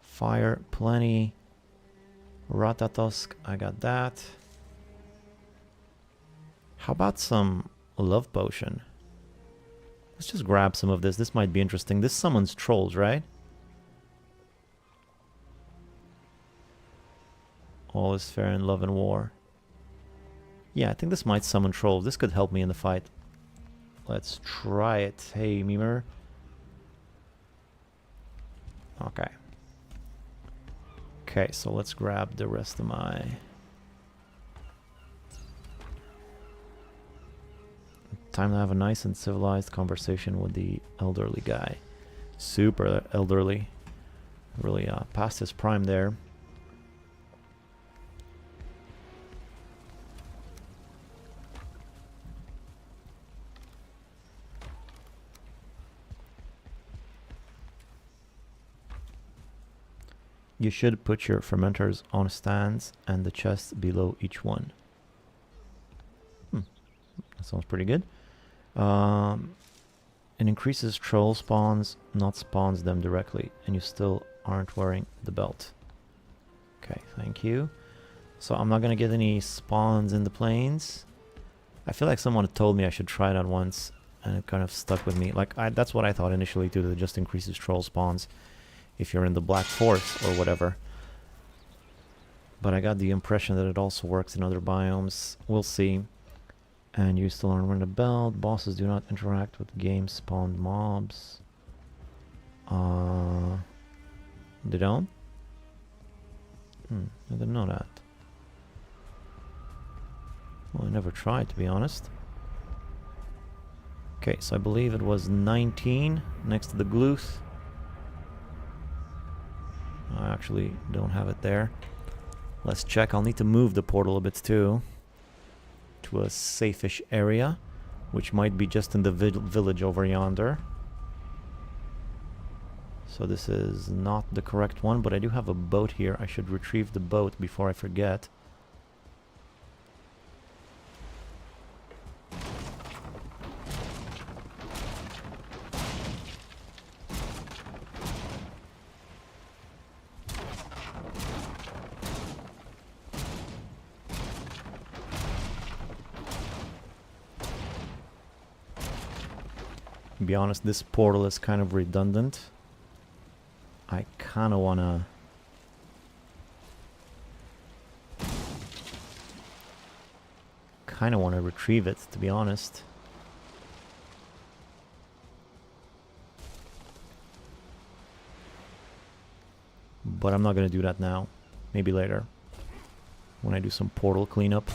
Fire, plenty. Ratatosk, I got that. How about some love potion? Let's just grab some of this. This might be interesting. This summons trolls, right? All is fair in love and war. Yeah, I think this might summon trolls. This could help me in the fight. Let's try it. Hey, Mimer. Okay. Okay, so let's grab the rest of my... Time to have a nice and civilized conversation with the elderly guy. Super elderly. Really past his prime there. You should put your fermenters on stands and the chest below each one. That sounds pretty good. It increases troll spawns, not spawns them directly, and you still aren't wearing the belt. Okay, thank you. So I'm not gonna get any spawns in the plains. I feel like someone had told me I should try that once, and it kind of stuck with me. Like that's what I thought initially too, that it just increases troll spawns if you're in the Black Forest or whatever. but I got the impression that it also works in other biomes. We'll see. And you still aren't the belt. Bosses do not interact with game-spawned mobs. They don't? I didn't know that. Well, I never tried, to be honest. Okay, so I believe it was 19 next to the Yagluth. I actually don't have it there. Let's check. I'll need to move the portal a bit too, to a safe-ish area, which might be just in the village over yonder. So this is not the correct one, but I do have a boat here. I should retrieve the boat before I forget. To be honest, this portal is kind of redundant. I kind of want to retrieve it, to be honest. But I'm not going to do that now. Maybe later, when I do some portal cleanup.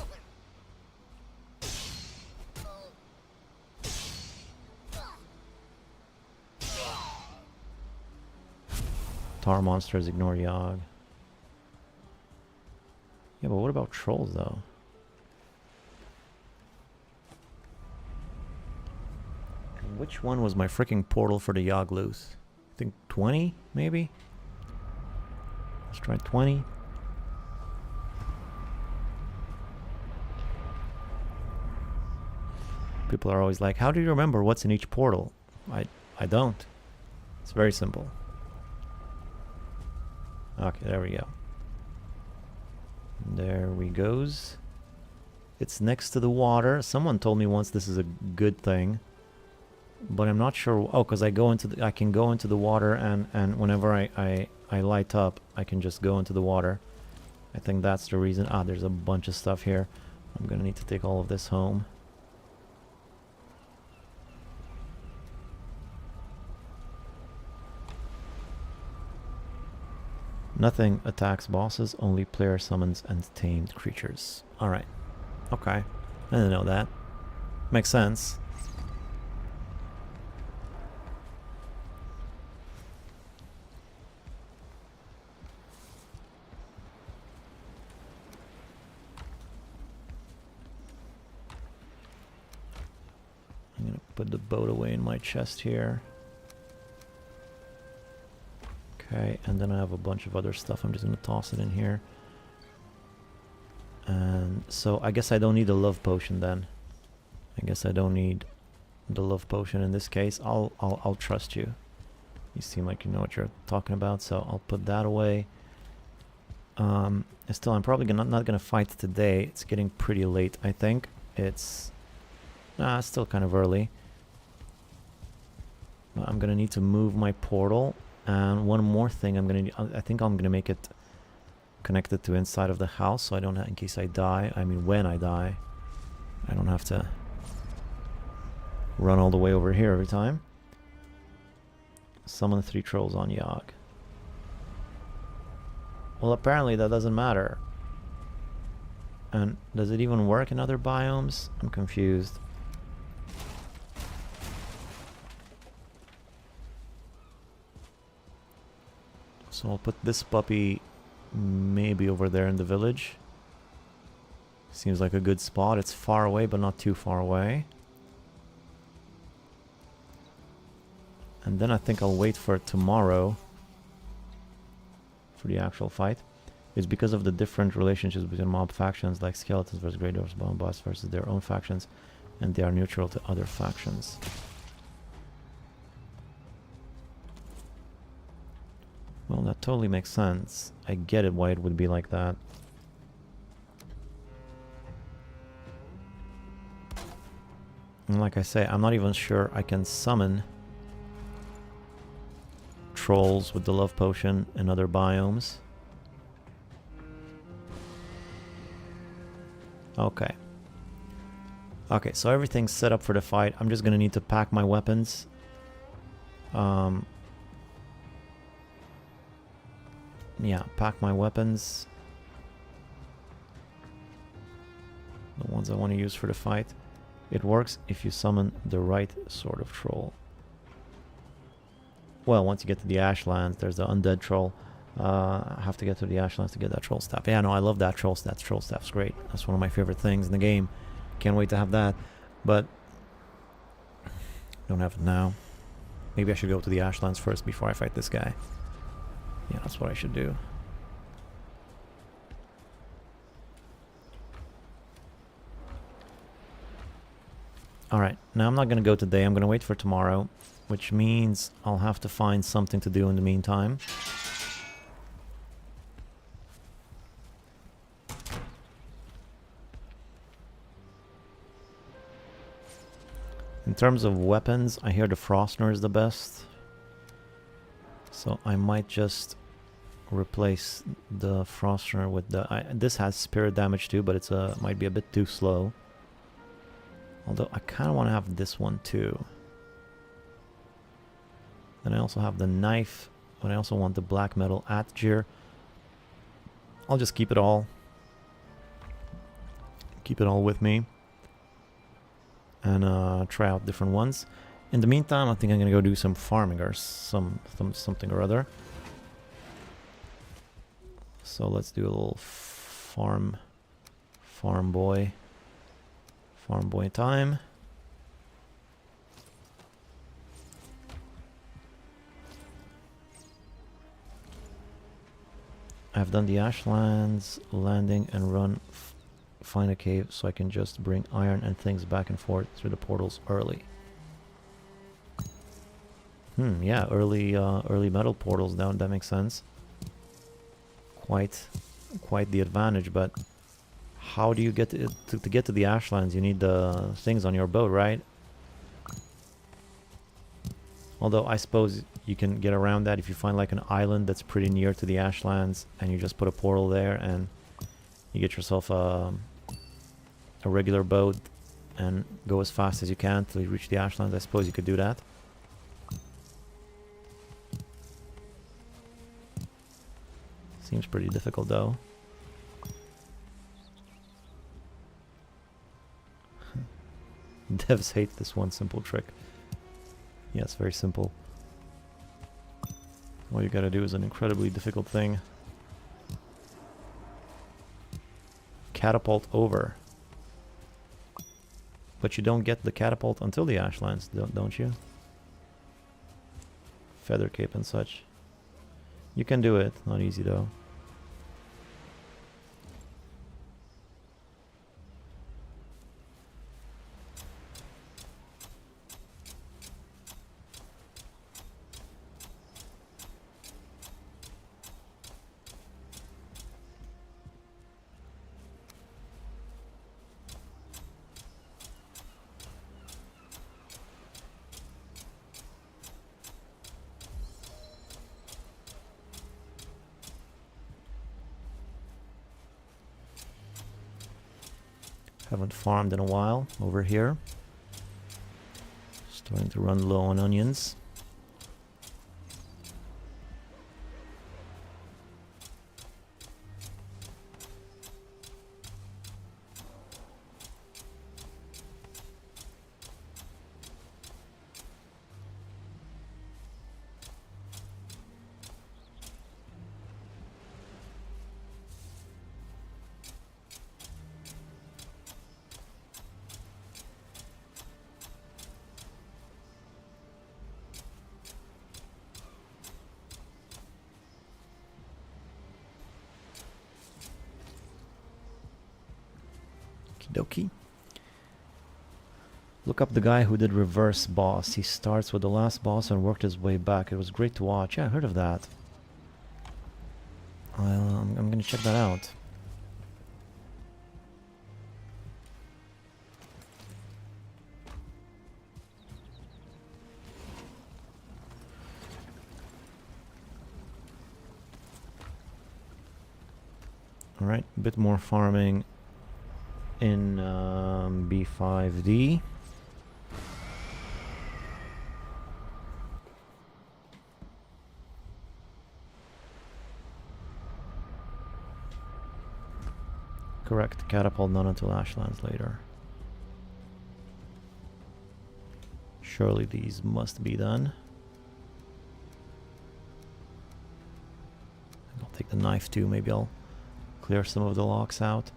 Tar monsters ignore Yag. Yeah, but what about trolls though? And which one was my freaking portal for the Yagluth? I think 20, maybe? Let's try 20. People are always like, how do you remember what's in each portal? I don't. It's very simple. Okay, there we go. There we goes. It's next to the water. Someone told me once this is a good thing, but I'm not sure. Oh, because I can go into the water, and whenever I light up, I can just go into the water. I think that's the reason. Ah, there's a bunch of stuff here. I'm gonna need to take all of this home. Nothing attacks bosses, only player summons and tamed creatures. Alright. Okay. I didn't know that. Makes sense. I'm gonna put the boat away in my chest here. Okay, and then I have a bunch of other stuff. I'm just going to toss it in here. And so I guess I don't need a love potion then. I guess I don't need the love potion in this case. I'll trust you. You seem like you know what you're talking about, so I'll put that away. Still, I'm probably not going to fight today. It's getting pretty late, I think. It's still kind of early. But I'm going to need to move my portal. And one more thing, I think I'm gonna make it connected to inside of the house, so I don't in case I die. I mean, when I die, I don't have to run all the way over here every time. Summon 3 trolls on Yag. Well, apparently that doesn't matter. And does it even work in other biomes? I'm confused. So I'll put this puppy maybe over there in the village. Seems like a good spot. It's far away, but not too far away. And then I think I'll wait for tomorrow for the actual fight. It's because of the different relationships between mob factions, like skeletons versus grey dwarfs, bone boss versus their own factions, and they are neutral to other factions. Well, that totally makes sense. I get it why it would be like that. And like I say, I'm not even sure I can summon trolls with the love potion in other biomes. Okay. Okay, so everything's set up for the fight. I'm just gonna need to pack my weapons. Yeah, pack my weapons. The ones I want to use for the fight. It works if you summon the right sort of troll. Well, once you get to the Ashlands, there's the undead troll. I have to get to the Ashlands to get that troll staff. Yeah, no, I love that troll staff. Troll staff's great. That's one of my favorite things in the game. Can't wait to have that. But don't have it now. Maybe I should go to the Ashlands first before I fight this guy. Yeah, that's what I should do. Alright, now I'm not going to go today. I'm going to wait for tomorrow, which means I'll have to find something to do in the meantime. In terms of weapons, I hear the Frostner is the best. So I might just replace the Frostner with the... this has spirit damage too, but it's might be a bit too slow. Although I kind of want to have this one too. Then I also have the knife, but I also want the black metal Atgir. I'll just keep it all. Keep it all with me. And try out different ones. In the meantime, I think I'm gonna go do some farming or something or other. So let's do a little farm boy time. I've done the Ashlands landing and run. Find a cave so I can just bring iron and things back and forth through the portals early. Yeah, early metal portals down. That makes sense. Quite the advantage, but how do you get to get to the Ashlands? You need the things on your boat, right? Although I suppose you can get around that if you find like an island that's pretty near to the Ashlands and you just put a portal there and you get yourself a regular boat and go as fast as you can till you reach the Ashlands. I suppose you could do that. Seems pretty difficult though. Devs hate this one simple trick. Yeah, it's very simple. All you gotta do is an incredibly difficult thing. Catapult over. But you don't get the catapult until the Ashlands, don't you? Feather cape and such. You can do it, not easy though. Haven't farmed in a while over here. Starting to run low on onions. Okie. Look up the guy who did reverse boss. He starts with the last boss and worked his way back. It was great to watch. Yeah, I heard of that. I'm gonna check that out. Alright, a bit more farming. in B5D. Correct, catapult not until ashlands later. Surely these must be done. I'll take the knife too, maybe I'll clear some of the locks out.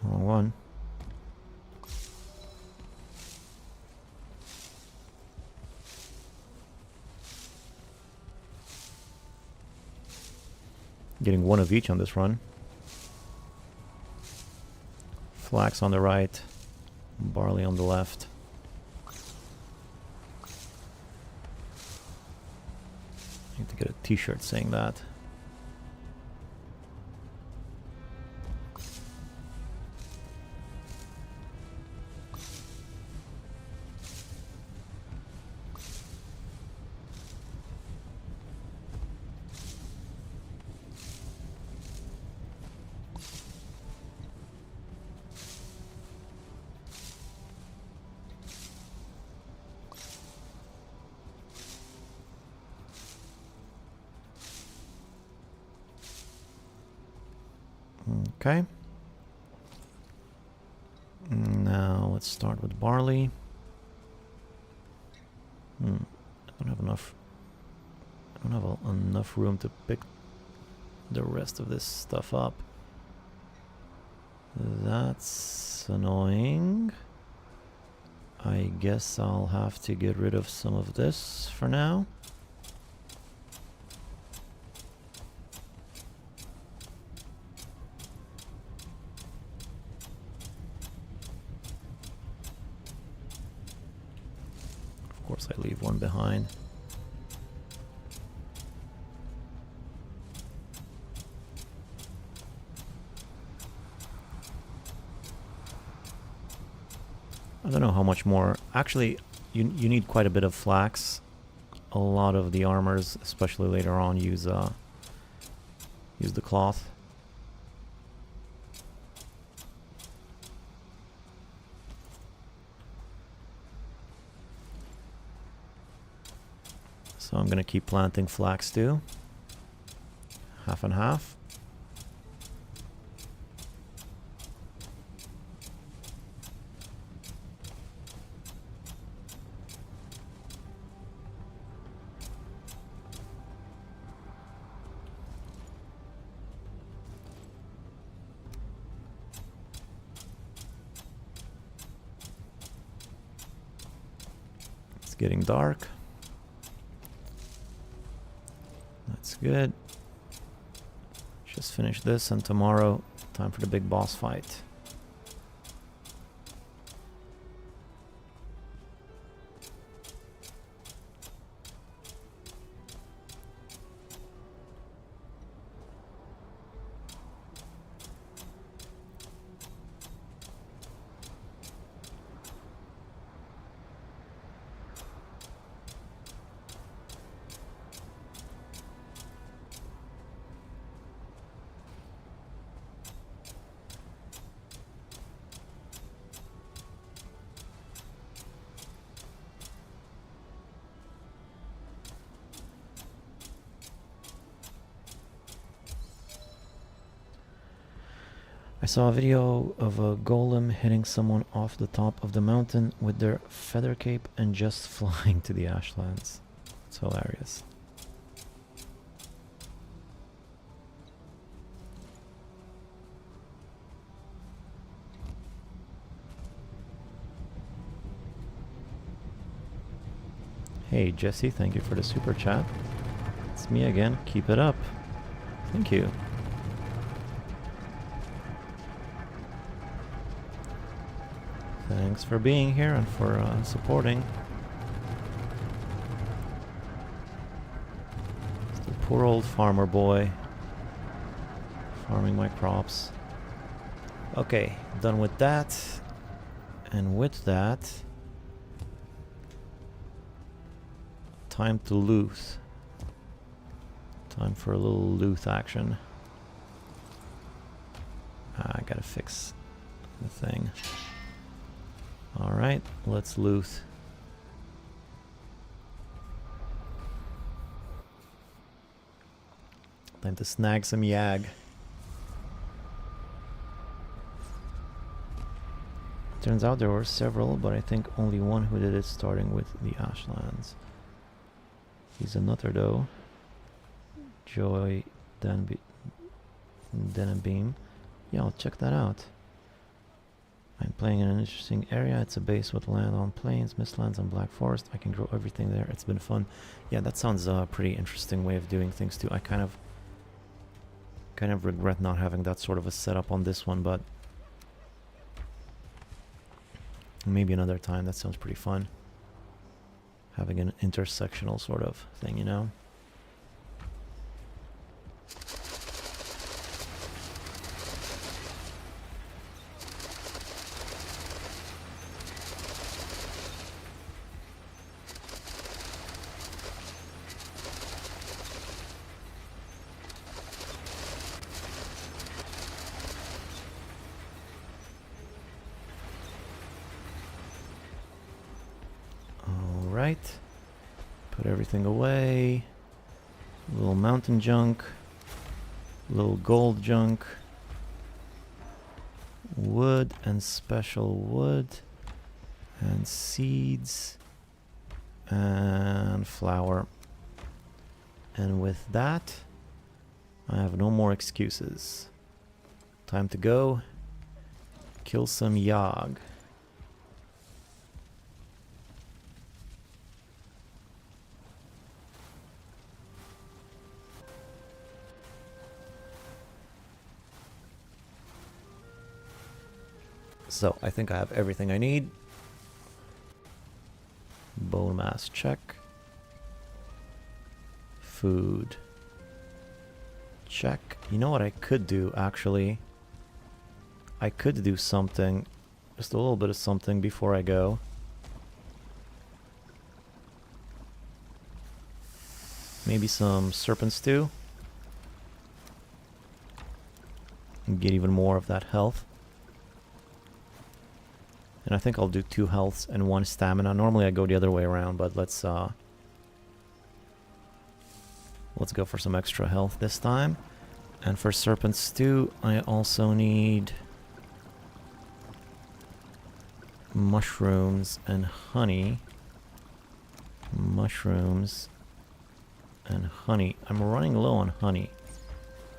Wrong one. Getting one of each on this run. Flax on the right, barley on the left. I need to get a t-shirt saying that. Okay. Now let's start with barley. I don't have enough. I don't have enough room to pick the rest of this stuff up. That's annoying. I guess I'll have to get rid of some of this for now. Of course, I leave one behind. I don't know how much more. Actually, you need quite a bit of flax. A lot of the armors, especially later on, use the cloth. So I'm gonna keep planting flax too. Half and half. It's getting dark. That's good. Just finish this, and tomorrow, time for the big boss fight. I saw a video of a golem hitting someone off the top of the mountain with their feather cape and just flying to the ashlands. It's hilarious. Hey Jesse, thank you for the super chat. It's me again. Keep it up. Thank you. Thanks for being here and for supporting. It's the poor old farmer boy farming my crops. Okay, done with that. And with that, time to loot. Time for a little loot action. I gotta fix the thing. Alright, let's loot. Time to snag some yag. Turns out there were several, but I think only one who did it, starting with the Ashlands. He's a nutter though. Joy Denenbeam. Yeah, I'll check that out. I'm playing in an interesting area. It's a base with land on plains, mistlands, and black forest. I can grow everything there. It's been fun. Yeah, that sounds a pretty interesting way of doing things too. I kind of regret not having that sort of a setup on this one, but maybe another time. That sounds pretty fun. Having an intersectional sort of thing, you know? Alright. Put everything away. Little mountain junk. Little gold junk. Wood and special wood. And seeds. And flour. And with that, I have no more excuses. Time to go. Kill some Yag. So, I think I have everything I need. Bone mass check. Food check. You know what I could do, actually? I could do something. Just a little bit of something before I go. Maybe some serpent stew. And get even more of that health. And I think I'll do 2 healths and 1 stamina. Normally I go the other way around, but let's go for some extra health this time. And for serpent stew, I also need mushrooms and honey. Mushrooms and honey. I'm running low on honey.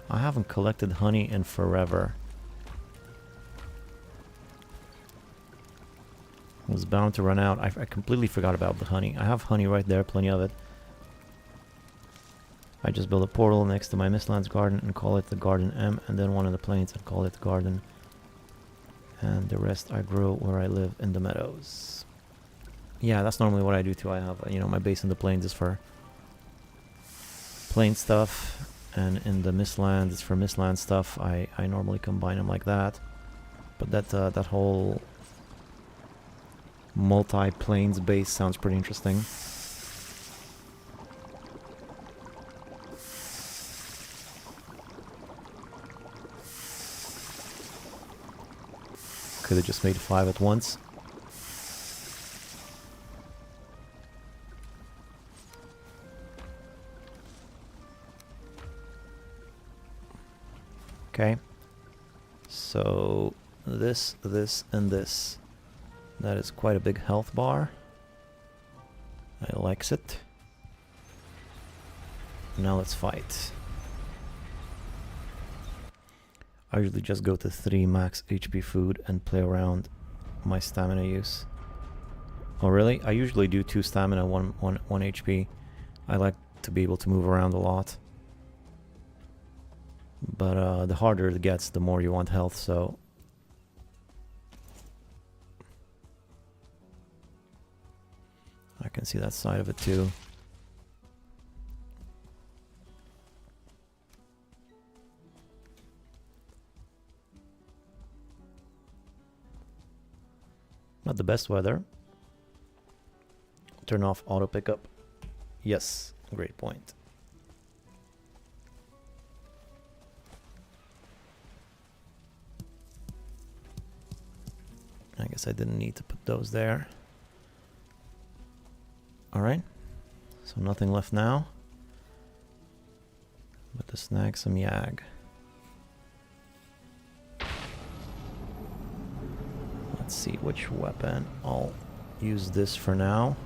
I haven't collected honey in forever. Was bound to run out. I completely forgot about the honey. I have honey right there, plenty of it. I just build a portal next to my Mistlands garden and call it the Garden M, and then one of the plains and call it Garden. And the rest I grow where I live in the meadows. Yeah, that's normally what I do too. I have, you know, my base in the plains is for plain stuff, and in the Mistlands it's for Mistland stuff. I normally combine them like that. But that whole multi-plains base sounds pretty interesting. Could have just made 5 at once. Okay. So this, and this. That is quite a big health bar. I likes it. Now let's fight. I usually just go to 3 max HP food and play around my stamina use. Oh really? I usually do 2 stamina, 1 HP. I like to be able to move around a lot. But the harder it gets, the more you want health, so... I can see that side of it too. Not the best weather. Turn off auto pickup. Yes, great point. I guess I didn't need to put those there. Alright, so nothing left now but to snag some Yag. Let's see which weapon. I'll use this for now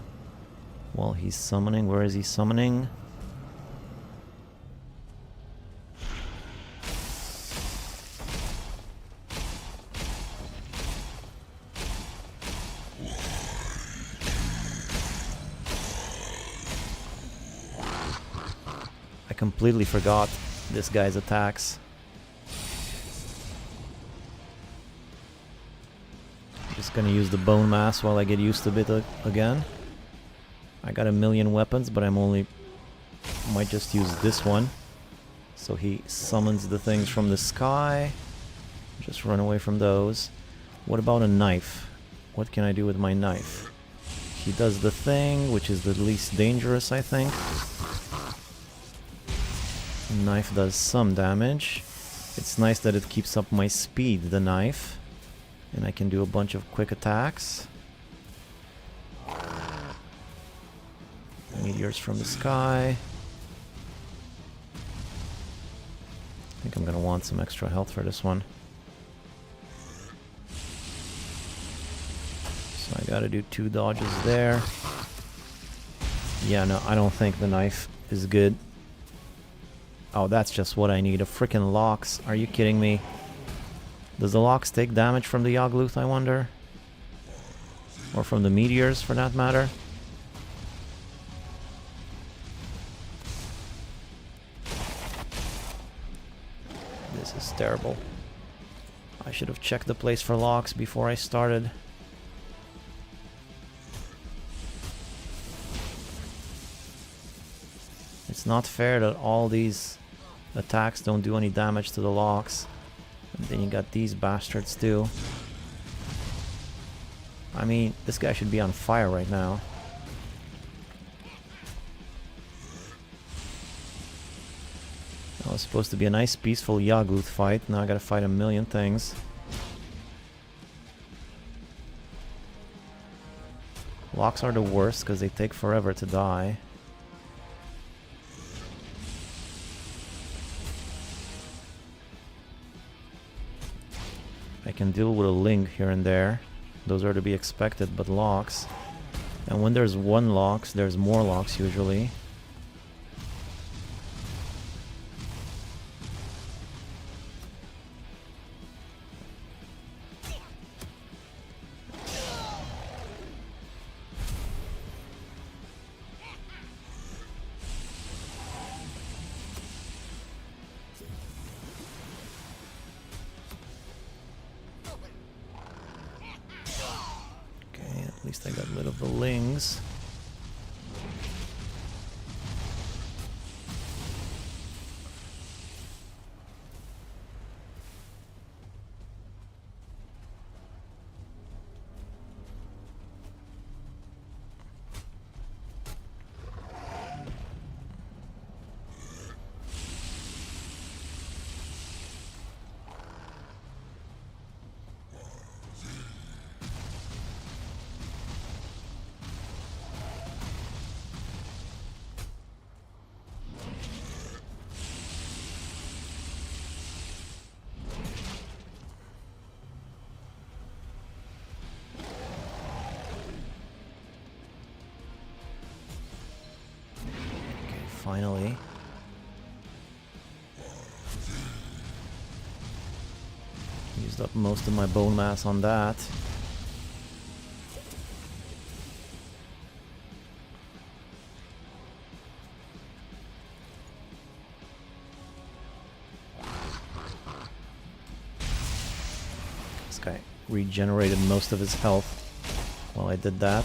while he's summoning. Where is he summoning? Completely forgot this guy's attacks. Just gonna use the bone mass while I get used to it again. I got a million weapons, but might just use this one. So he summons the things from the sky. Just run away from those. What about a knife? What can I do with my knife? He does the thing, which is the least dangerous, I think. Knife does some damage. It's nice that it keeps up my speed, the knife. And I can do a bunch of quick attacks. Meteors from the sky. I think I'm gonna want some extra health for this one. So I gotta do 2 dodges there. Yeah, no, I don't think the knife is good. Oh, that's just what I need. A frickin' Lox. Are you kidding me? Does the Lox take damage from the Yagluth, I wonder? Or from the meteors, for that matter? This is terrible. I should have checked the place for Lox before I started. It's not fair that all these attacks don't do any damage to the Lox. And then you got these bastards too. I mean, this guy should be on fire right now. That was supposed to be a nice peaceful Yagluth fight. Now I gotta fight a million things. Lox are the worst because they take forever to die. I can deal with a Ling here and there. Those are to be expected, but Lox. And when there's one Lox, there's more Lox usually. At least I got rid of the Lings. Finally. Used up most of my bone mass on that. regenerated most of his health while I did that.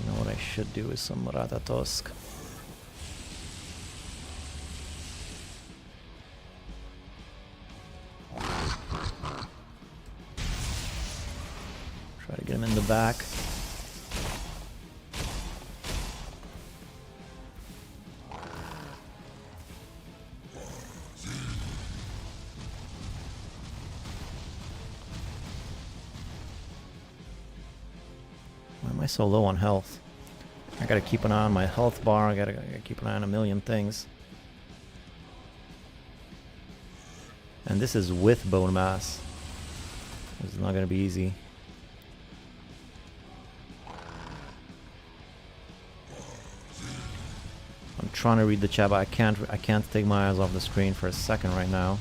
You know what I should do is some Ratatosk. Try to get him in the back. Why am I so low on health? I gotta keep an eye on my health bar, I gotta keep an eye on a million things. And this is with bone mass. This is not gonna be easy. I'm trying to read the chat, but I can't take my eyes off the screen for a second right now.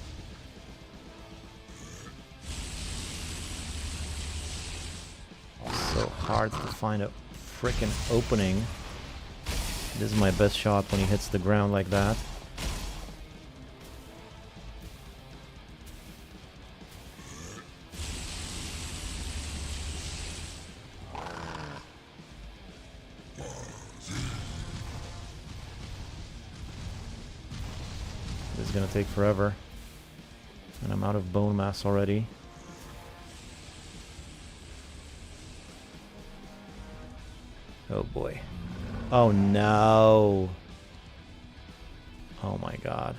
So hard to find a frickin' opening. This is my best shot when he hits the ground like that. This is gonna take forever. And I'm out of bone mass already. Oh boy. Oh no. Oh my god.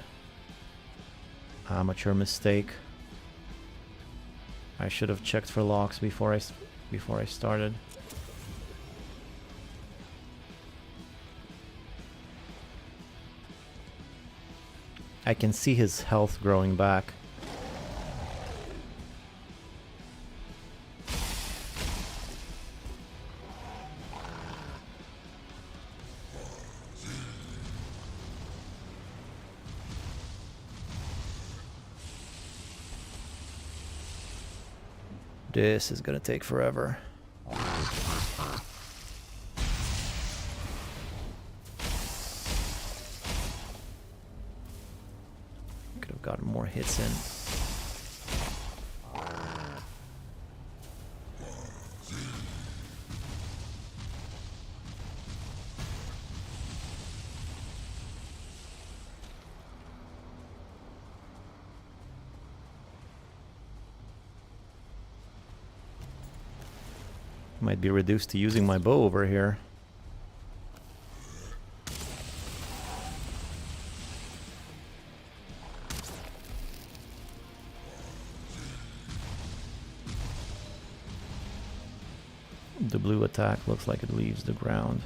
Amateur mistake. I should have checked for locks before I started. I can see his health growing back. This is gonna take forever. Could have gotten more hits in. Might be reduced to using my bow over here. The blue attack looks like it leaves the ground.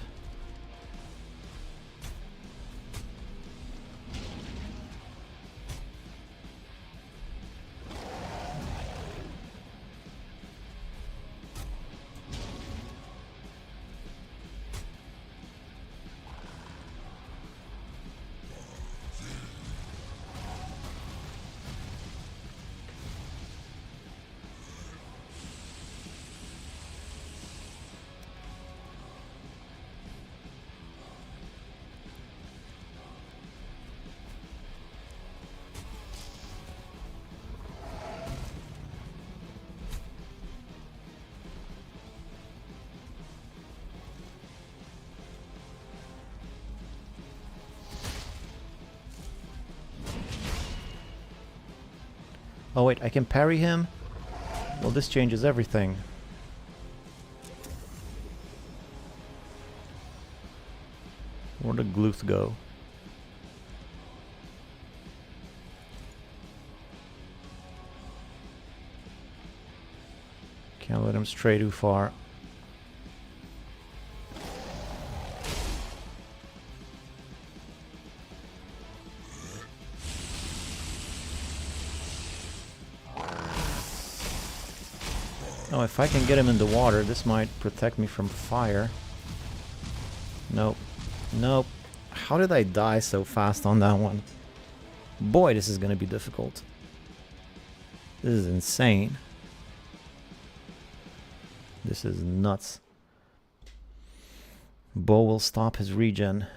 Oh wait, I can parry him? Well, this changes everything. Where'd the Yagluth go? Can't let him stray too far. Oh, if I can get him in the water, this might protect me from fire. Nope. Nope. How did I die so fast on that one? Boy, this is gonna be difficult. This is insane. This is nuts. Bo will stop his regen.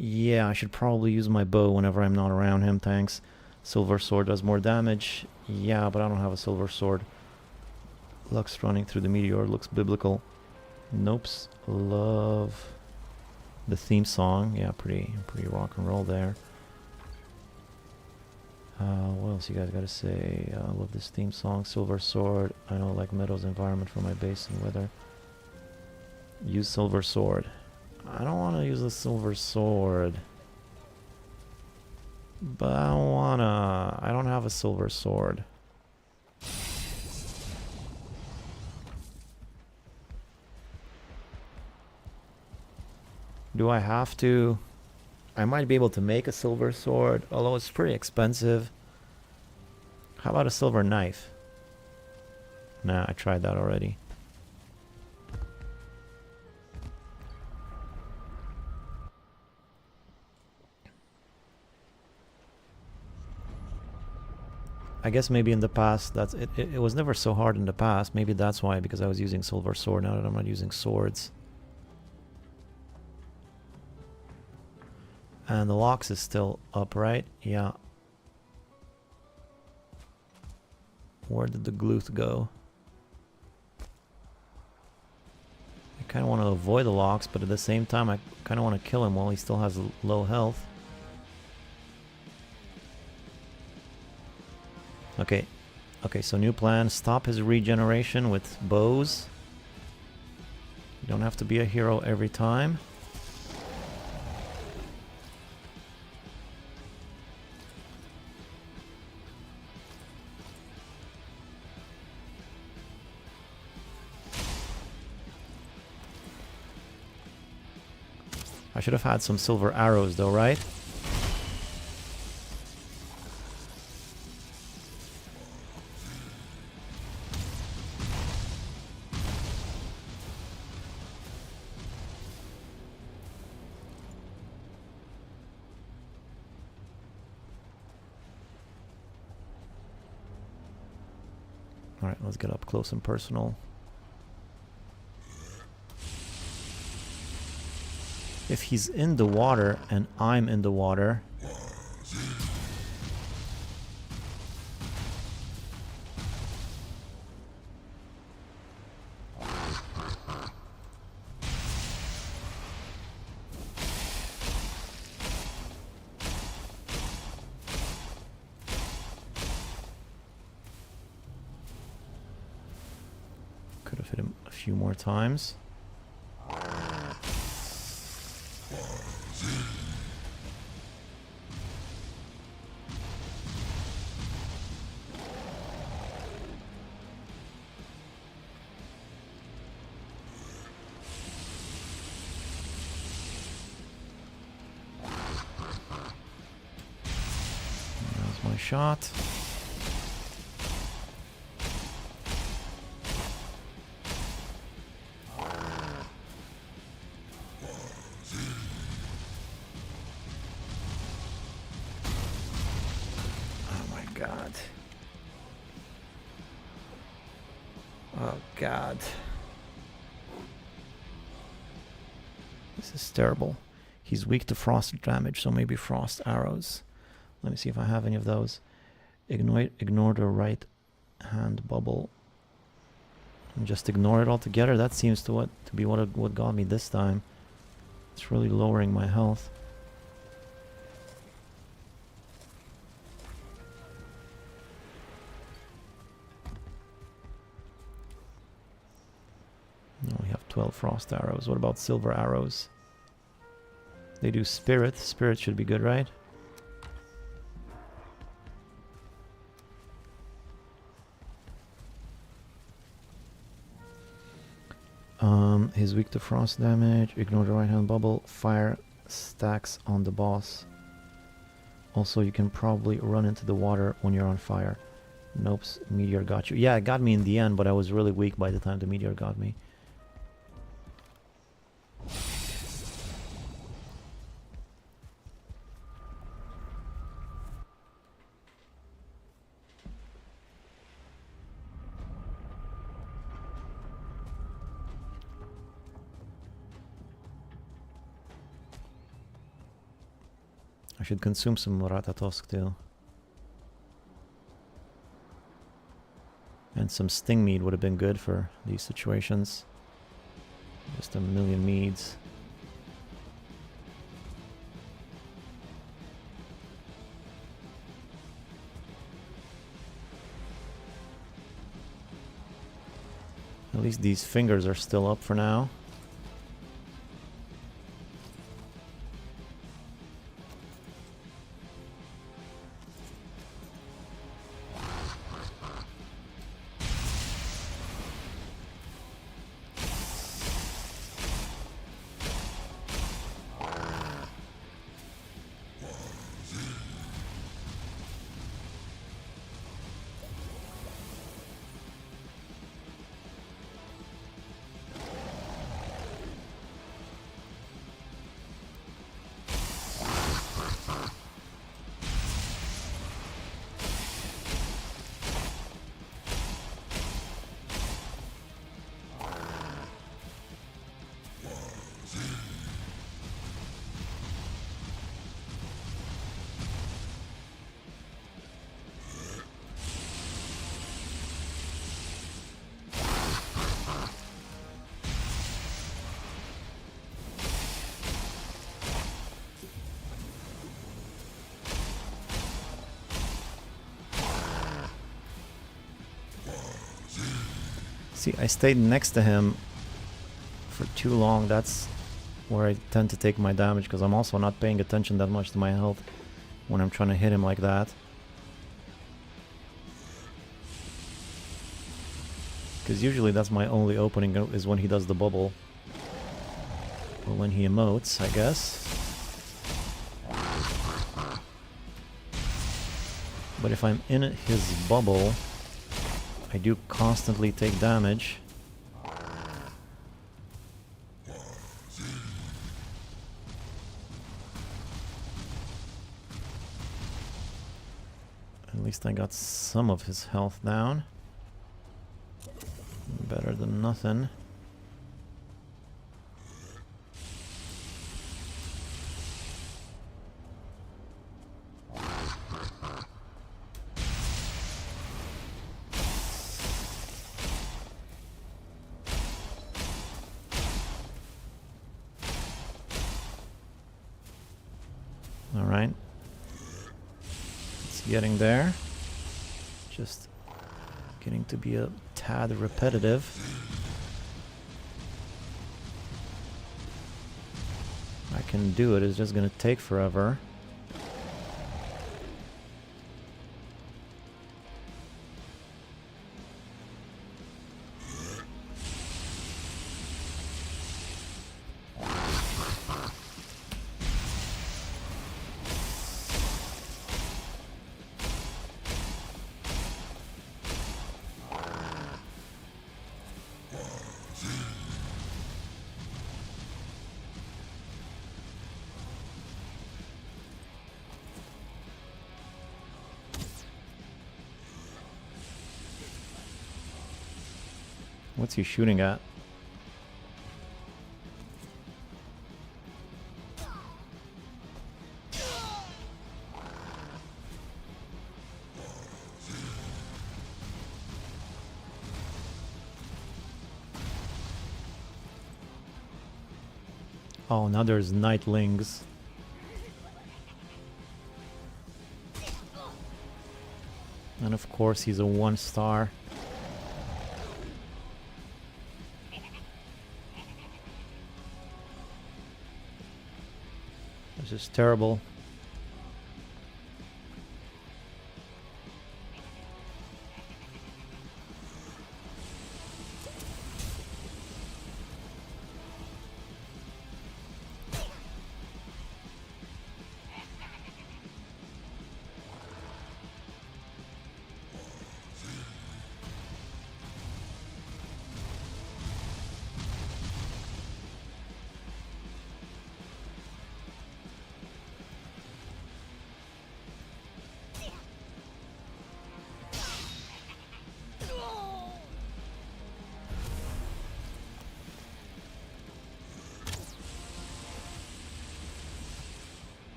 Yeah, I should probably use my bow whenever I'm not around him, thanks. Silver sword does more damage. Yeah, but I don't have a silver sword. Lux running through the meteor looks biblical. Nopes. Love the theme song. Yeah, pretty rock and roll there. What else you guys gotta say? I love this theme song. Silver sword. I know, like Meadows environment for my base and weather. Use silver sword. I don't want to use the silver sword. But I don't wanna. I don't have a silver sword. Do I have to? I might be able to make a silver sword, although it's pretty expensive. How about a silver knife? Nah, I tried that already. I guess maybe in the past, it was never so hard in the past. Maybe that's why, because I was using silver sword. Now that I'm not using swords. And the locks is still up, right? Yeah. Where did the Yagluth go? I kind of want to avoid the locks, but at the same time, I kind of want to kill him while he still has low health. Okay. Okay, so new plan. Stop his regeneration with bows. You don't have to be a hero every time. I should have had some silver arrows though, right? Alright, let's get up close and personal. If he's in the water and I'm in the water... Could have hit him a few more times. That was my shot. Oh god. This is terrible. He's weak to frost damage, so maybe frost arrows. Let me see if I have any of those. Ignore the right hand bubble. And just ignore it altogether. That seems to be what got me this time. It's really lowering my health. No, we have 12 frost arrows. What about silver arrows? They do spirit. Spirit should be good, right? He's weak to frost damage. Ignore the right hand bubble. Fire stacks on the boss. Also, you can probably run into the water when you're on fire. Nope, meteor got you. Yeah, it got me in the end, but I was really weak by the time the meteor got me. I should consume some Ratatosk too. And some sting mead would have been good for these situations. Just a million meads. At least these fingers are still up for now. See, I stayed next to him for too long. That's where I tend to take my damage, because I'm also not paying attention that much to my health when I'm trying to hit him like that. Because usually that's my only opening, is when he does the bubble. Or when he emotes, I guess. But if I'm in his bubble, I do constantly take damage. At least I got some of his health down. Better than nothing. Alright. It's getting there. Just getting to be a tad repetitive. I can do it, it's just gonna take forever. What's he shooting at? Oh, now there's nightlings. And of course he's a 1-star. This is terrible.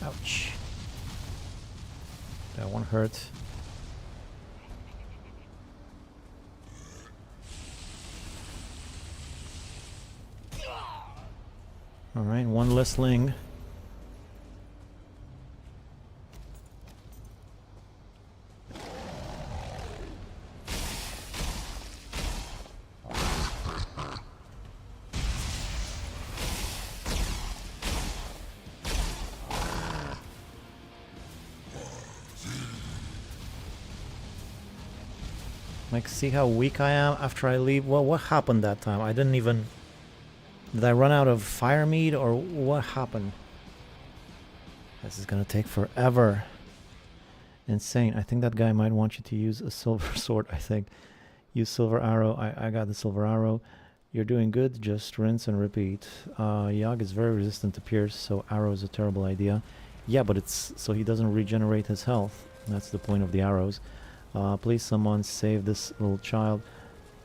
Ouch. That one hurt. Alright, one less ling. Like, see how weak I am after I leave? Well, what happened that time? I didn't even... Did I run out of fire meat or what happened? This is gonna take forever. Insane. I think that guy might want you to use a silver sword, I think. Use silver arrow. I got the silver arrow. You're doing good. Just rinse and repeat. Yag is very resistant to pierce, so arrow is a terrible idea. Yeah, but it's... So he doesn't regenerate his health. That's the point of the arrows. Please someone save this little child.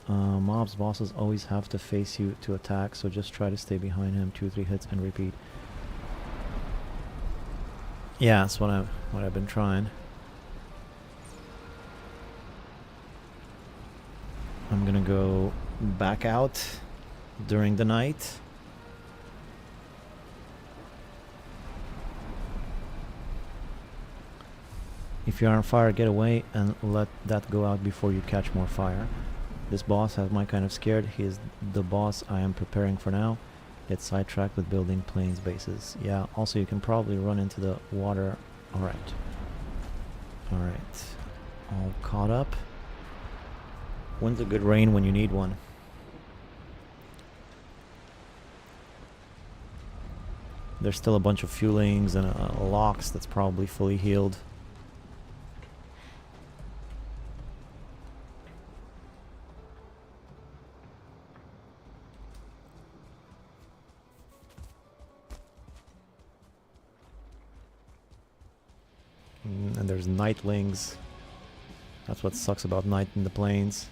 Mobs, bosses always have to face you to attack, so just try to stay behind him. 2-3 hits and repeat. Yeah, that's what I've been trying. I'm gonna go back out during the night. If you're on fire, get away and let that go out before you catch more fire. This boss has my kind of scared. He is the boss I am preparing for now. Get sidetracked with building planes bases. Yeah, also you can probably run into the water. Alright. Alright. All caught up. When's a good rain when you need one? There's still a bunch of Fulings and a Lox that's probably fully healed. And there's nightlings. That's what sucks about night in the plains.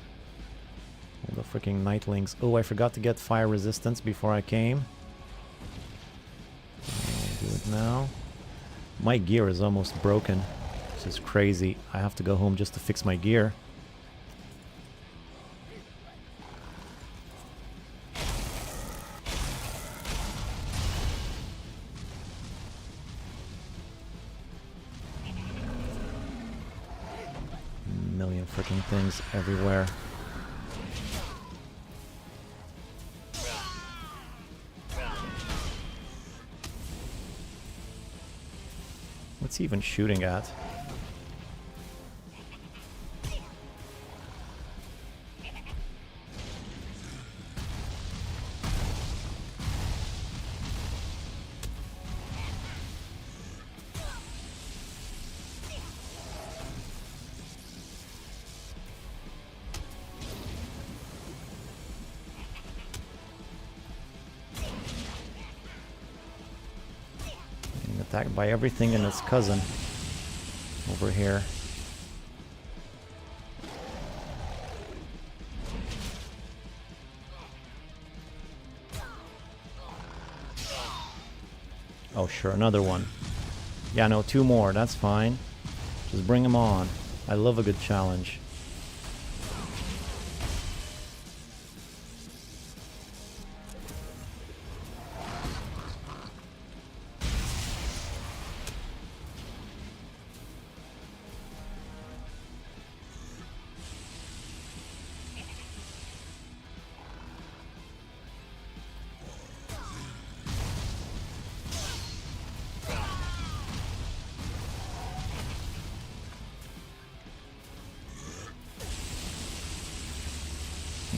All the freaking nightlings. Oh, I forgot to get fire resistance before I came. I'll do it now. My gear is almost broken. This is crazy. I have to go home just to fix my gear. Million freaking things everywhere. What's he even shooting at? Attacked by everything and its cousin over here. Oh sure, another one. Yeah, no, 2 more, that's fine. Just bring them on. I love a good challenge.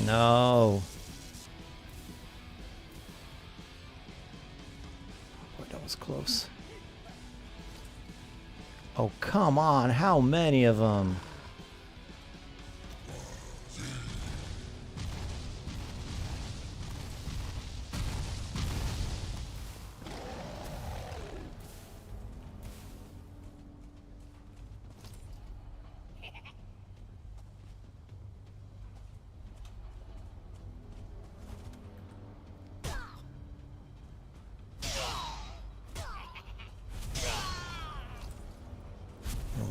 No. Boy, that was close. Oh, come on. How many of them?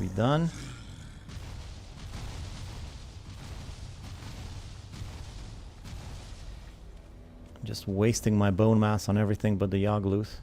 we done? I'm just wasting my bone mass on everything but the Yagluth.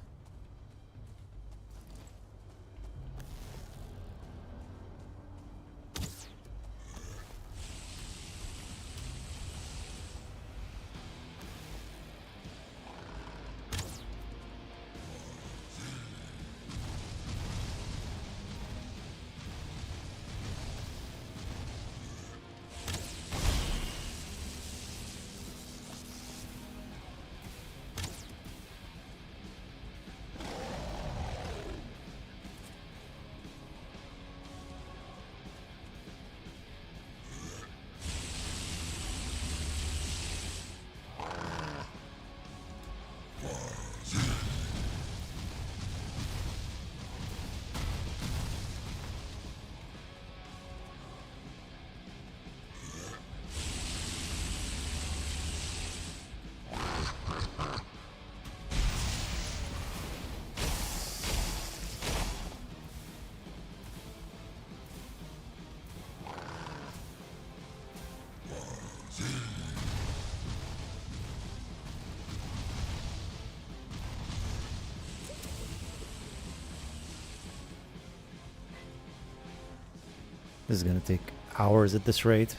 This is gonna take hours at this rate.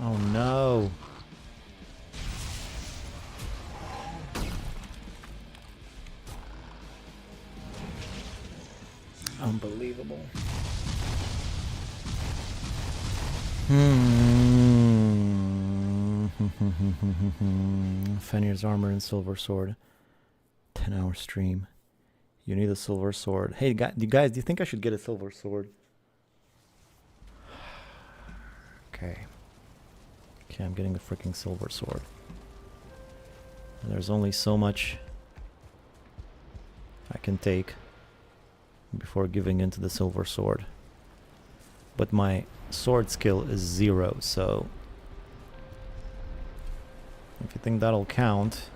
Oh no. Unbelievable. Fenrir's armor and silver sword. 10-hour stream. You need a silver sword. Hey guys, do you think I should get a silver sword? Okay. Okay, I'm getting the freaking silver sword. And there's only so much I can take before giving into the silver sword. But my sword skill is 0, so if you think that'll count,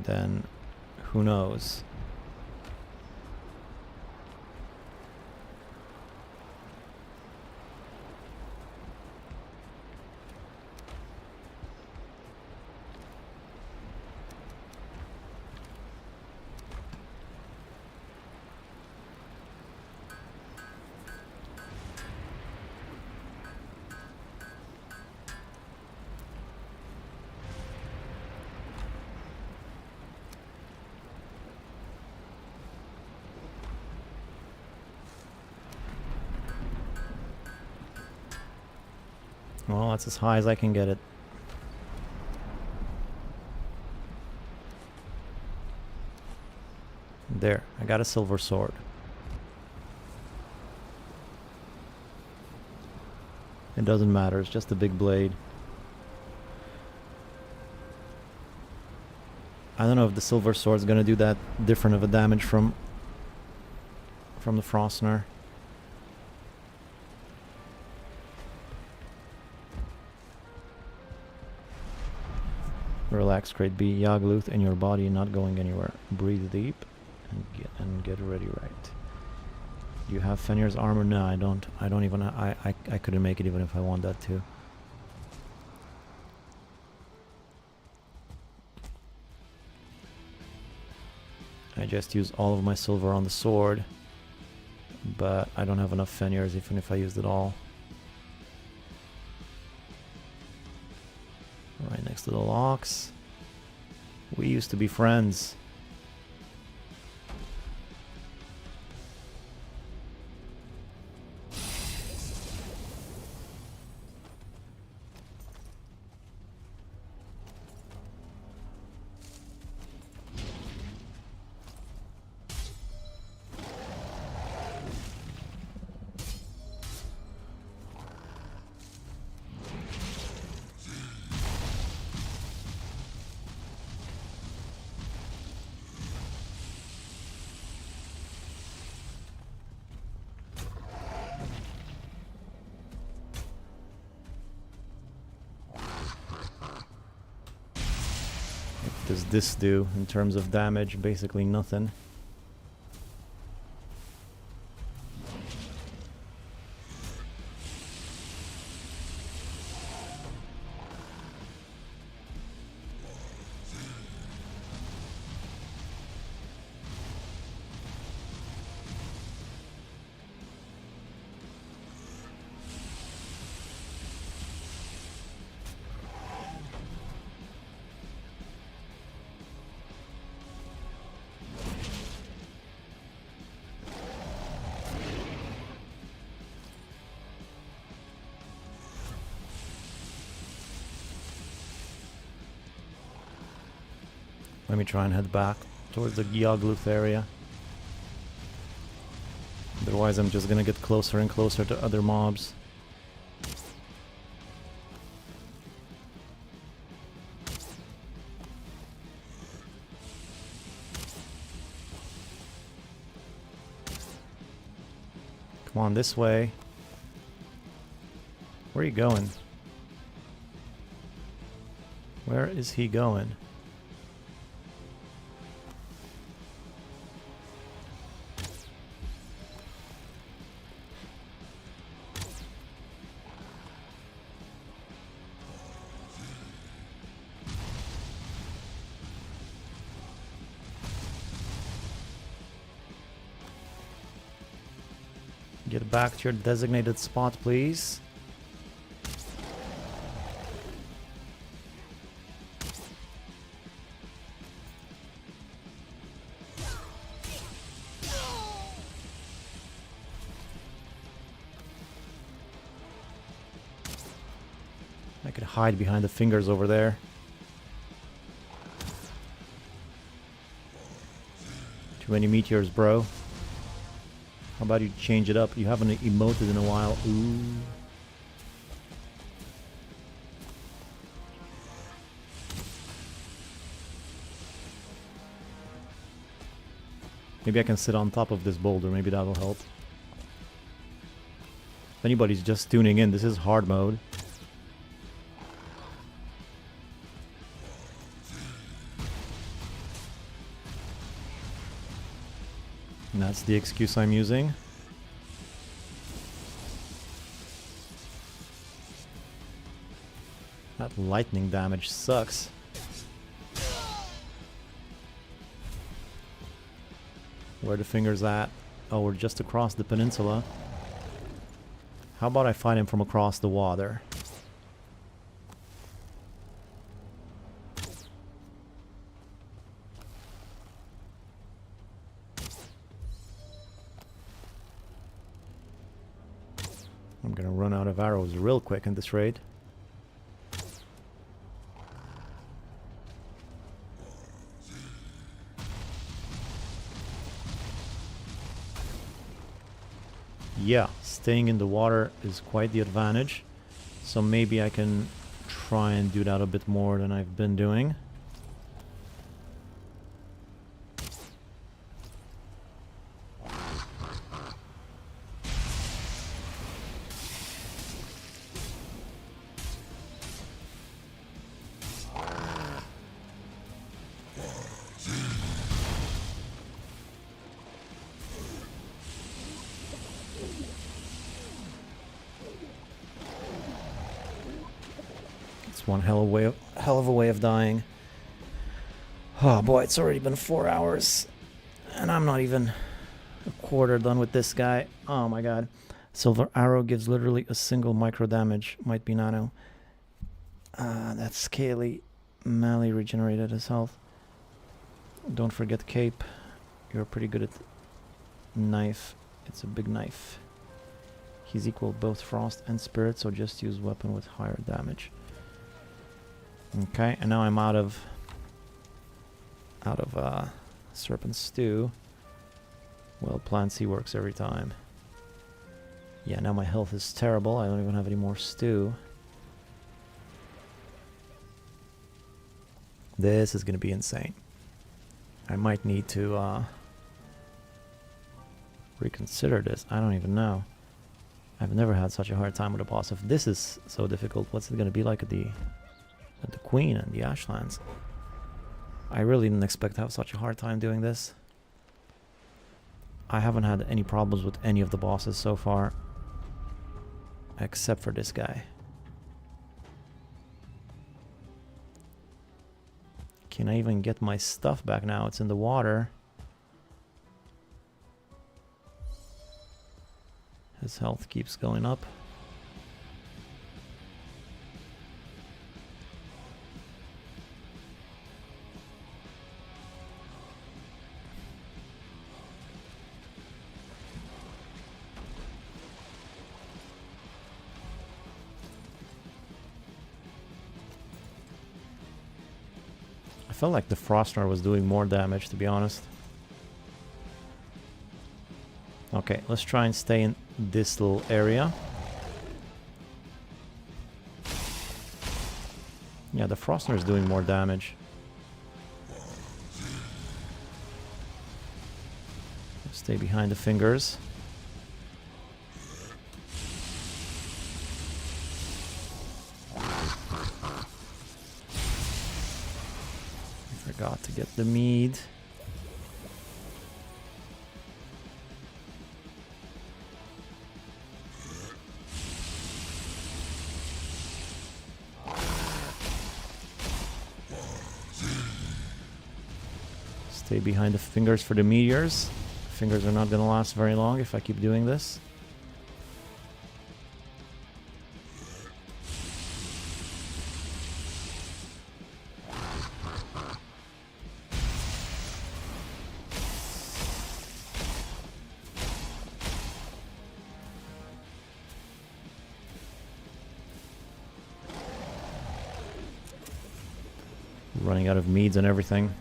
then who knows? Well, that's as high as I can get it. There, I got a silver sword. It doesn't matter, it's just a big blade. I don't know if the silver sword's gonna do that different of a damage from the Frostner. Relax, Great B. Yagluth, in your body, not going anywhere. Breathe deep and get ready right. Do you have Fenrir's armor? No, I don't. I don't even. I couldn't make it even if I want that to. I just use all of my silver on the sword, but I don't have enough Fenrir's even if I used it all. Right next to the locks. We used to be friends. does this do in terms of damage? Basically nothing. Let me try and head back towards the Yagluth area. Otherwise I'm just gonna get closer and closer to other mobs. Come on, this way. Where are you going? Where is he going? Get back to your designated spot, please. I could hide behind the fingers over there. Too many meteors, bro. How about you change it up? You haven't emoted in a while. Ooh. Maybe I can sit on top of this boulder. Maybe that'll help. If anybody's just tuning in, this is hard mode. And that's the excuse I'm using. That lightning damage sucks. Where are the fingers at? Oh, we're just across the peninsula. How about I fight him from across the water? I'm gonna run out of arrows real quick in this raid. Yeah, staying in the water is quite the advantage. So maybe I can try and do that a bit more than I've been doing. One hell of a way of dying. Oh boy, it's already been 4 hours and I'm not even a quarter done with this guy. Oh my god. Silver arrow gives literally a single micro damage. Might be nano. That's scaly. Melee regenerated his health. Don't forget cape. You're pretty good at knife. It's a big knife. He's equal both frost and spirit, so just use weapon with higher damage. Okay, and now I'm out of serpent stew. Well, plan C works every time. Yeah, now my health is terrible. I don't even have any more stew. This is gonna be insane. I might need to reconsider this. I don't even know. I've never had such a hard time with a boss. If this is so difficult, what's it gonna be like at the Queen and the Ashlands? I really didn't expect to have such a hard time doing this. I haven't had any problems with any of the bosses so far. Except for this guy. Can I even get my stuff back now? It's in the water. His health keeps going up. I felt like the Frostner was doing more damage, to be honest. Okay, let's try and stay in this little area. Yeah, the Frostner is doing more damage. Stay behind the fingers. Forgot to get the mead. Stay behind the fingers for the meteors. Fingers are not going to last very long if I keep doing this. Running out of meads and everything.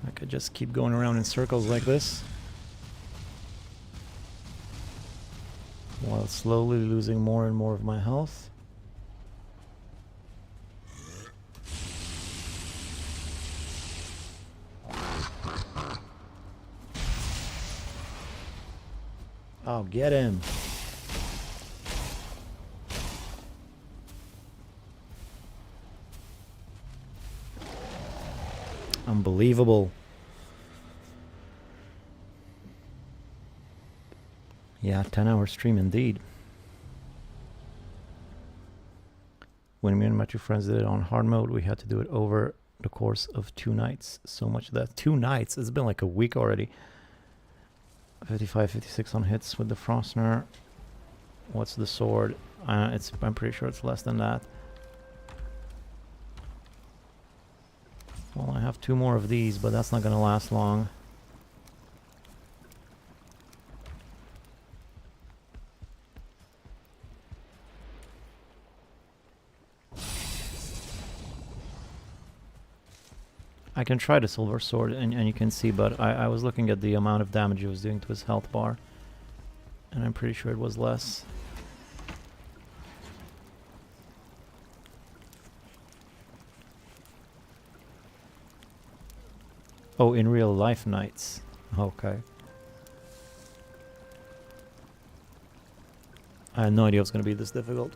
I could just keep going around in circles like this, while slowly losing more and more of my health. Oh, get him! Unbelievable. Yeah, 10-hour stream indeed. When me and my two friends did it on hard mode, we had to do it over the course of 2 nights. So much that 2 nights, it's been like a week already. 55, 56 on hits with the Frostner. What's the sword? I'm pretty sure it's less than that. Well, I have 2 more of these, but that's not gonna last long. I can try the silver sword and you can see, but I was looking at the amount of damage it was doing to his health bar, and I'm pretty sure it was less. Oh, in real life nights. Okay. I had no idea it was going to be this difficult.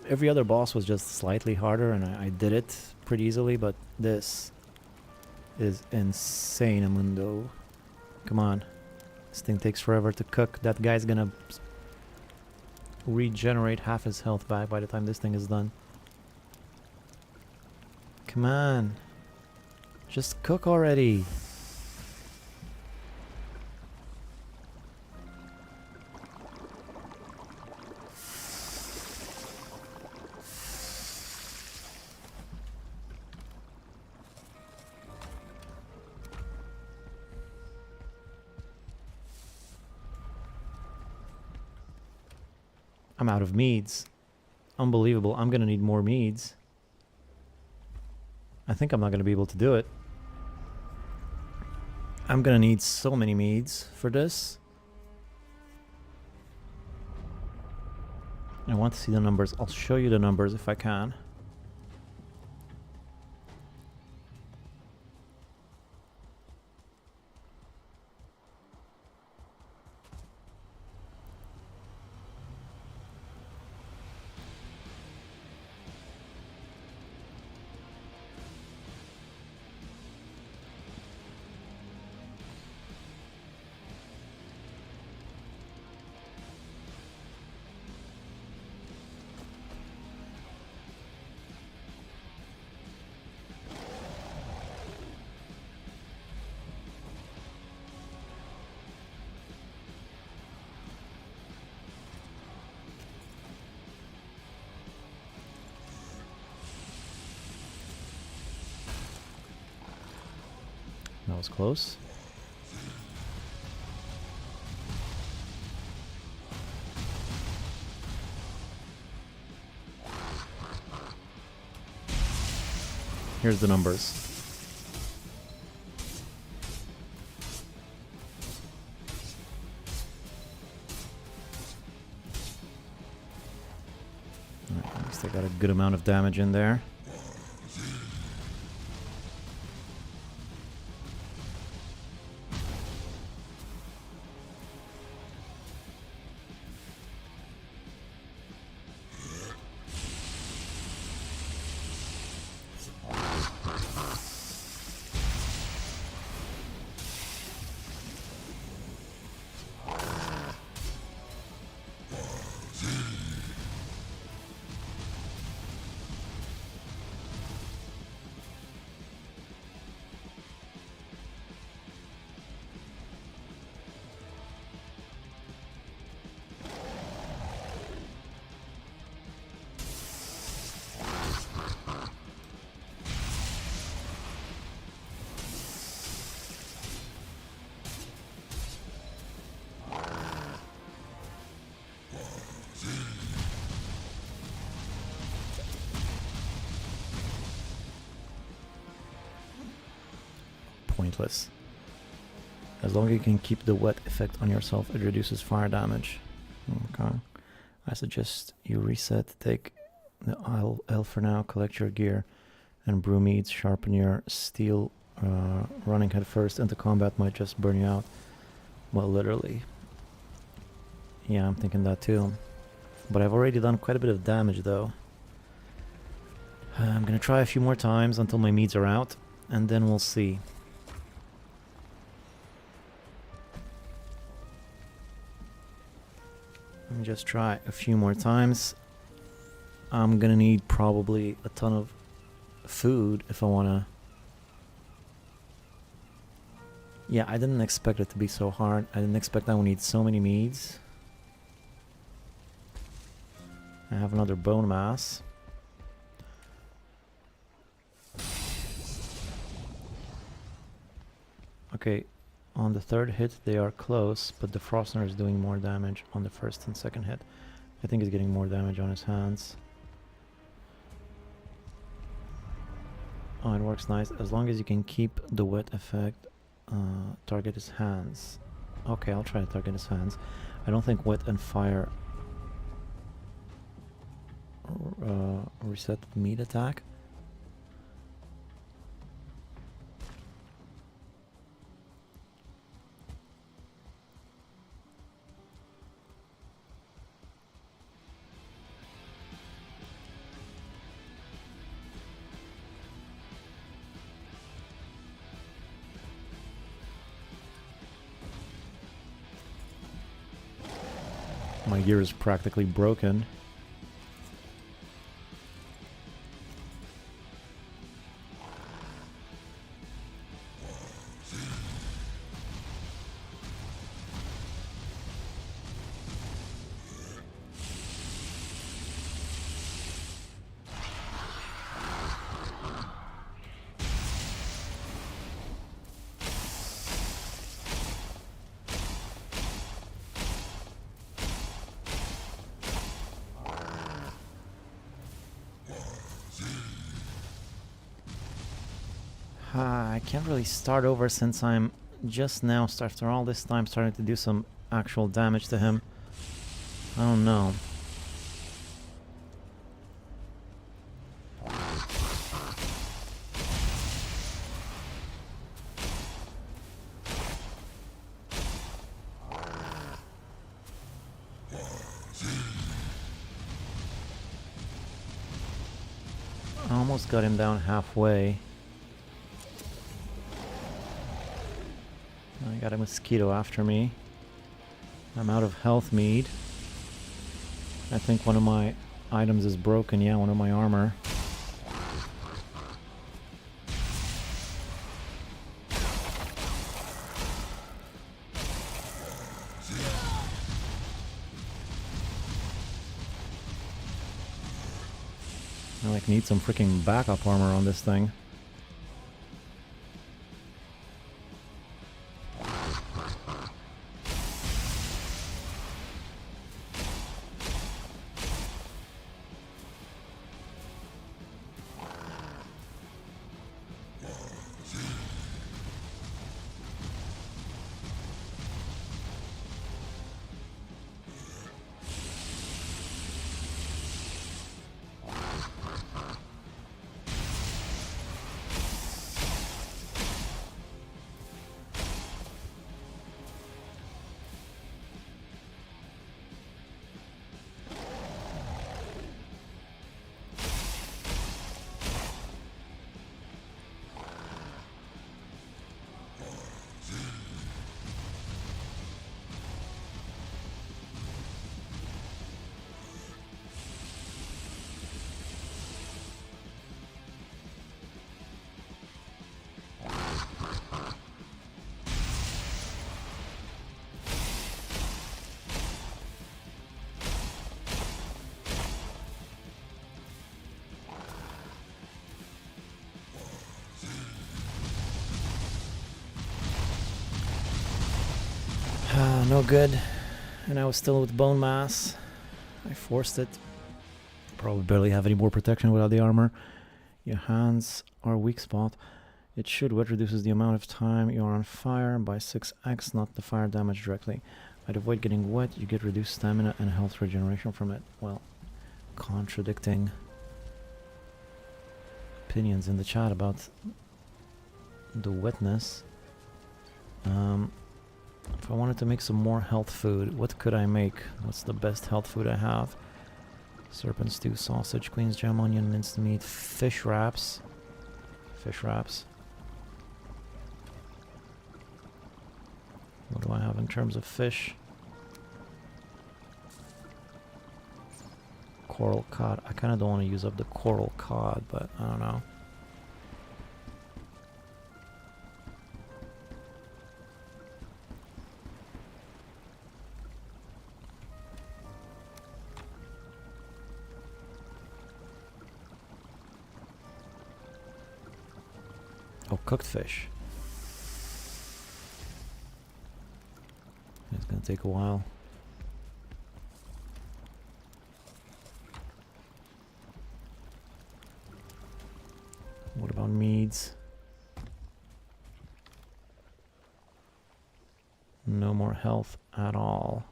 Every other boss was just slightly harder, and I did it pretty easily, but this is insane, Amundo. Come on. This thing takes forever to cook. That guy's gonna regenerate half his health back by the time this thing is done. Come on. Just cook already. I'm out of meads. unbelievable. I'm gonna need more meads. I think I'm not gonna be able to do it. I'm gonna need so many meads for this. I want to see the numbers. I'll show you the numbers if I can. That was close. Here's the numbers. At least I got a good amount of damage in there. Pointless. As long as you can keep the wet effect on yourself, it reduces fire damage. Okay. I suggest you reset, take the L for now, collect your gear, and brew meads, sharpen your steel. Running head first into combat might just burn you out. Well, literally. Yeah, I'm thinking that too. But I've already done quite a bit of damage though. I'm gonna try a few more times until my meads are out, and then we'll see. Let me just try a few more times. I'm gonna need probably a ton of food if I wanna... Yeah, I didn't expect it to be so hard. I didn't expect I would need so many meads. I have another bone mass. Okay, on the third hit they are close, but the Frostner is doing more damage on the first and second hit. I think he's getting more damage on his hands. Oh, it works nice. As long as you can keep the wet effect, target his hands. Okay, I'll try to target his hands. I don't think wet and fire reset meat attack. My gear is practically broken. I can't really start over since I'm just now, after all this time, starting to do some actual damage to him. I don't know. I almost got him down halfway. I got a mosquito after me. I'm out of health mead. I think one of my items is broken. Yeah, one of my armor. I like need some freaking backup armor on this thing. No good. And I was still with bone mass. I forced it. Probably barely have any more protection without the armor. Your hands are a weak spot. It should wet reduces the amount of time you are on fire by 6x, not the fire damage directly. I'd avoid getting wet. You get reduced stamina and health regeneration from it. Well, contradicting opinions in the chat about the wetness. If I wanted to make some more health food, what could I make? What's the best health food I have? Serpent stew, sausage, queen's jam, onion, minced meat, fish wraps. Fish wraps. What do I have in terms of fish? Coral cod. I kind of don't want to use up the coral cod, but I don't know. Oh, cooked fish. It's gonna take a while. What about meads? No more health at all.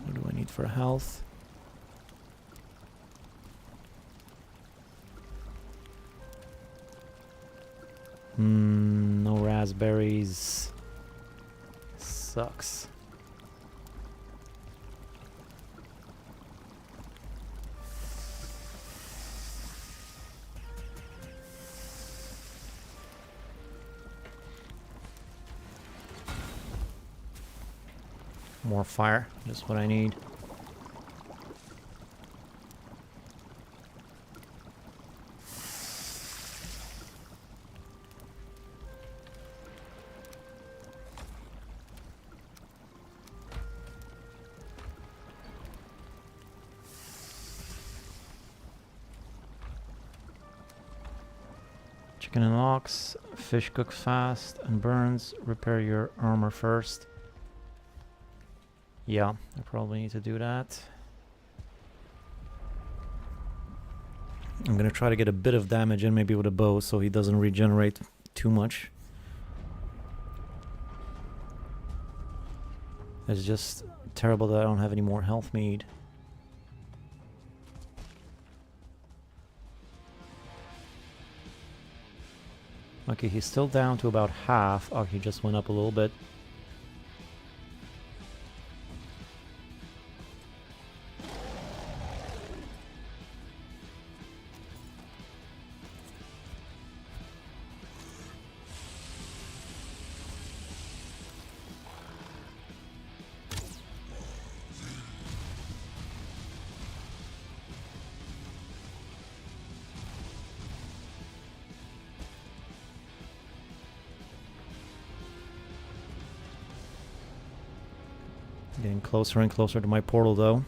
What do I need for health? No raspberries. Sucks. More fire, just what I need. Chicken and lox. Fish cooks fast and burns. Repair your armor first. Yeah, I probably need to do that. I'm gonna try to get a bit of damage in, maybe with a bow, so he doesn't regenerate too much. It's just terrible that I don't have any more health mead. Okay, he's still down to about half. Oh, he just went up a little bit. Getting closer and closer to my portal, though.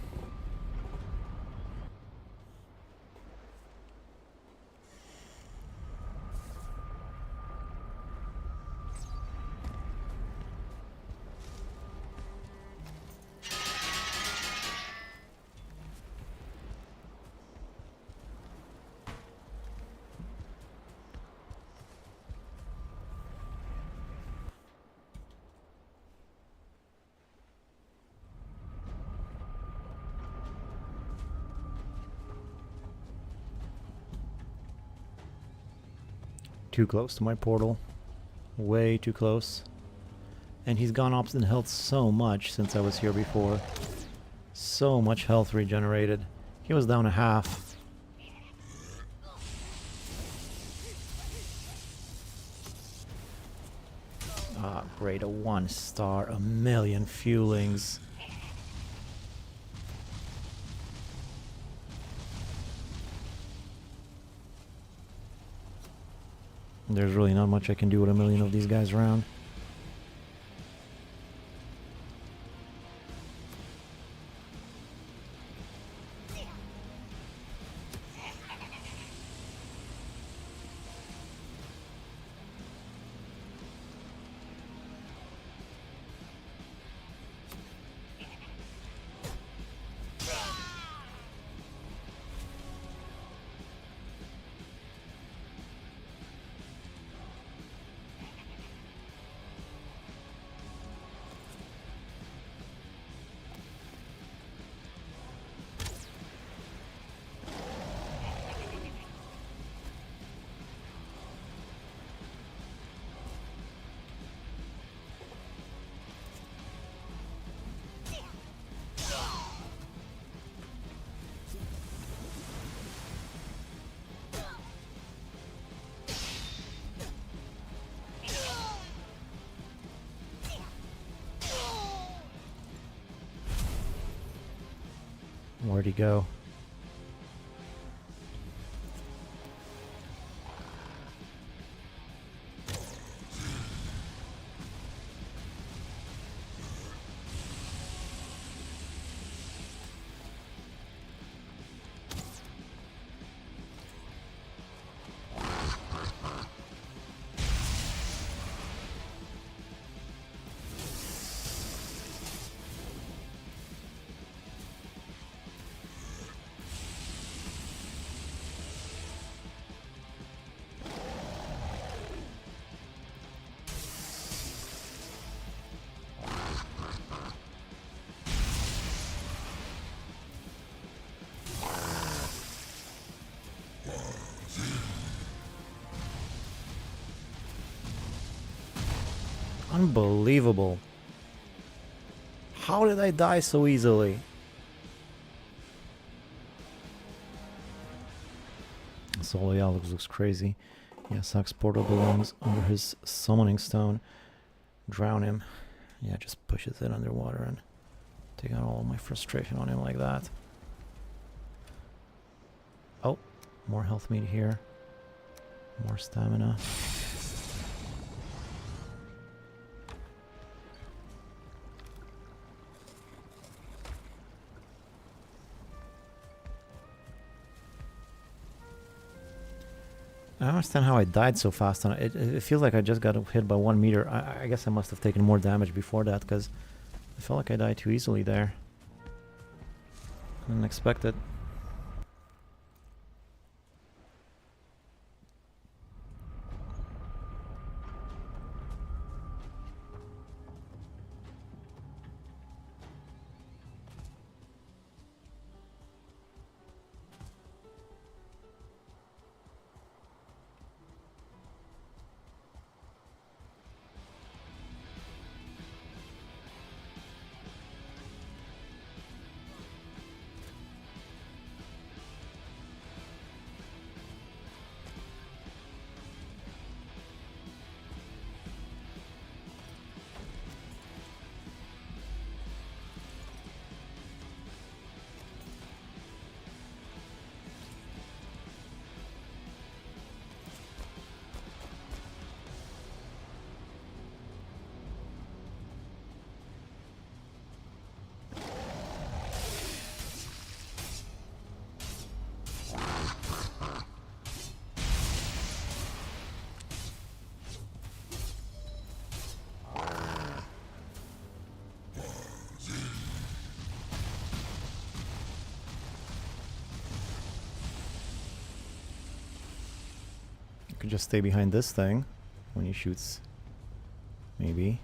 Too close to my portal. Way too close. And he's gone up in health so much since I was here before. So much health regenerated. He was down a half. Ah, great. A 1 star. A million Fulings. There's really not much I can do with a million of these guys around. Where'd he go? Unbelievable. How did I die so easily? Solo Yagluth looks crazy. Yeah, Sax portal belongs under his summoning stone. Drown him. Yeah, just pushes it underwater and take out all my frustration on him like that. Oh, more health meat here. More stamina. I don't understand how I died so fast. And it feels like I just got hit by 1 meter. I guess I must have taken more damage before that, because I felt like I died too easily there. Didn't expect it. Could just stay behind this thing when he shoots. Maybe.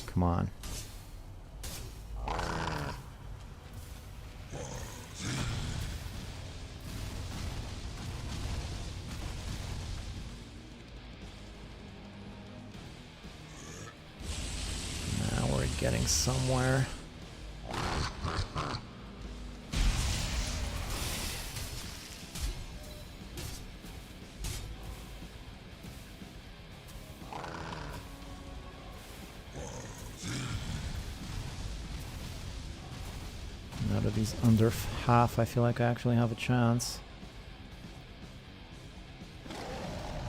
Come on. Getting somewhere. Out of these under half, I feel like I actually have a chance.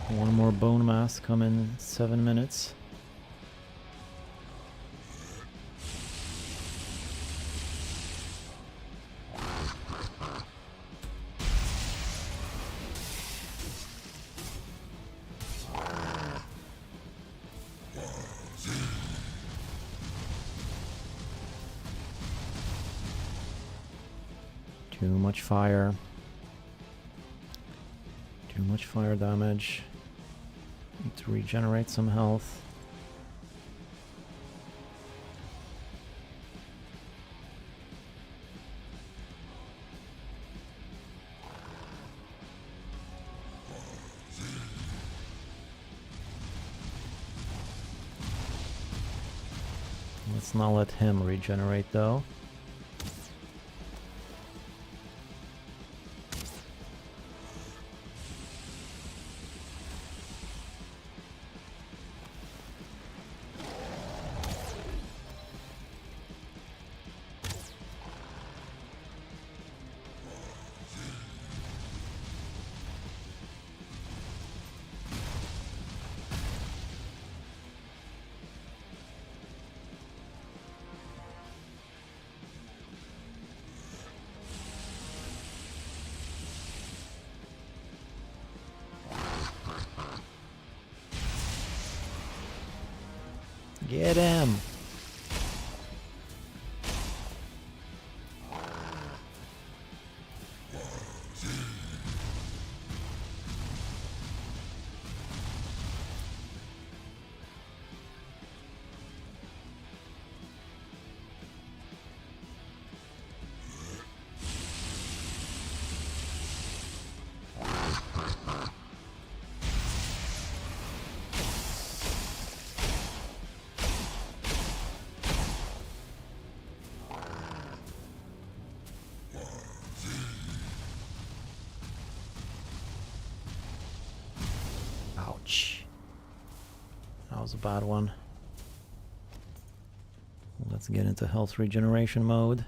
One more bone mass come in 7 minutes. Too much fire. Too much fire damage. Need to regenerate some health. Let's not let him regenerate though. Get him! Ouch. That was a bad one. Let's get into health regeneration mode.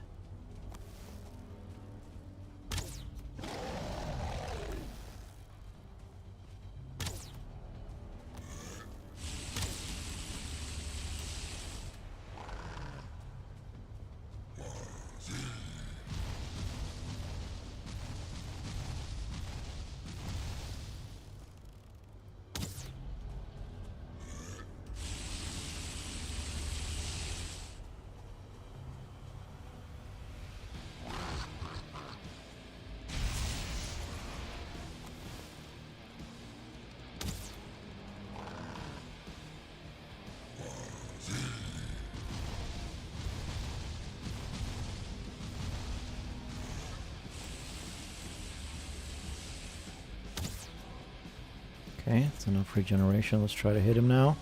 Okay, it's enough regeneration. Let's try to hit him now.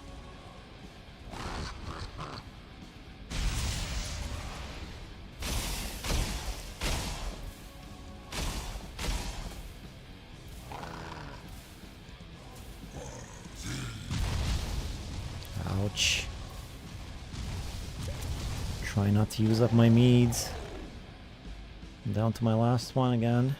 Ouch. Try not to use up my meads. I'm down to my last one again.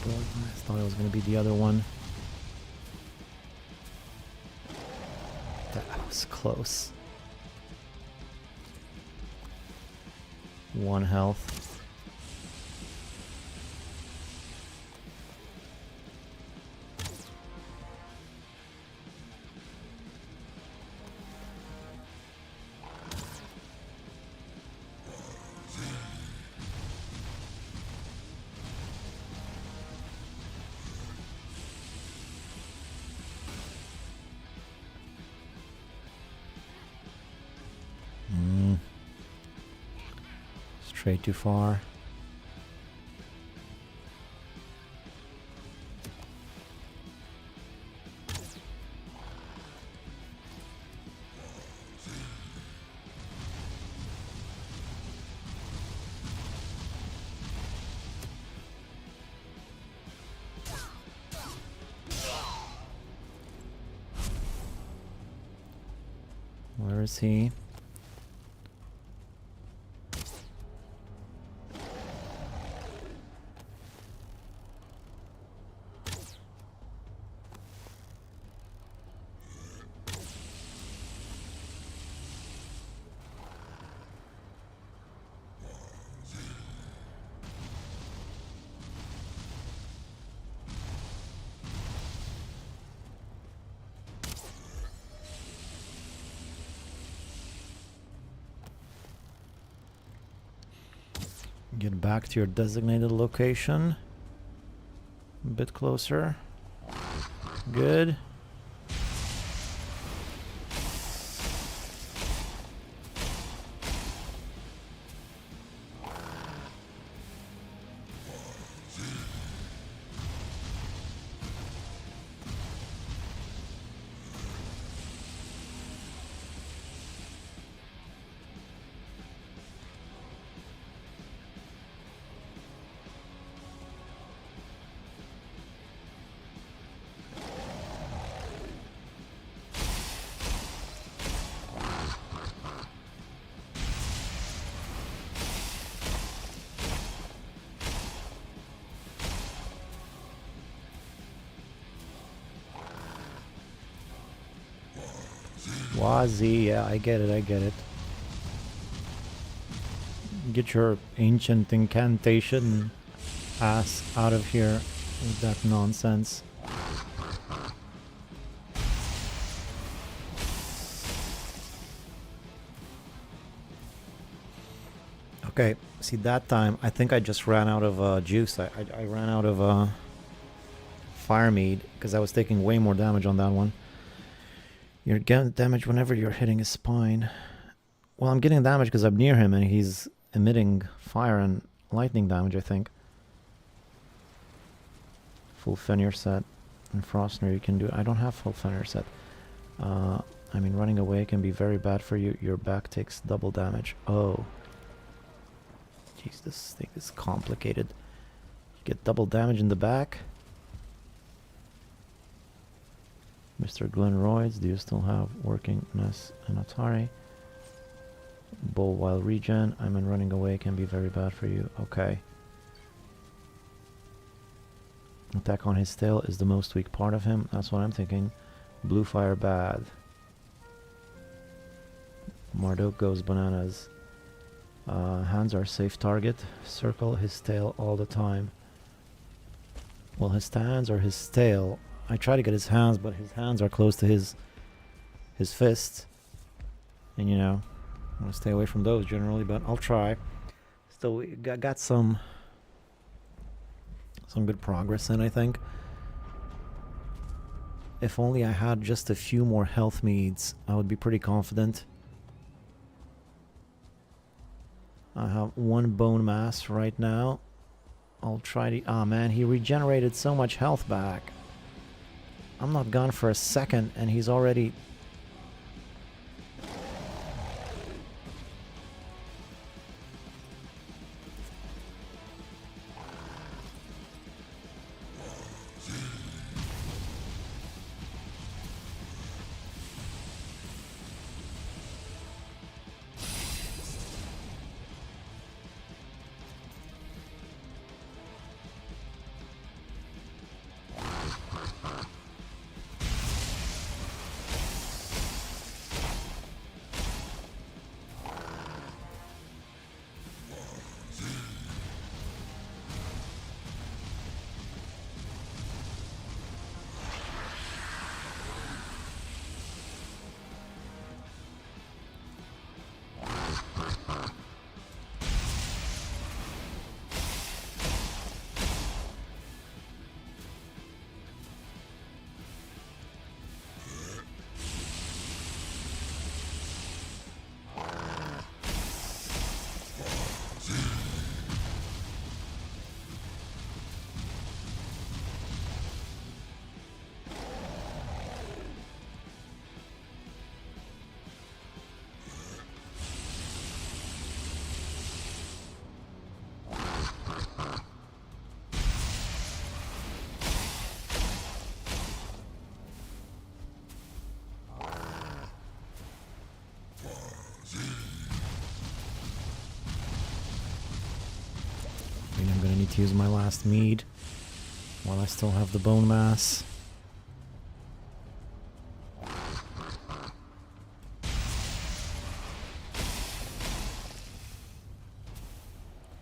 I thought it was going to be the other one. That was close. 1 health. Straight too far. Where is he? Get back to your designated location. A bit closer. Good. Wazi, yeah, I get it, I get it. Get your ancient incantation ass out of here with that nonsense. Okay, see that time, I think I just ran out of juice. I ran out of fire mead because I was taking way more damage on that one. You're getting damage whenever you're hitting his spine. Well, I'm getting damage because I'm near him and he's emitting fire and lightning damage, I think. Full Fenrir set. And Frostner you can do. I don't have full Fenrir set. I mean, running away can be very bad for you. Your back takes double damage. Oh. Jeez, this thing is complicated. You get double damage in the back. Mr. Glenroyds, do you still have working Ness and Atari? Bow while regen. I mean, running away can be very bad for you. Okay. Attack on his tail is the most weak part of him. That's what I'm thinking. Blue fire bad. Marduk goes bananas. Hands are safe target. Circle his tail all the time. Well, his hands or his tail. I try to get his hands, but his hands are close to his fists. And you know, I want to stay away from those generally, but I'll try. Still, we got some good progress in, I think. If only I had just a few more health meads, I would be pretty confident. I have 1 bone mass right now. I'll try to... Ah, man, he regenerated so much health back. I'm not gone for a second, and he's already... I'm gonna need to use my last mead while I still have the bone mass.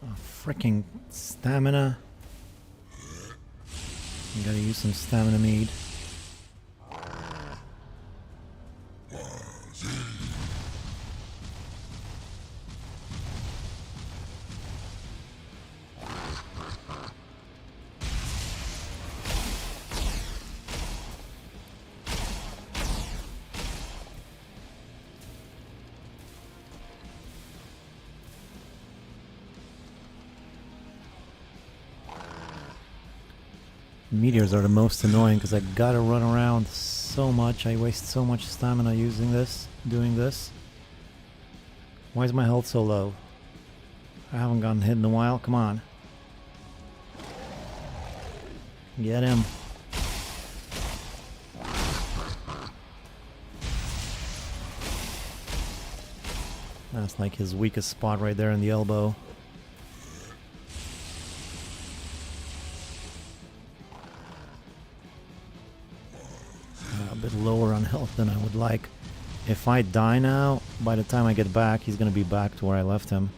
Oh, freaking stamina. I gotta use some stamina mead. Meteors are the most annoying because I gotta run around so much. I waste so much stamina using this, doing this. Why is my health so low? I haven't gotten hit in a while. Come on. Get him. That's like his weakest spot right there in the elbow. A bit lower on health than I would like. If I die now, by the time I get back, he's gonna be back to where I left him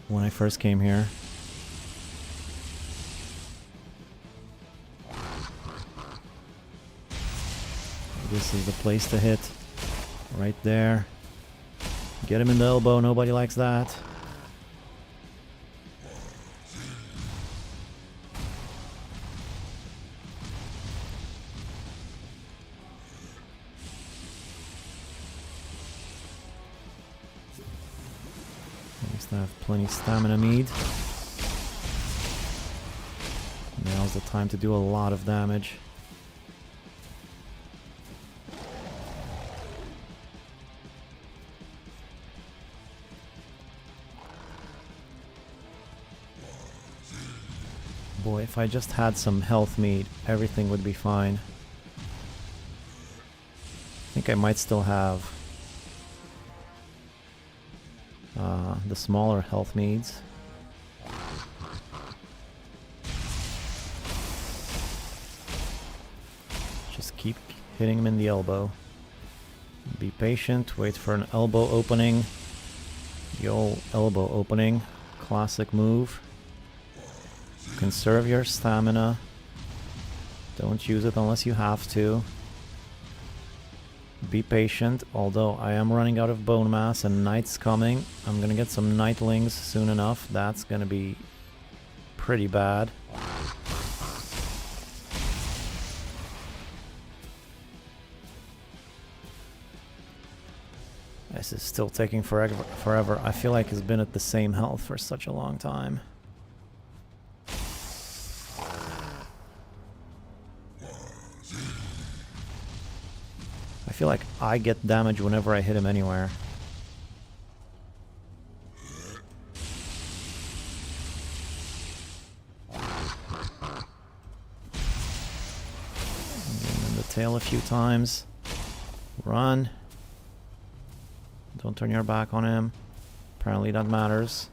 when I first came here. This is the place to hit. Right there. Get him in the elbow, nobody likes that. At least I have plenty stamina mead. Now's the time to do a lot of damage. Boy, if I just had some health mead, everything would be fine. I think I might still have the smaller health meads. keep hitting him in the elbow. Be patient, wait for an elbow opening. The old elbow opening. Classic move. Conserve your stamina. Don't use it unless you have to. Be patient, although I am running out of bone mass and night's coming. I'm gonna get some nightlings soon enough. That's gonna be pretty bad. This is still taking forever. I feel like it's been at the same health for such a long time. I feel like I get damage whenever I hit him anywhere. Get him in the tail a few times. Run. Don't turn your back on him. Apparently that matters.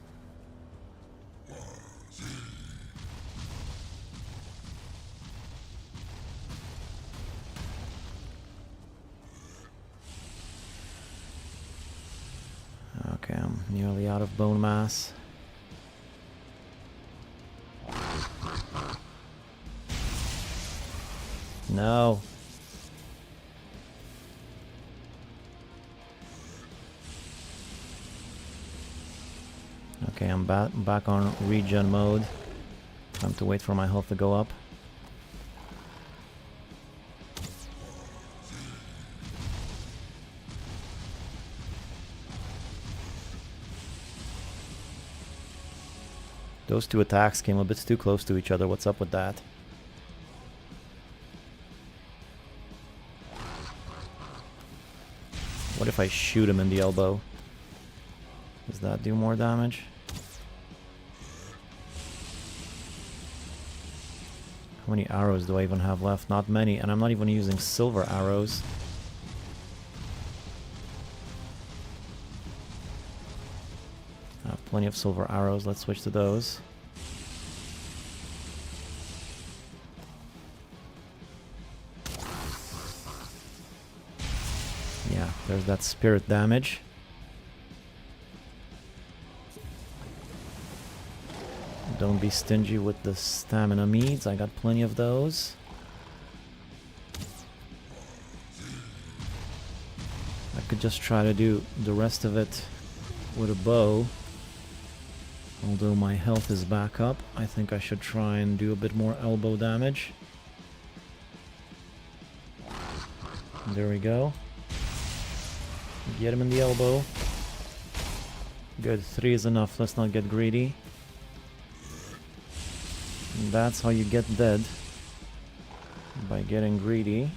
Okay, I'm nearly out of bone mass. No. Okay, I'm back on regen mode. Time to wait for my health to go up. Those two attacks came a bit too close to each other. What's up with that? What if I shoot him in the elbow? Does that do more damage? How many arrows do I even have left? Not many, and I'm not even using silver arrows. I have plenty of silver arrows. Let's switch to those. Yeah, there's that spirit damage. Don't be stingy with the stamina meads. I got plenty of those. I could just try to do the rest of it with a bow. Although my health is back up, I think I should try and do a bit more elbow damage. There we go. Get him in the elbow. Good, 3 is enough. Let's not get greedy. And that's how you get dead. By getting greedy.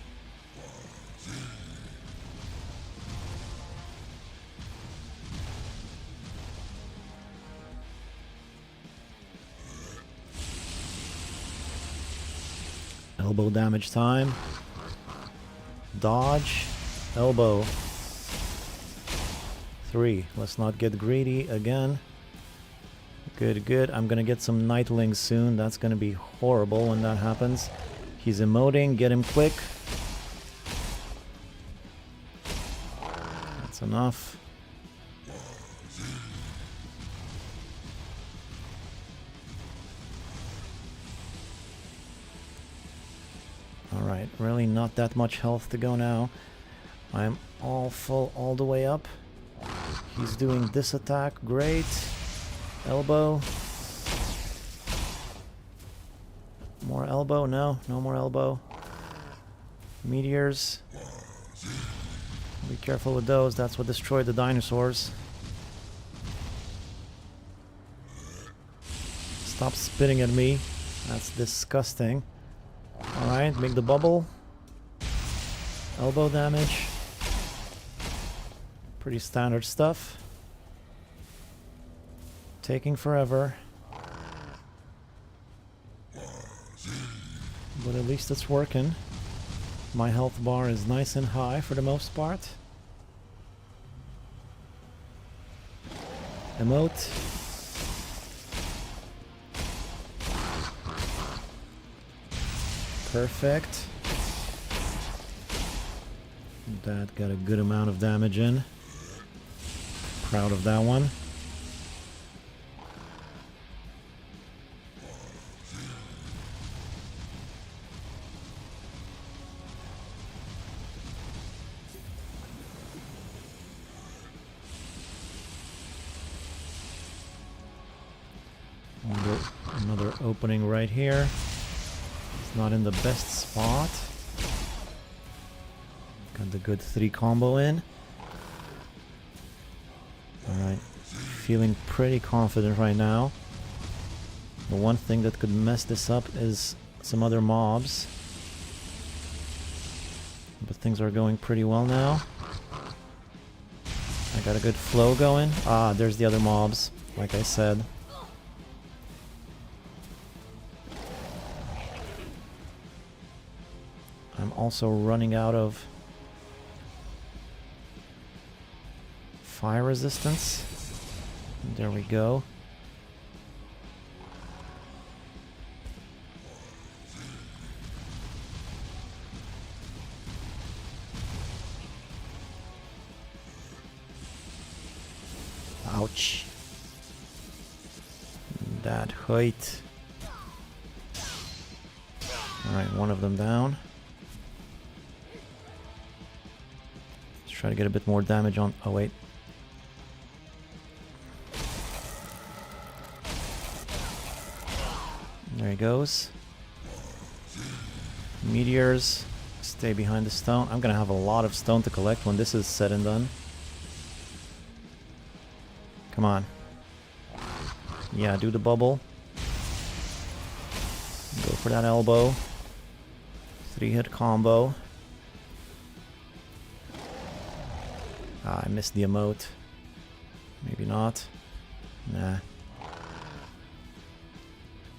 Elbow damage time. Dodge. Elbow. 3. Let's not get greedy again. Good, good. I'm gonna get some nightlings soon. That's gonna be horrible when that happens. He's emoting. Get him quick. That's enough. Alright, really not that much health to go now. I'm all full all the way up. He's doing this attack. Great. Elbow. More elbow? No, no more elbow. Meteors. Be careful with those. That's what destroyed the dinosaurs. Stop spitting at me. That's disgusting. Alright, make the bubble. Elbow damage. Pretty standard stuff. Taking forever. But at least it's working. My health bar is nice and high for the most part. Emote. Perfect. That got a good amount of damage in. Proud of that one. Another opening right here. It's not in the best spot. Got the good 3 combo in. Alright. Feeling pretty confident right now. The one thing that could mess this up is some other mobs. But things are going pretty well now. I got a good flow going. Ah, there's the other mobs, like I said. I'm also running out of fire resistance. There we go. Ouch. That hurt. Alright, one of them down. Let's try to get a bit more damage on... Oh, wait. There he goes. Meteors. Stay behind the stone. I'm gonna have a lot of stone to collect when this is said and done. Come on. Yeah, do the bubble. Go for that elbow. 3-hit combo. Ah, I missed the emote. Maybe not. Nah.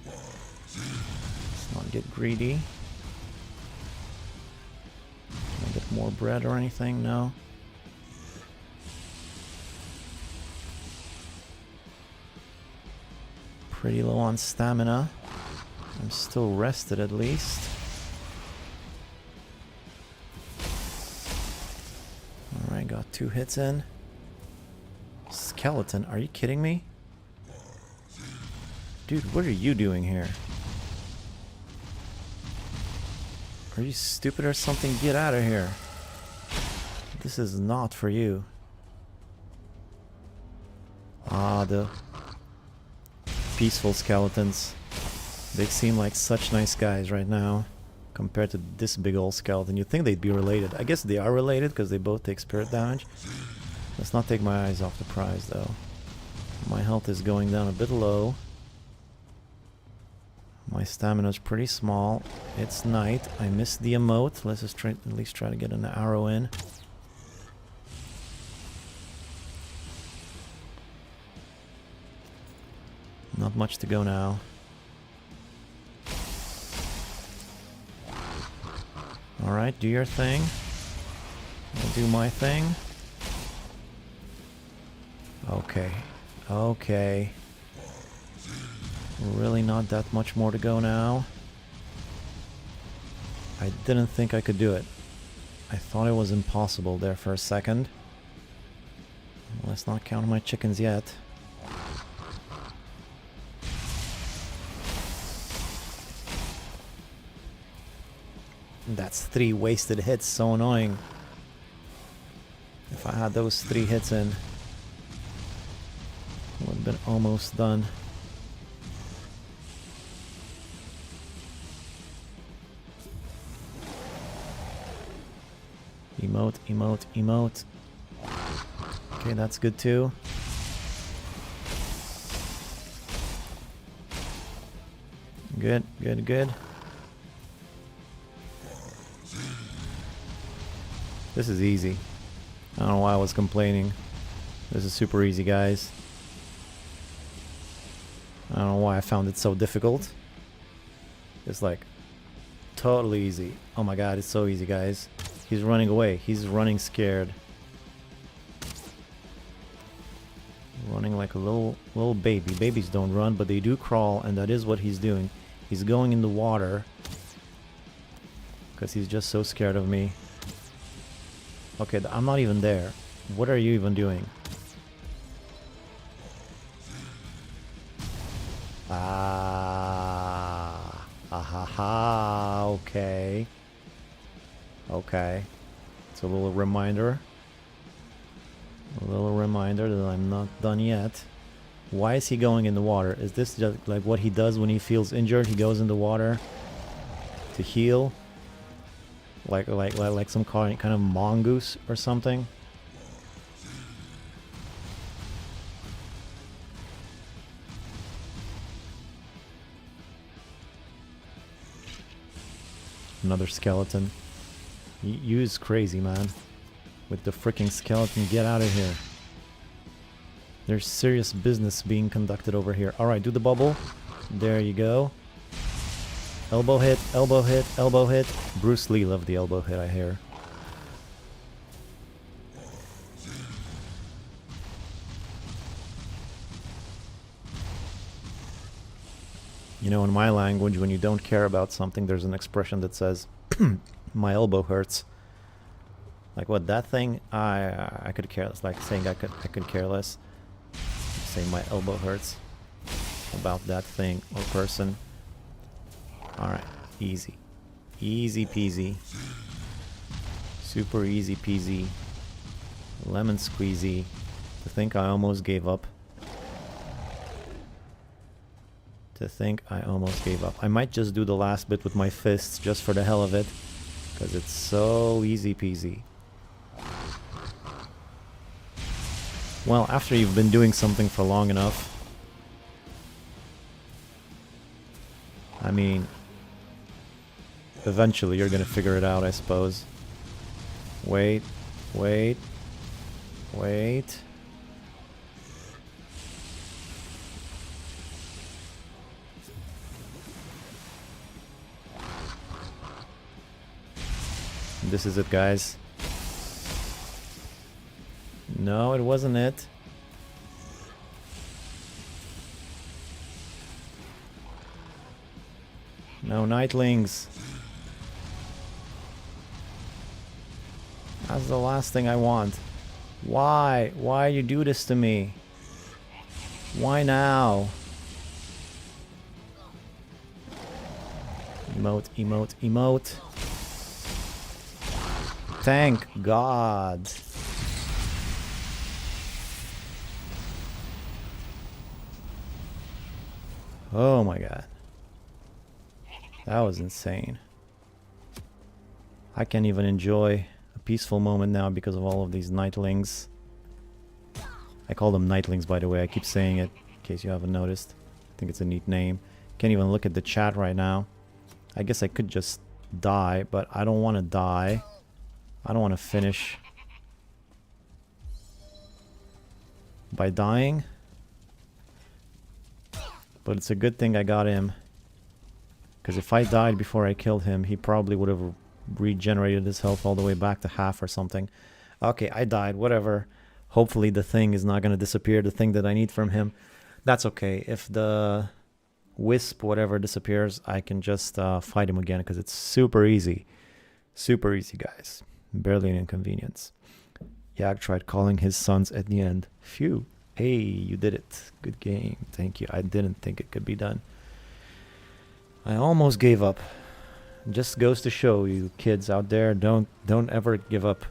Let's not get greedy. Can I get more bread or anything? No. Pretty low on stamina. I'm still rested at least. Alright, got 2 hits in. Skeleton, are you kidding me? Dude, what are you doing here? Are you stupid or something? Get out of here. This is not for you. Ah, the peaceful skeletons. They seem like such nice guys right now compared to this big old skeleton. You'd think they'd be related. I guess they are related because they both take spirit damage. Let's not take my eyes off the prize though. My health is going down a bit low. My stamina is pretty small. It's night. I missed the emote. Let's just at least try to get an arrow in. Not much to go now. Alright, do your thing. I'll do my thing. Okay. Okay. Really not that much more to go now. I didn't think I could do it. I thought it was impossible there for a second. Let's not count my chickens yet. That's 3 wasted hits, so annoying. If I had those 3 hits in, would have been almost done. Emote, emote, emote. Okay, that's good too. Good, good, good. This is easy. I don't know why I was complaining. This is super easy, guys. I don't know why I found it so difficult. It's like totally easy. Oh my god, it's so easy, guys. He's running away. He's running scared. Running like a little baby. Babies don't run, but they do crawl, and that is what he's doing. He's going in the water because he's just so scared of me. Okay, I'm not even there. What are you even doing? Ah, ha, okay. Okay. It's a little reminder. A little reminder that I'm not done yet. Why is he going in the water? Is this just like what he does when he feels injured? He goes in the water to heal? Like some kind of mongoose or something? Another skeleton. You is crazy, man. With the freaking skeleton, get out of here. There's serious business being conducted over here. Alright, do the bubble. There you go. Elbow hit, elbow hit, elbow hit. Bruce Lee loved the elbow hit, I hear. You know, in my language, when you don't care about something, there's an expression that says, my elbow hurts. Like what, that thing? I could care less. Like saying I could care less. Saying my elbow hurts about that thing or person. Alright, easy. Easy peasy. Super easy peasy. Lemon squeezy. To think I almost gave up. To think I almost gave up. I might just do the last bit with my fists just for the hell of it. Because it's so easy peasy. Well, after you've been doing something for long enough, I mean, eventually you're gonna figure it out, I suppose. Wait, wait, wait. This is it, guys. No, it wasn't it. No, nightlings. That's the last thing I want. Why? Why you do this to me? Why now? Emote, emote, emote. Thank God. Oh my God. That was insane. I can't even enjoy a peaceful moment now because of all of these nightlings. I call them nightlings, by the way. I keep saying it in case you haven't noticed. I think it's a neat name. Can't even look at the chat right now. I guess I could just die, but I don't want to die. I don't want to finish by dying. But it's a good thing I got him. Because if I died before I killed him, he probably would have regenerated his health all the way back to half or something. Okay, I died, whatever. Hopefully the thing is not going to disappear, the thing that I need from him. That's okay. If the wisp, whatever, disappears, I can just fight him again because it's super easy. Super easy, guys. Barely an inconvenience. Yag tried calling his sons at the end. Phew. Hey, you did it. Good game. Thank you. I didn't think it could be done. I almost gave up. Just goes to show you kids out there, don't ever give up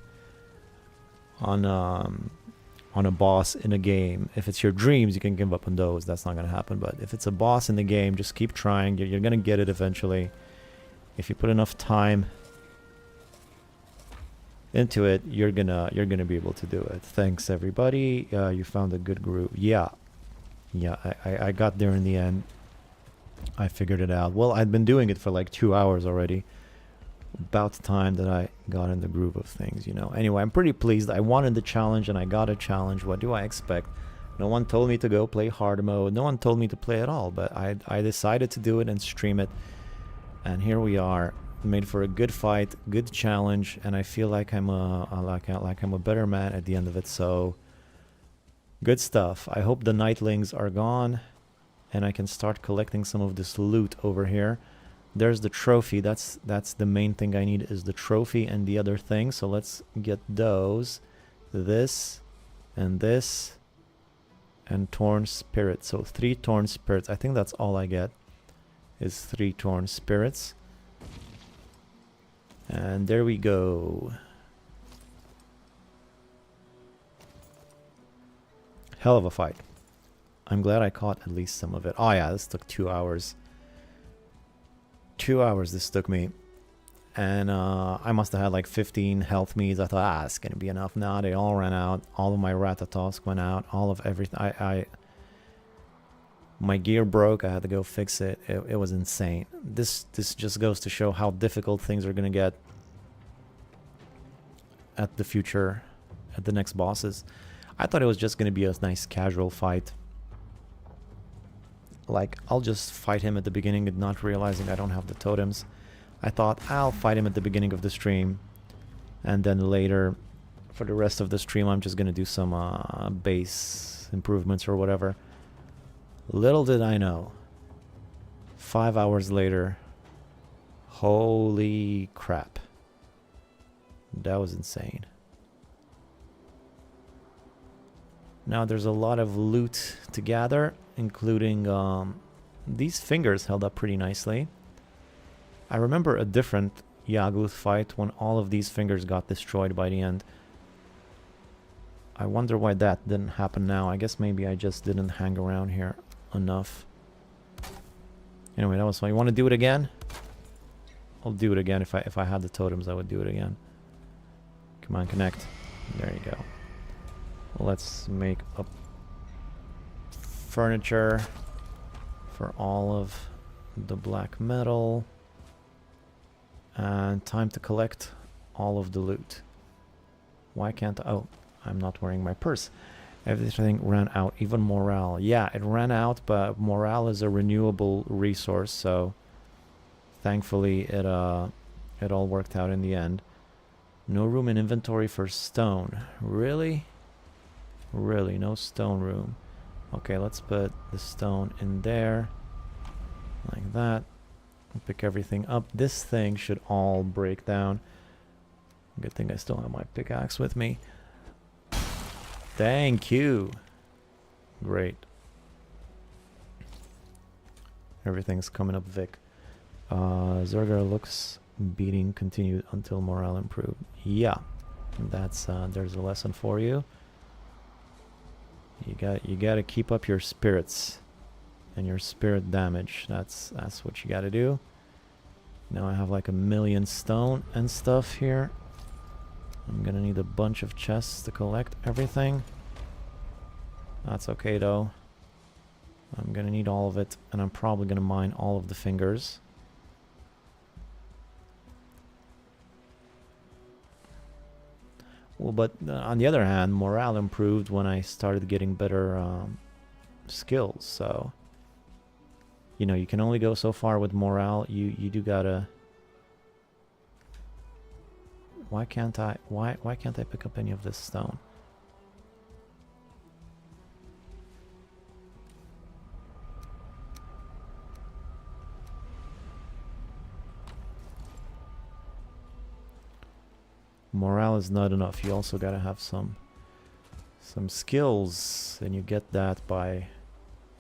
on a boss in a game. If it's your dreams, you can give up on those. That's not gonna happen. But if it's a boss in the game, just keep trying. You're gonna get it eventually. If you put enough time into it, you're gonna be able to do it. Thanks everybody. You found a good groove. Yeah, I got there in the end. I figured it out. Well, I'd been doing it for like 2 hours already. About the time that I got in the groove of things, you know. Anyway, I'm pretty pleased. I wanted the challenge and I got a challenge. What do I expect? No one told me to go play hard mode. No one told me to play at all, but I decided to do it and stream it. And here we are. Made for a good fight, good challenge, and I feel like I'm a better man at the end of it. So good stuff. I hope the nightlings are gone and I can start collecting some of this loot over here. There's the trophy. That's the main thing I need is the trophy and the other thing. So let's get those. This and this and torn spirit. So 3 torn spirits. I think that's all I get is 3 torn spirits. And there we go. Hell of a fight. I'm glad I caught at least some of it. Oh yeah, this took 2 hours. 2 hours this took me. And I must have had like 15 health meads. I thought, it's gonna be enough. Nah, they all ran out. All of my Ratatosk went out. All of everything. My gear broke. I had to go fix it. It was insane. This just goes to show how difficult things are gonna get at the future, at the next bosses. I thought it was just gonna be a nice casual fight. Like, I'll just fight him at the beginning and not realizing I don't have the totems. I thought I'll fight him at the beginning of the stream, and then later, for the rest of the stream, I'm just gonna do some base improvements or whatever. Little did I know, 5 hours later, holy crap. That was insane. Now there's a lot of loot to gather, including these fingers held up pretty nicely. I remember a different Yagluth fight when all of these fingers got destroyed by the end. I wonder why that didn't happen now. I guess maybe I just didn't hang around here enough. Anyway, that was fun. You want to do it again? I'll do it again. If I had the totems, I would do it again. Come on, connect. There you go. Let's make up furniture for all of the black metal. And time to collect all of the loot. Why can't I? Oh, I'm not wearing my purse. Everything ran out, even morale. Yeah, it ran out, but morale is a renewable resource, so thankfully it all worked out in the end. No room in inventory for stone. Really? Really, no stone room. Okay, let's put the stone in there. Like that. Pick everything up. This thing should all break down. Good thing I still have my pickaxe with me. Thank you. Great. Everything's coming up, Vic. Zergar looks beating continued until morale improved. Yeah, that's there's a lesson for you. You got to keep up your spirits and your spirit damage. That's what you got to do. Now I have like 1,000,000 stone and stuff here. I'm gonna need a bunch of chests to collect everything. That's okay though. I'm gonna need all of it, and I'm probably gonna mine all of the fingers. Well, but on the other hand, morale improved when I started getting better skills, so you know, you can only go so far with morale. You do gotta. Why can't I pick up any of this stone? Morale is not enough. You also gotta have some skills, and you get that by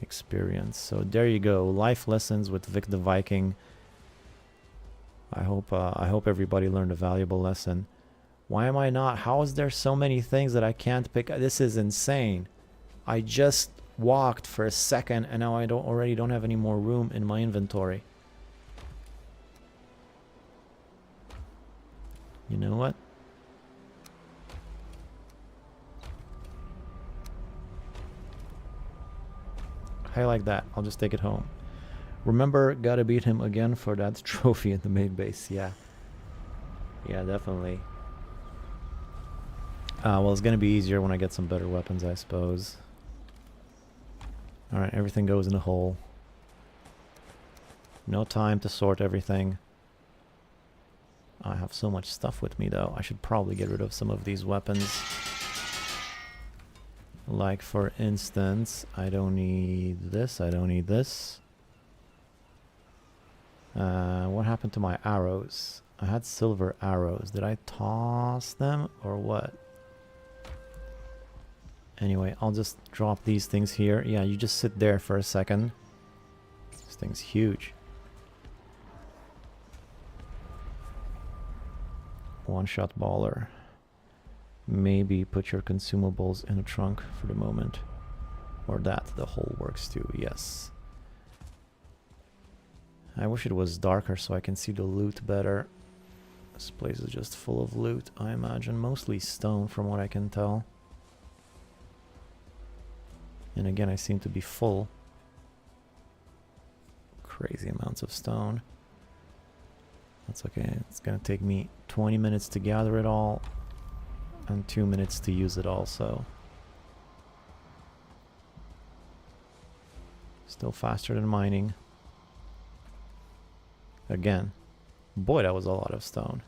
experience. So there you go. Life lessons with Vic the Viking. I hope everybody learned a valuable lesson. Why am I not? How is there so many things that I can't pick? This is insane. I just walked for a second and now I already don't have any more room in my inventory. You know what? I like that. I'll just take it home. Remember, gotta beat him again for that trophy in the main base. Yeah. Yeah, definitely. Well, it's gonna be easier when I get some better weapons, I suppose. Alright, everything goes in a hole. No time to sort everything. I have so much stuff with me, though. I should probably get rid of some of these weapons. Like, for instance, I don't need this. I don't need this. What happened to my arrows? I had silver arrows. Did I toss them or what? Anyway, I'll just drop these things here. Yeah, you just sit there for a second. This thing's huge. One-shot baller. Maybe put your consumables in a trunk for the moment. Or that, the hole works too, yes. I wish it was darker so I can see the loot better. This place is just full of loot, I imagine. Mostly stone from what I can tell. And again, I seem to be full. Crazy amounts of stone. That's okay. It's gonna take me 20 minutes to gather it all. And 2 minutes to use it also. Still faster than mining. Again. Boy, that was a lot of stone.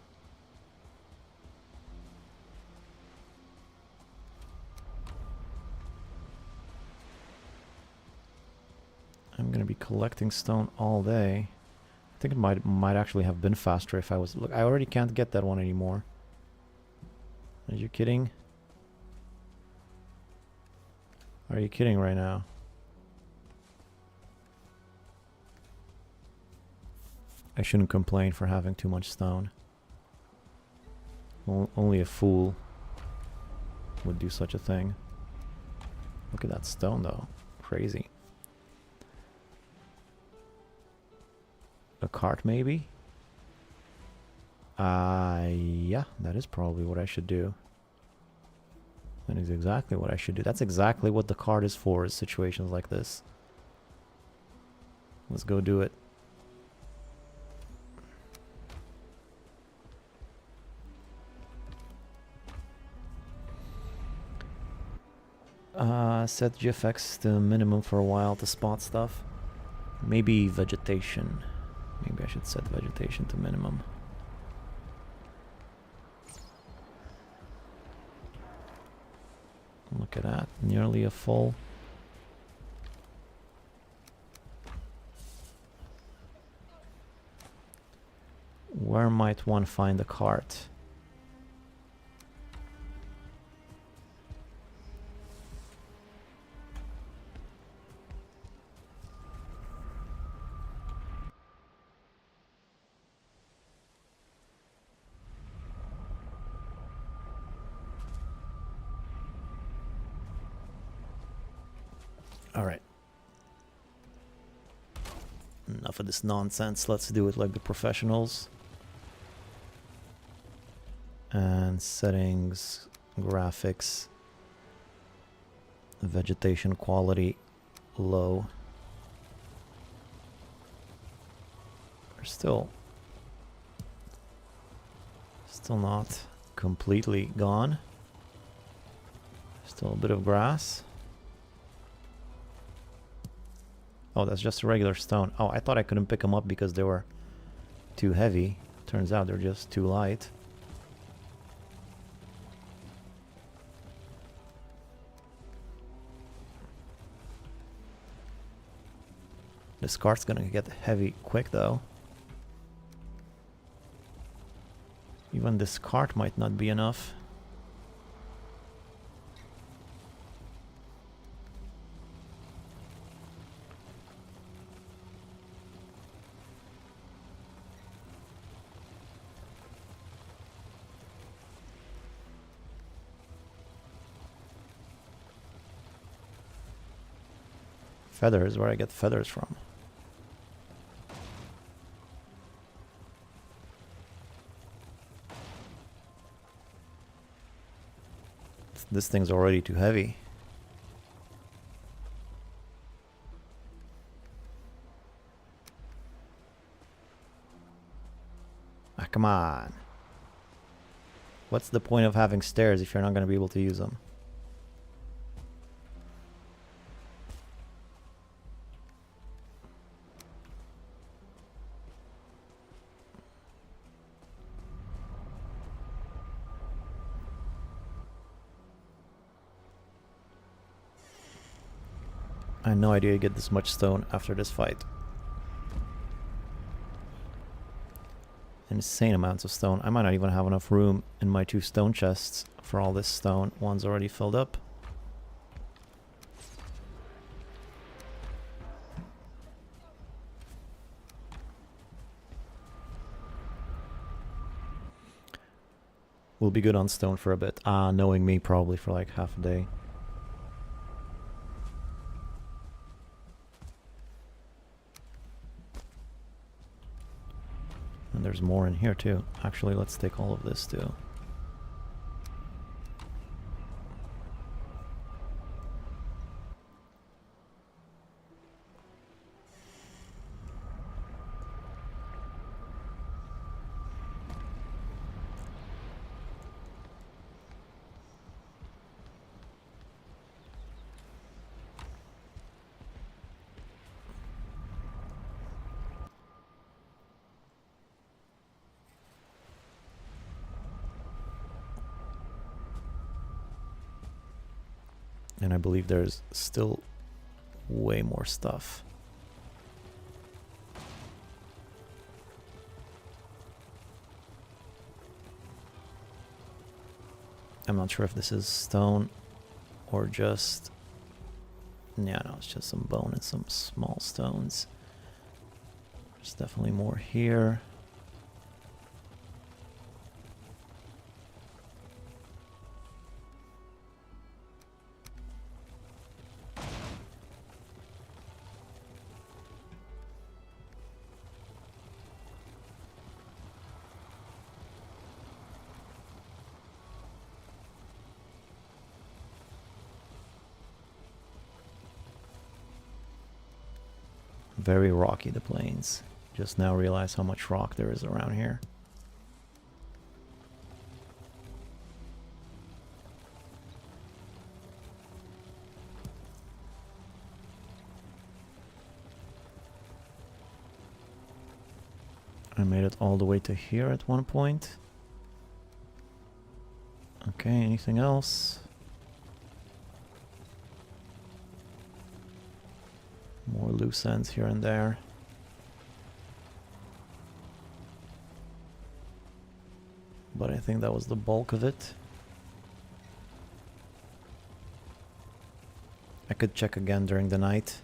I'm gonna be collecting stone all day. I think it might actually have been faster if I was... Look, I already can't get that one anymore. Are you kidding? Are you kidding right now? I shouldn't complain for having too much stone. Only a fool would do such a thing. Look at that stone though. Crazy. A cart maybe? Yeah, that is probably what I should do. That is exactly what I should do. That's exactly what the cart is for, is situations like this. Let's go do it. Set GFX to minimum for a while to spot stuff. Maybe vegetation. Maybe I should set vegetation to minimum. Look at that, nearly a full. Where might one find a cart? Alright. Enough of this nonsense. Let's do it like the professionals. And settings, graphics, vegetation quality, low. We're still not completely gone. Still a bit of grass. Oh, that's just a regular stone. Oh, I thought I couldn't pick them up because they were too heavy. Turns out they're just too light. This cart's gonna get heavy quick though. Even this cart might not be enough. Feathers, where I get feathers from. This thing's already too heavy. Ah, come on. What's the point of having stairs if you're not going to be able to use them? I had no idea you get this much stone after this fight. insane amounts of stone. I might not even have enough room in my 2 stone chests for all this stone. One's already filled up. We'll be good on stone for a bit. Knowing me, probably for like half a day. And there's more in here too. Actually, let's take all of this too. And I believe there's still way more stuff. I'm not sure if this is stone or just... Yeah, no, it's just some bone and some small stones. There's definitely more here. Very rocky, the plains. Just now realize how much rock there is around here. I made it all the way to here at one point. Okay, anything else? More loose ends here and there. But I think that was the bulk of it. I could check again during the night.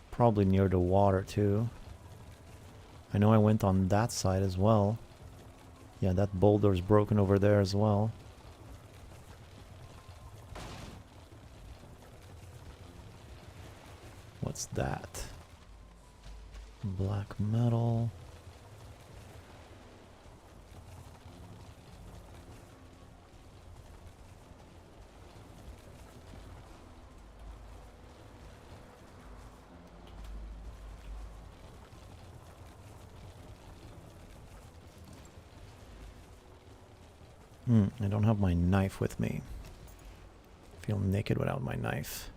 Probably near the water too. I know I went on that side as well. Yeah, that boulder's broken over there as well. What's that? Black metal. I don't have my knife with me. I feel naked without my knife.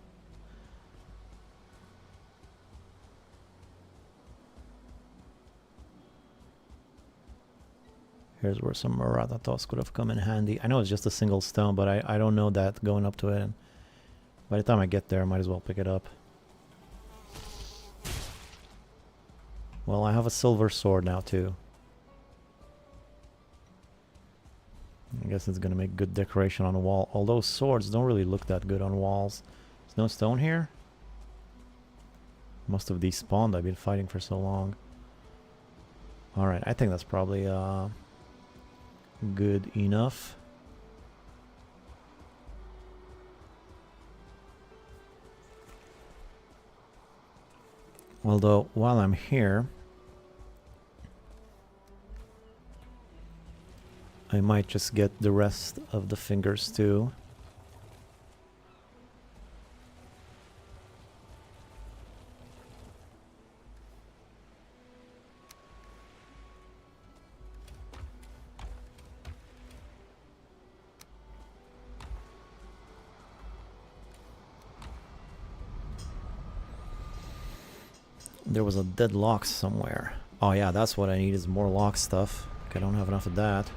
Here's where some Maratatos could have come in handy. I know it's just a single stone, but I don't know that going up to it. And by the time I get there, I might as well pick it up. Well, I have a silver sword now too. I guess it's gonna make good decoration on a wall. Although swords don't really look that good on walls. There's no stone here? Must have despawned. I've been fighting for so long. Alright, I think that's probably good enough. Although, while I'm here, I might just get the rest of the fingers too. There was a dead lock somewhere. Oh yeah, that's what I need, is more lock stuff. I don't have enough of that.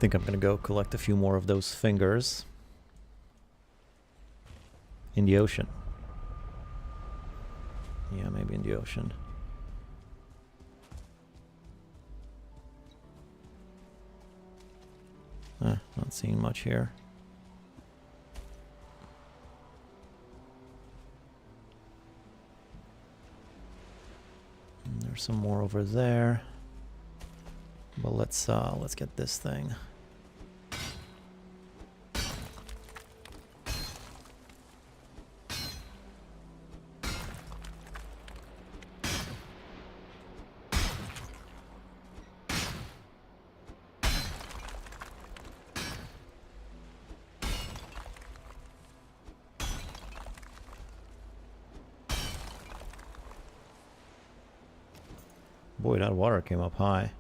think I'm gonna go collect a few more of those fingers in the ocean. Yeah, maybe in the ocean. Not seeing much here. And there's some more over there. But let's get this thing. Boy, that water came up high.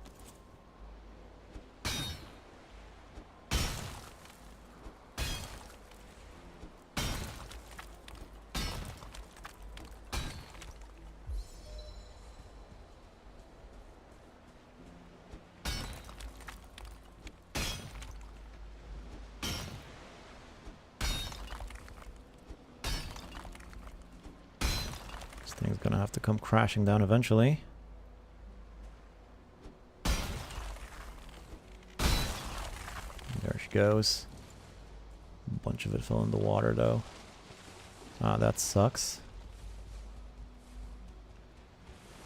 This thing's gonna have to come crashing down eventually. There she goes. A bunch of it fell in the water though. Ah, that sucks.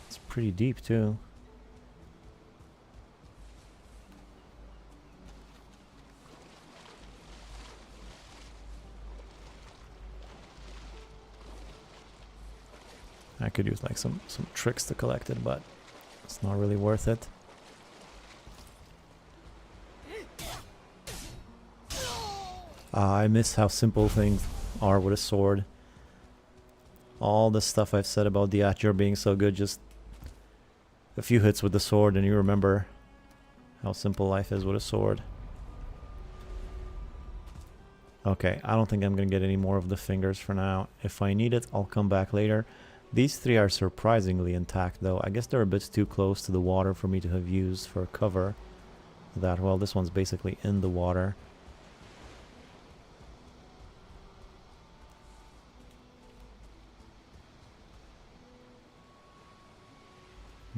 It's pretty deep too. I could use like some tricks to collect it, but it's not really worth it. I miss how simple things are with a sword. All the stuff I've said about the Atjur being so good, just a few hits with the sword and you remember how simple life is with a sword. Okay, I don't think I'm gonna get any more of the fingers for now. If I need it, I'll come back later. These three are surprisingly intact though. I guess they're a bit too close to the water for me to have used for cover. That, well, this one's basically in the water.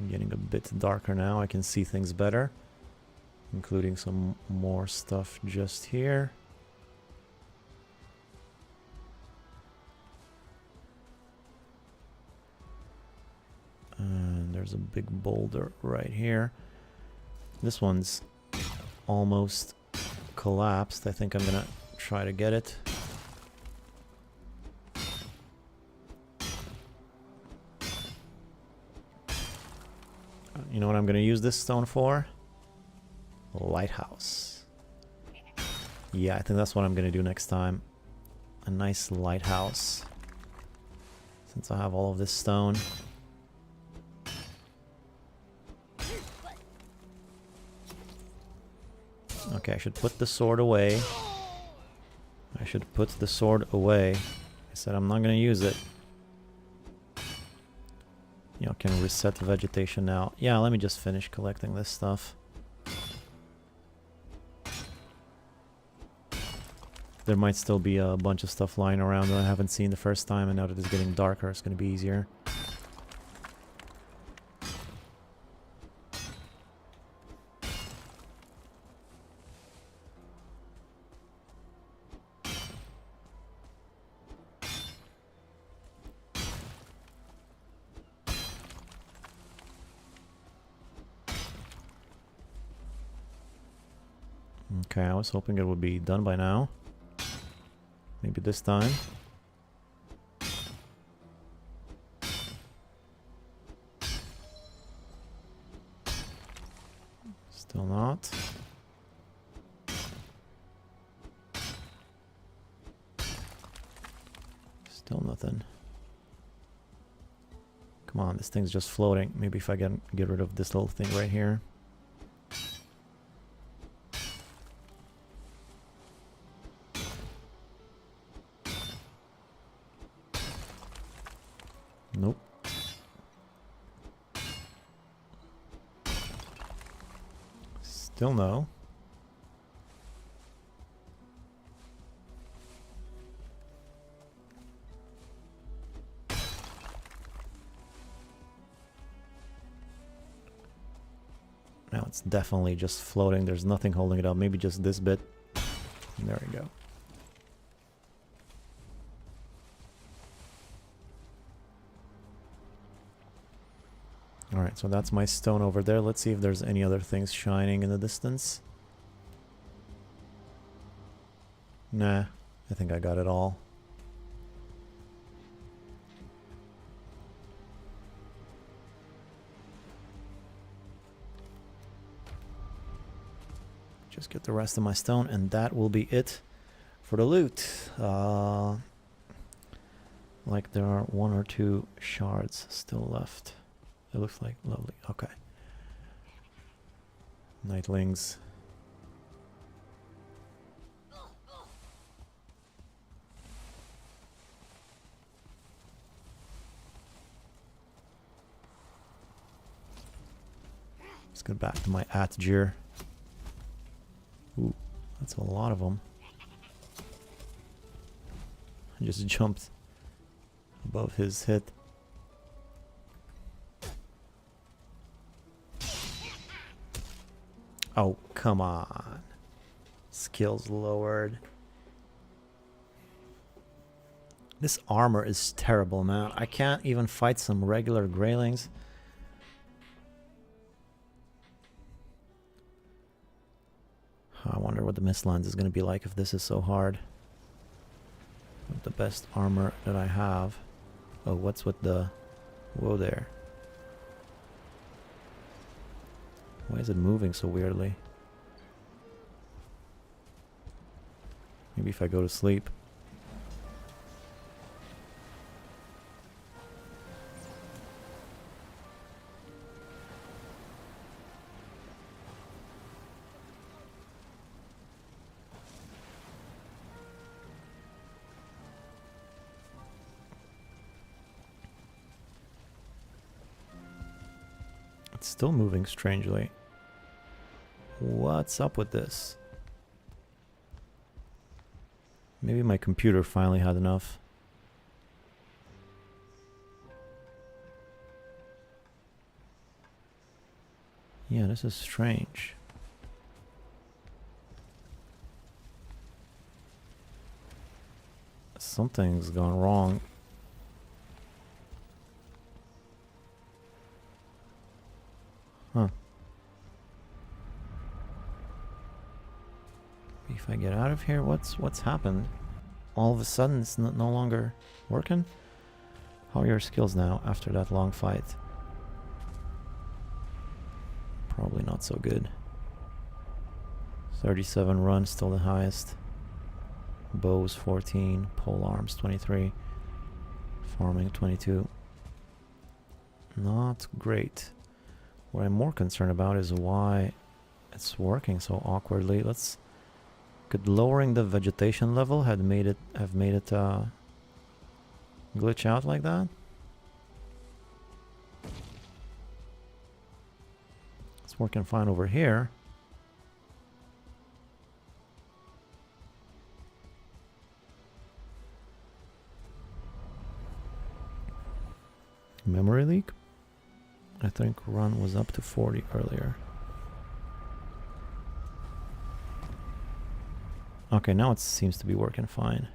Getting a bit darker now. I can see things better, including some more stuff just here. And there's a big boulder right here. This one's almost collapsed. I think I'm gonna try to get it. You know what I'm going to use this stone for? Lighthouse. Yeah, I think that's what I'm going to do next time. A nice lighthouse. Since I have all of this stone. Okay, I should put the sword away. I should put the sword away. I said I'm not going to use it. You know, can reset the vegetation now. Yeah, let me just finish collecting this stuff. There might still be a bunch of stuff lying around that I haven't seen the first time, and now that it's getting darker, it's going to be easier. Okay, I was hoping it would be done by now. Maybe this time. Still not. Still nothing. Come on, this thing's just floating. Maybe if I can get rid of this little thing right here. Nope. Still no. Now it's definitely just floating. There's nothing holding it up. Maybe just this bit. There we go. Alright, so that's my stone over there. Let's see if there's any other things shining in the distance. Nah, I think I got it all. Just get the rest of my stone, and that will be it for the loot. Like there are 1 or 2 shards still left. It looks like lovely. Okay. Nightlings. Let's get back to my Atgir. Ooh, that's a lot of them. I just jumped above his hit. Oh, come on. Skills lowered. This armor is terrible, man. I can't even fight some regular greylings. I wonder what the Mistlands is going to be like if this is so hard. With the best armor that I have. Oh, what's with the... Whoa there. Why is it moving so weirdly? Maybe if I go to sleep. It's still moving strangely. What's up with this? Maybe my computer finally had enough. Yeah, this is strange. Something's gone wrong. Huh. If I get out of here, what's happened? All of a sudden it's no longer working? How are your skills now after that long fight? Probably not so good. 37 runs, still the highest. Bows 14, pole arms 23, farming 22. Not great. What I'm more concerned about is why it's working so awkwardly. Could lowering the vegetation level have made it glitch out like that? It's working fine over here. Memory leak? I think run was up to 40 earlier. Okay, now it seems to be working fine.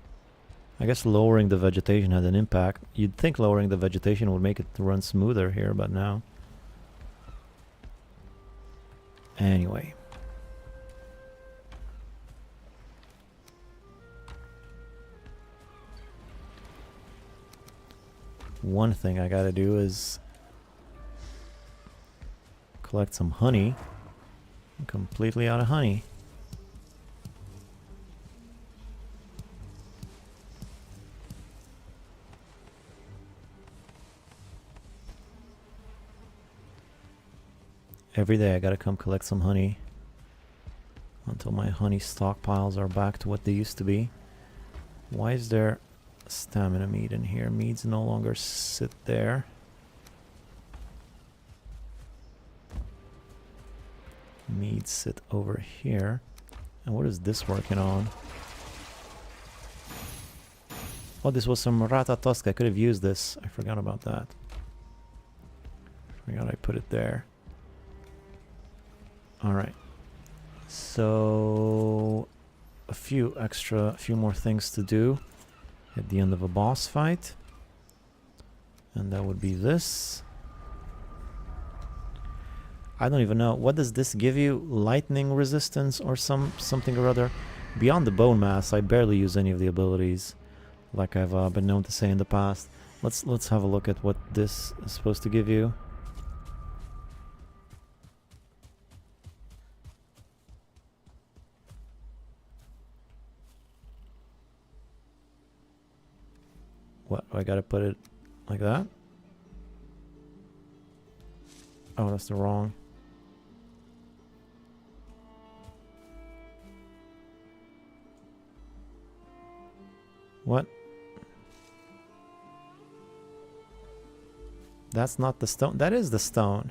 I guess lowering the vegetation had an impact. You'd think lowering the vegetation would make it run smoother here, but no. Anyway. One thing I gotta do is collect some honey. I'm completely out of honey. Every day I gotta come collect some honey until my honey stockpiles are back to what they used to be. Why is there stamina mead in here? Meads no longer sit there. Meads sit over here. And what is this working on? Oh, this was some Ratatosk. I could have used this. I forgot about that. I forgot I put it there. Alright. So a few more things to do at the end of a boss fight. And that would be this. I don't even know. What does this give you? Lightning resistance or something or other? Beyond the bone mass, I barely use any of the abilities, like I've been known to say in the past. Let's have a look at what this is supposed to give you. What? I gotta put it like that? Oh, that's the wrong. What? That's not the stone. That is the stone.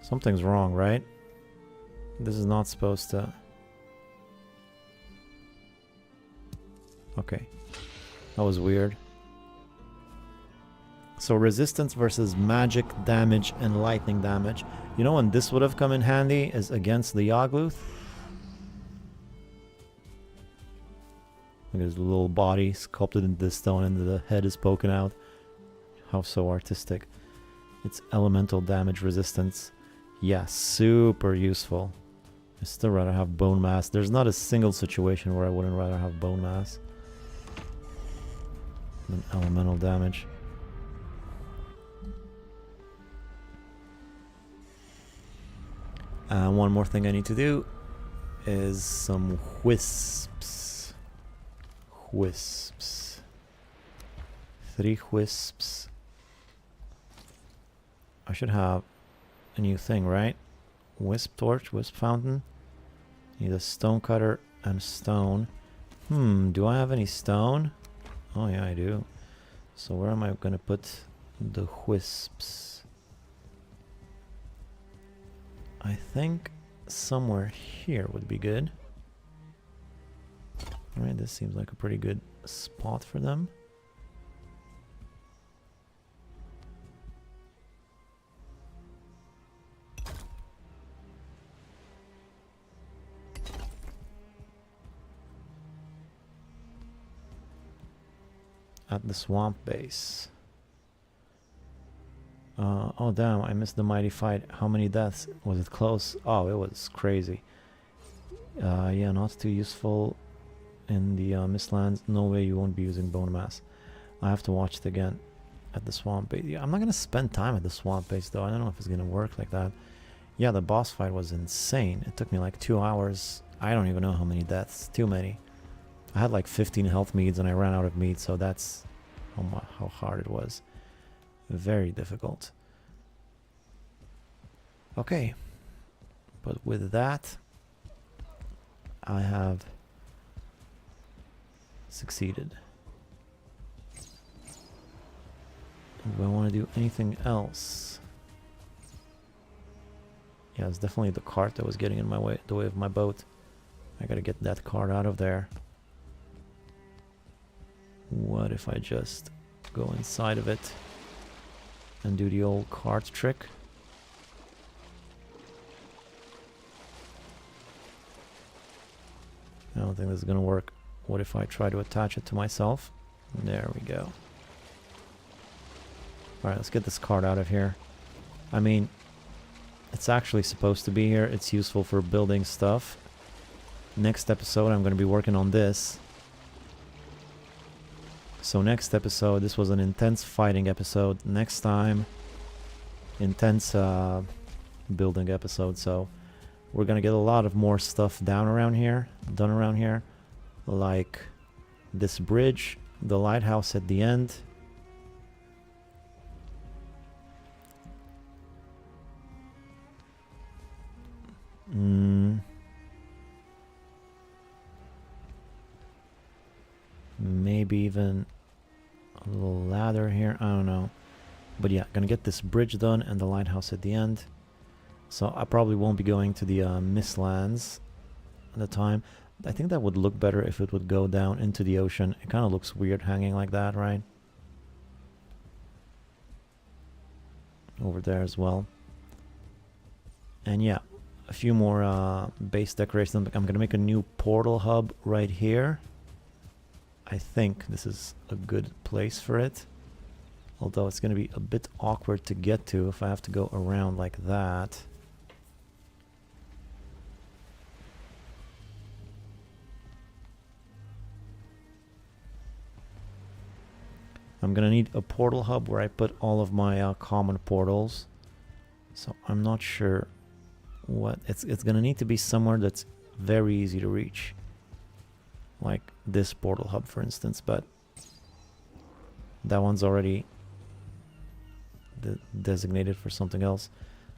Something's wrong, right? This is not supposed to... Okay. That was weird. So resistance versus magic damage and lightning damage. You know when this would have come in handy is against the Yagluth. Look at his little body sculpted into the stone and the head is poking out. How so artistic. It's elemental damage resistance. Yeah, super useful. I still rather have bone mass. There's not a single situation where I wouldn't rather have bone mass than elemental damage. One more thing I need to do is some wisps. Wisps. 3 wisps. I should have a new thing, right? Wisp torch, wisp fountain. Need a stone cutter and stone. Do I have any stone? Oh yeah, I do. So where am I gonna put the wisps? I think somewhere here would be good. Alright, this seems like a pretty good spot for them. At the swamp base. Oh damn, I missed the mighty fight. How many deaths? Was it close? Oh, it was crazy. Yeah, not too useful in the Mistlands. No way you won't be using bone mass. I have to watch it again at the swamp base. Yeah, I'm not gonna spend time at the swamp base though. I don't know if it's gonna work like that. Yeah, the boss fight was insane. It took me like 2 hours. I don't even know how many deaths. Too many. I had like 15 health meads and I ran out of meat, so that's how hard it was. Very difficult. Okay. But with that, I have succeeded. Do I want to do anything else? Yeah, it's definitely the cart that was getting in my way, the way of my boat. I gotta get that cart out of there. What if I just go inside of it and do the old cart trick? I don't think this is gonna work. What if I try to attach it to myself? There we go. Alright, let's get this cart out of here. I mean, it's actually supposed to be here. It's useful for building stuff. Next episode, I'm going to be working on this. So next episode, this was an intense fighting episode. Next time, intense building episode. So we're going to get a lot of more stuff done around here. Like this bridge, the lighthouse at the end. Maybe even a little ladder here. I don't know. But yeah, gonna get this bridge done and the lighthouse at the end. So I probably won't be going to the Mistlands at the time. I think that would look better if it would go down into the ocean. It kind of looks weird hanging like that, right? Over there as well. And yeah, a few more base decorations. I'm gonna make a new portal hub right here. I think this is a good place for it. Although it's gonna be a bit awkward to get to if I have to go around like that. I'm gonna need a portal hub where I put all of my common portals. So I'm not sure what it's gonna need to be somewhere that's very easy to reach, like this portal hub, for instance. But that one's already designated for something else.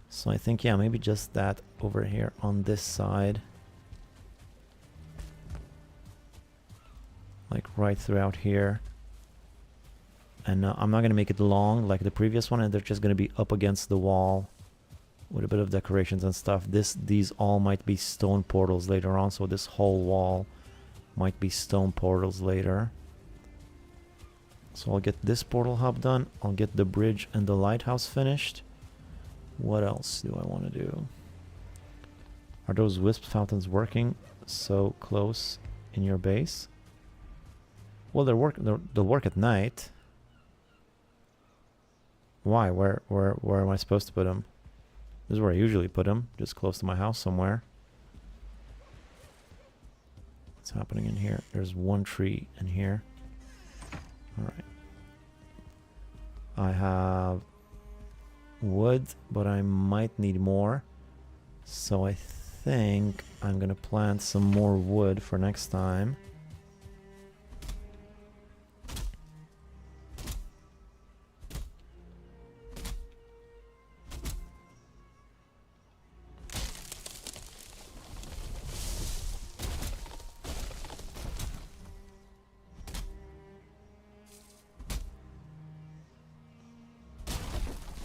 So I think, yeah, maybe just that over here on this side, like right throughout here. And I'm not going to make it long like the previous one, and they're just going to be up against the wall with a bit of decorations and stuff. These all might be stone portals later on, so this whole wall might be stone portals later. So I'll get this portal hub done. I'll get the bridge and the lighthouse finished. What else do I want to do? Are those wisp fountains working so close in your base? Well, they'll work at night. Why? Where am I supposed to put them? This is where I usually put them, just close to my house somewhere. What's happening in here? There's one tree in here. Alright. I have wood, but I might need more. So I think I'm gonna plant some more wood for next time.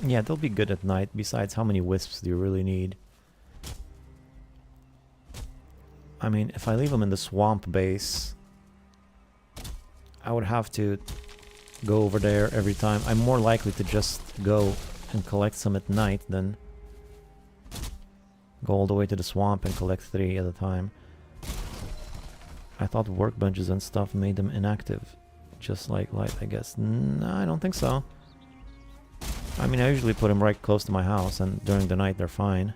Yeah, they'll be good at night. Besides, how many wisps do you really need? I mean, if I leave them in the swamp base, I would have to go over there every time. I'm more likely to just go and collect some at night than go all the way to the swamp and collect 3 at a time. I thought workbenches and stuff made them inactive. Just like light, I guess. No, I don't think so. I mean, I usually put them right close to my house, and during the night they're fine.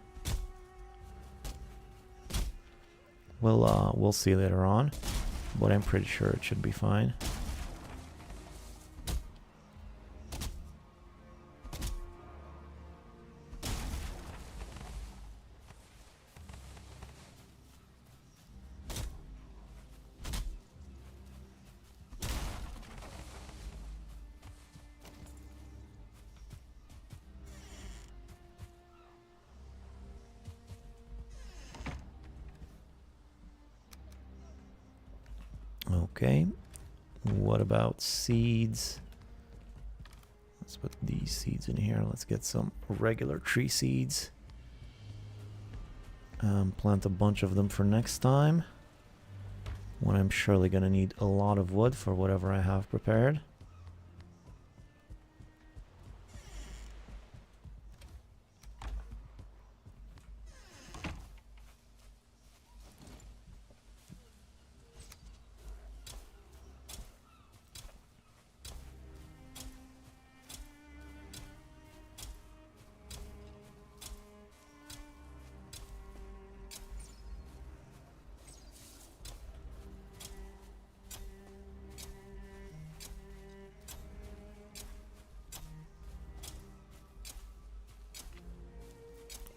We'll see later on, but I'm pretty sure it should be fine. Okay, what about seeds? Let's put these seeds in here. Let's get some regular tree seeds. Plant a bunch of them for next time, when I'm surely going to need a lot of wood for whatever I have prepared.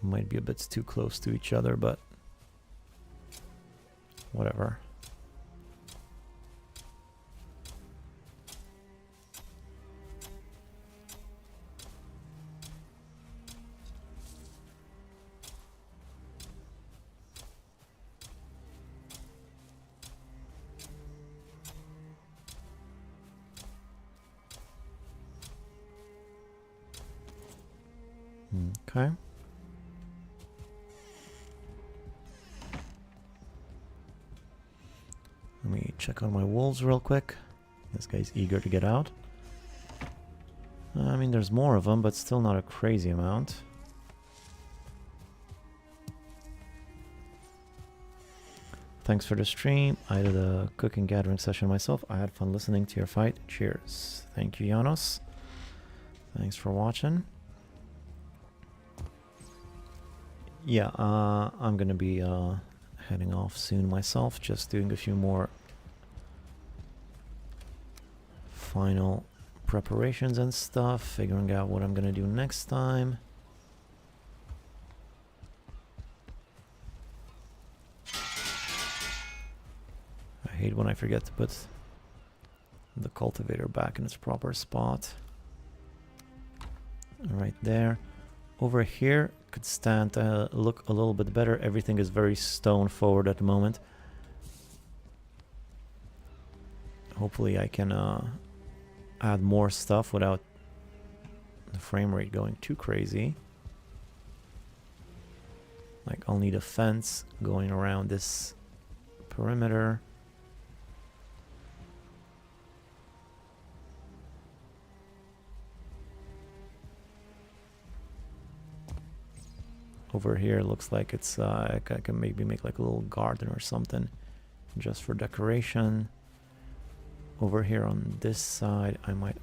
Might be a bit too close to each other, but whatever. Okay. Let me check on my wolves real quick. This guy's eager to get out. I mean, there's more of them, but still not a crazy amount. Thanks for the stream. I did a cooking gathering session myself. I had fun listening to your fight. Cheers. Thank you, Janos. Thanks for watching. Yeah, I'm gonna be heading off soon myself, just doing a few more final preparations and stuff, figuring out what I'm gonna do next time. I hate when I forget to put the cultivator back in its proper spot. Right there. Over here could stand to look a little bit better. Everything is very stone forward at the moment. Hopefully I can add more stuff without the frame rate going too crazy. Like, I'll need a fence going around this perimeter. Over here looks like it's I can maybe make like a little garden or something just for decoration. Over here on this side I might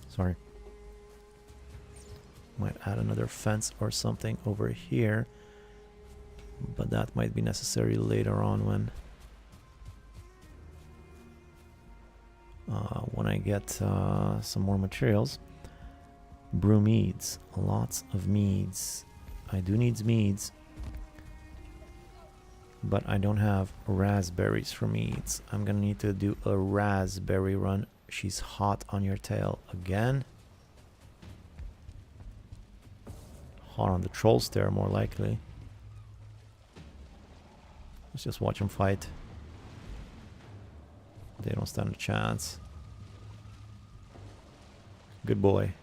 sorry, might add another fence or something over here, but that might be necessary later on when I get some more materials. Brew meads, lots of meads. I do need meads, but I don't have raspberries for meads. I'm gonna need to do a raspberry run. She's hot on your tail again. Hot on the troll stair, more likely. Let's just watch them fight. They don't stand a chance. Good boy.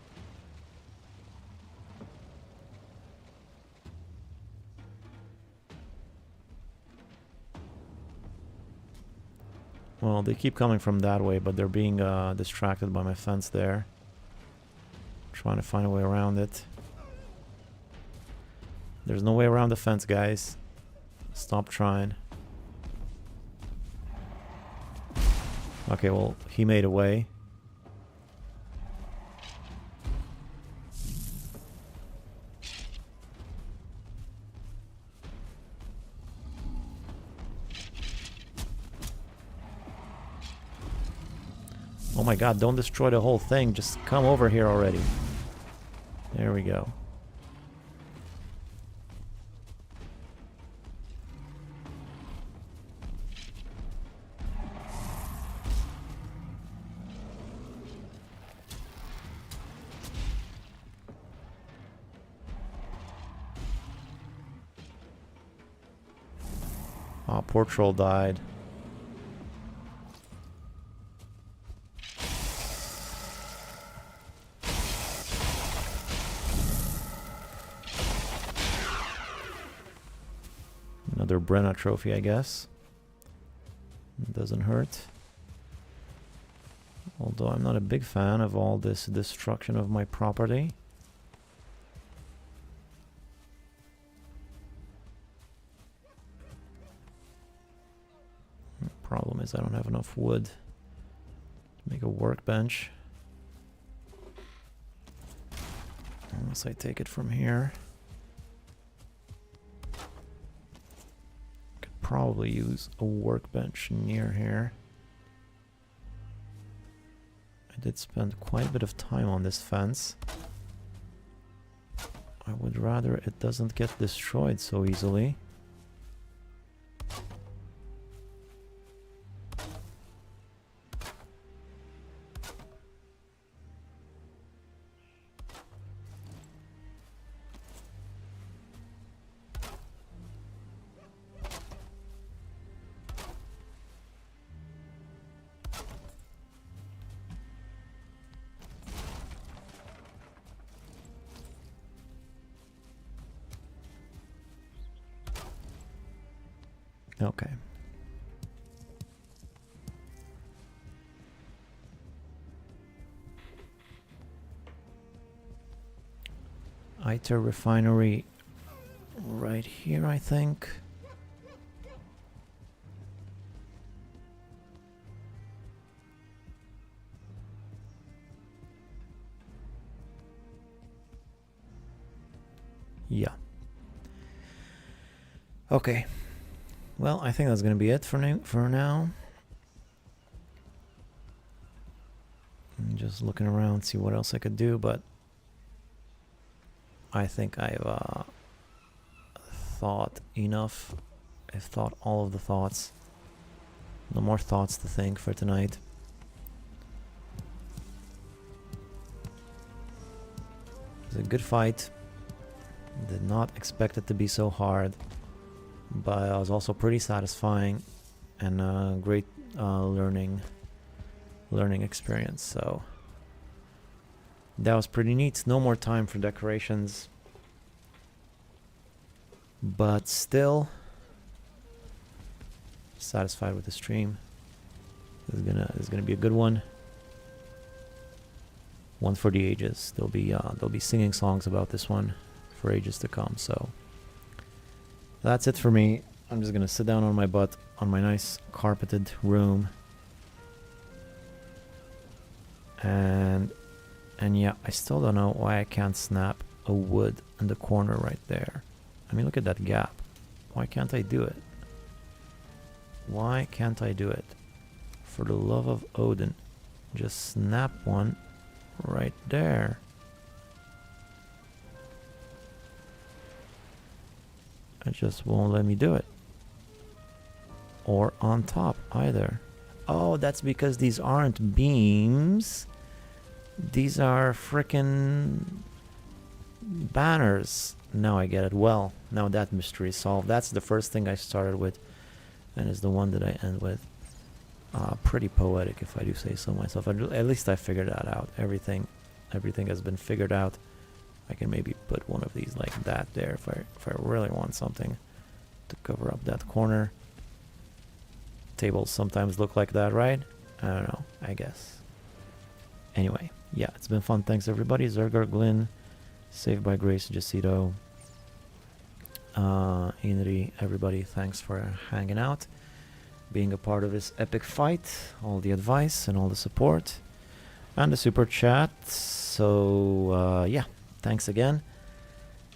Well, they keep coming from that way, but they're being distracted by my fence there. Trying to find a way around it. There's no way around the fence, guys. Stop trying. Okay, well, he made a way. Oh my god, don't destroy the whole thing. Just come over here already. There we go. Oh, poor troll died. Another Brenna trophy, I guess. Doesn't hurt. Although I'm not a big fan of all this destruction of my property. The problem is I don't have enough wood to make a workbench. Unless I take it from here. Probably use a workbench near here. I did spend quite a bit of time on this fence. I would rather it doesn't get destroyed so easily. Okay. ITER refinery right here, I think. Yeah. Okay. Well, I think that's gonna be it for now. I'm just looking around, see what else I could do, but I think I've thought enough. I've thought all of the thoughts. No more thoughts to think for tonight. It was a good fight. Did not expect it to be so hard, but it was also pretty satisfying and a great learning experience. So that was pretty neat. No more time for decorations, but still satisfied with the stream. This is gonna be a good one. One for the ages. They'll be singing songs about this one for ages to come. So that's it for me. I'm just gonna sit down on my butt on my nice carpeted room, and yeah, I still don't know why I can't snap a wood in the corner right there. I mean, look at that gap. Why can't I do it? Why can't I do it? For the love of Odin, just snap one right there. It just won't let me do it. Or on top either. Oh, that's because these aren't beams. These are frickin' banners. Now I get it. Well, now that mystery is solved. That's the first thing I started with, and is the one that I end with. Pretty poetic, if I do say so myself. At least I figured that out. Everything has been figured out. I can maybe put one of these like that there if I really want something to cover up that corner. Tables sometimes look like that, right? I don't know, I guess. Anyway, yeah, it's been fun. Thanks everybody. Zergar, Glyn, Saved by Grace, Jacido, Inri, everybody, thanks for hanging out, being a part of this epic fight, all the advice and all the support, and the super chat. So, yeah, thanks again.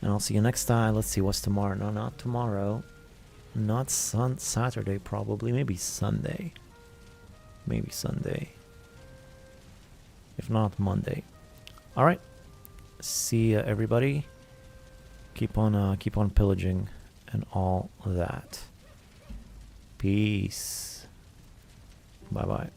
And I'll see you next time. Let's see, what's tomorrow? No, not tomorrow. Not Saturday, probably. Maybe Sunday. Maybe Sunday. If not, Monday. Alright. See ya, everybody. Keep on pillaging and all that. Peace. Bye-bye.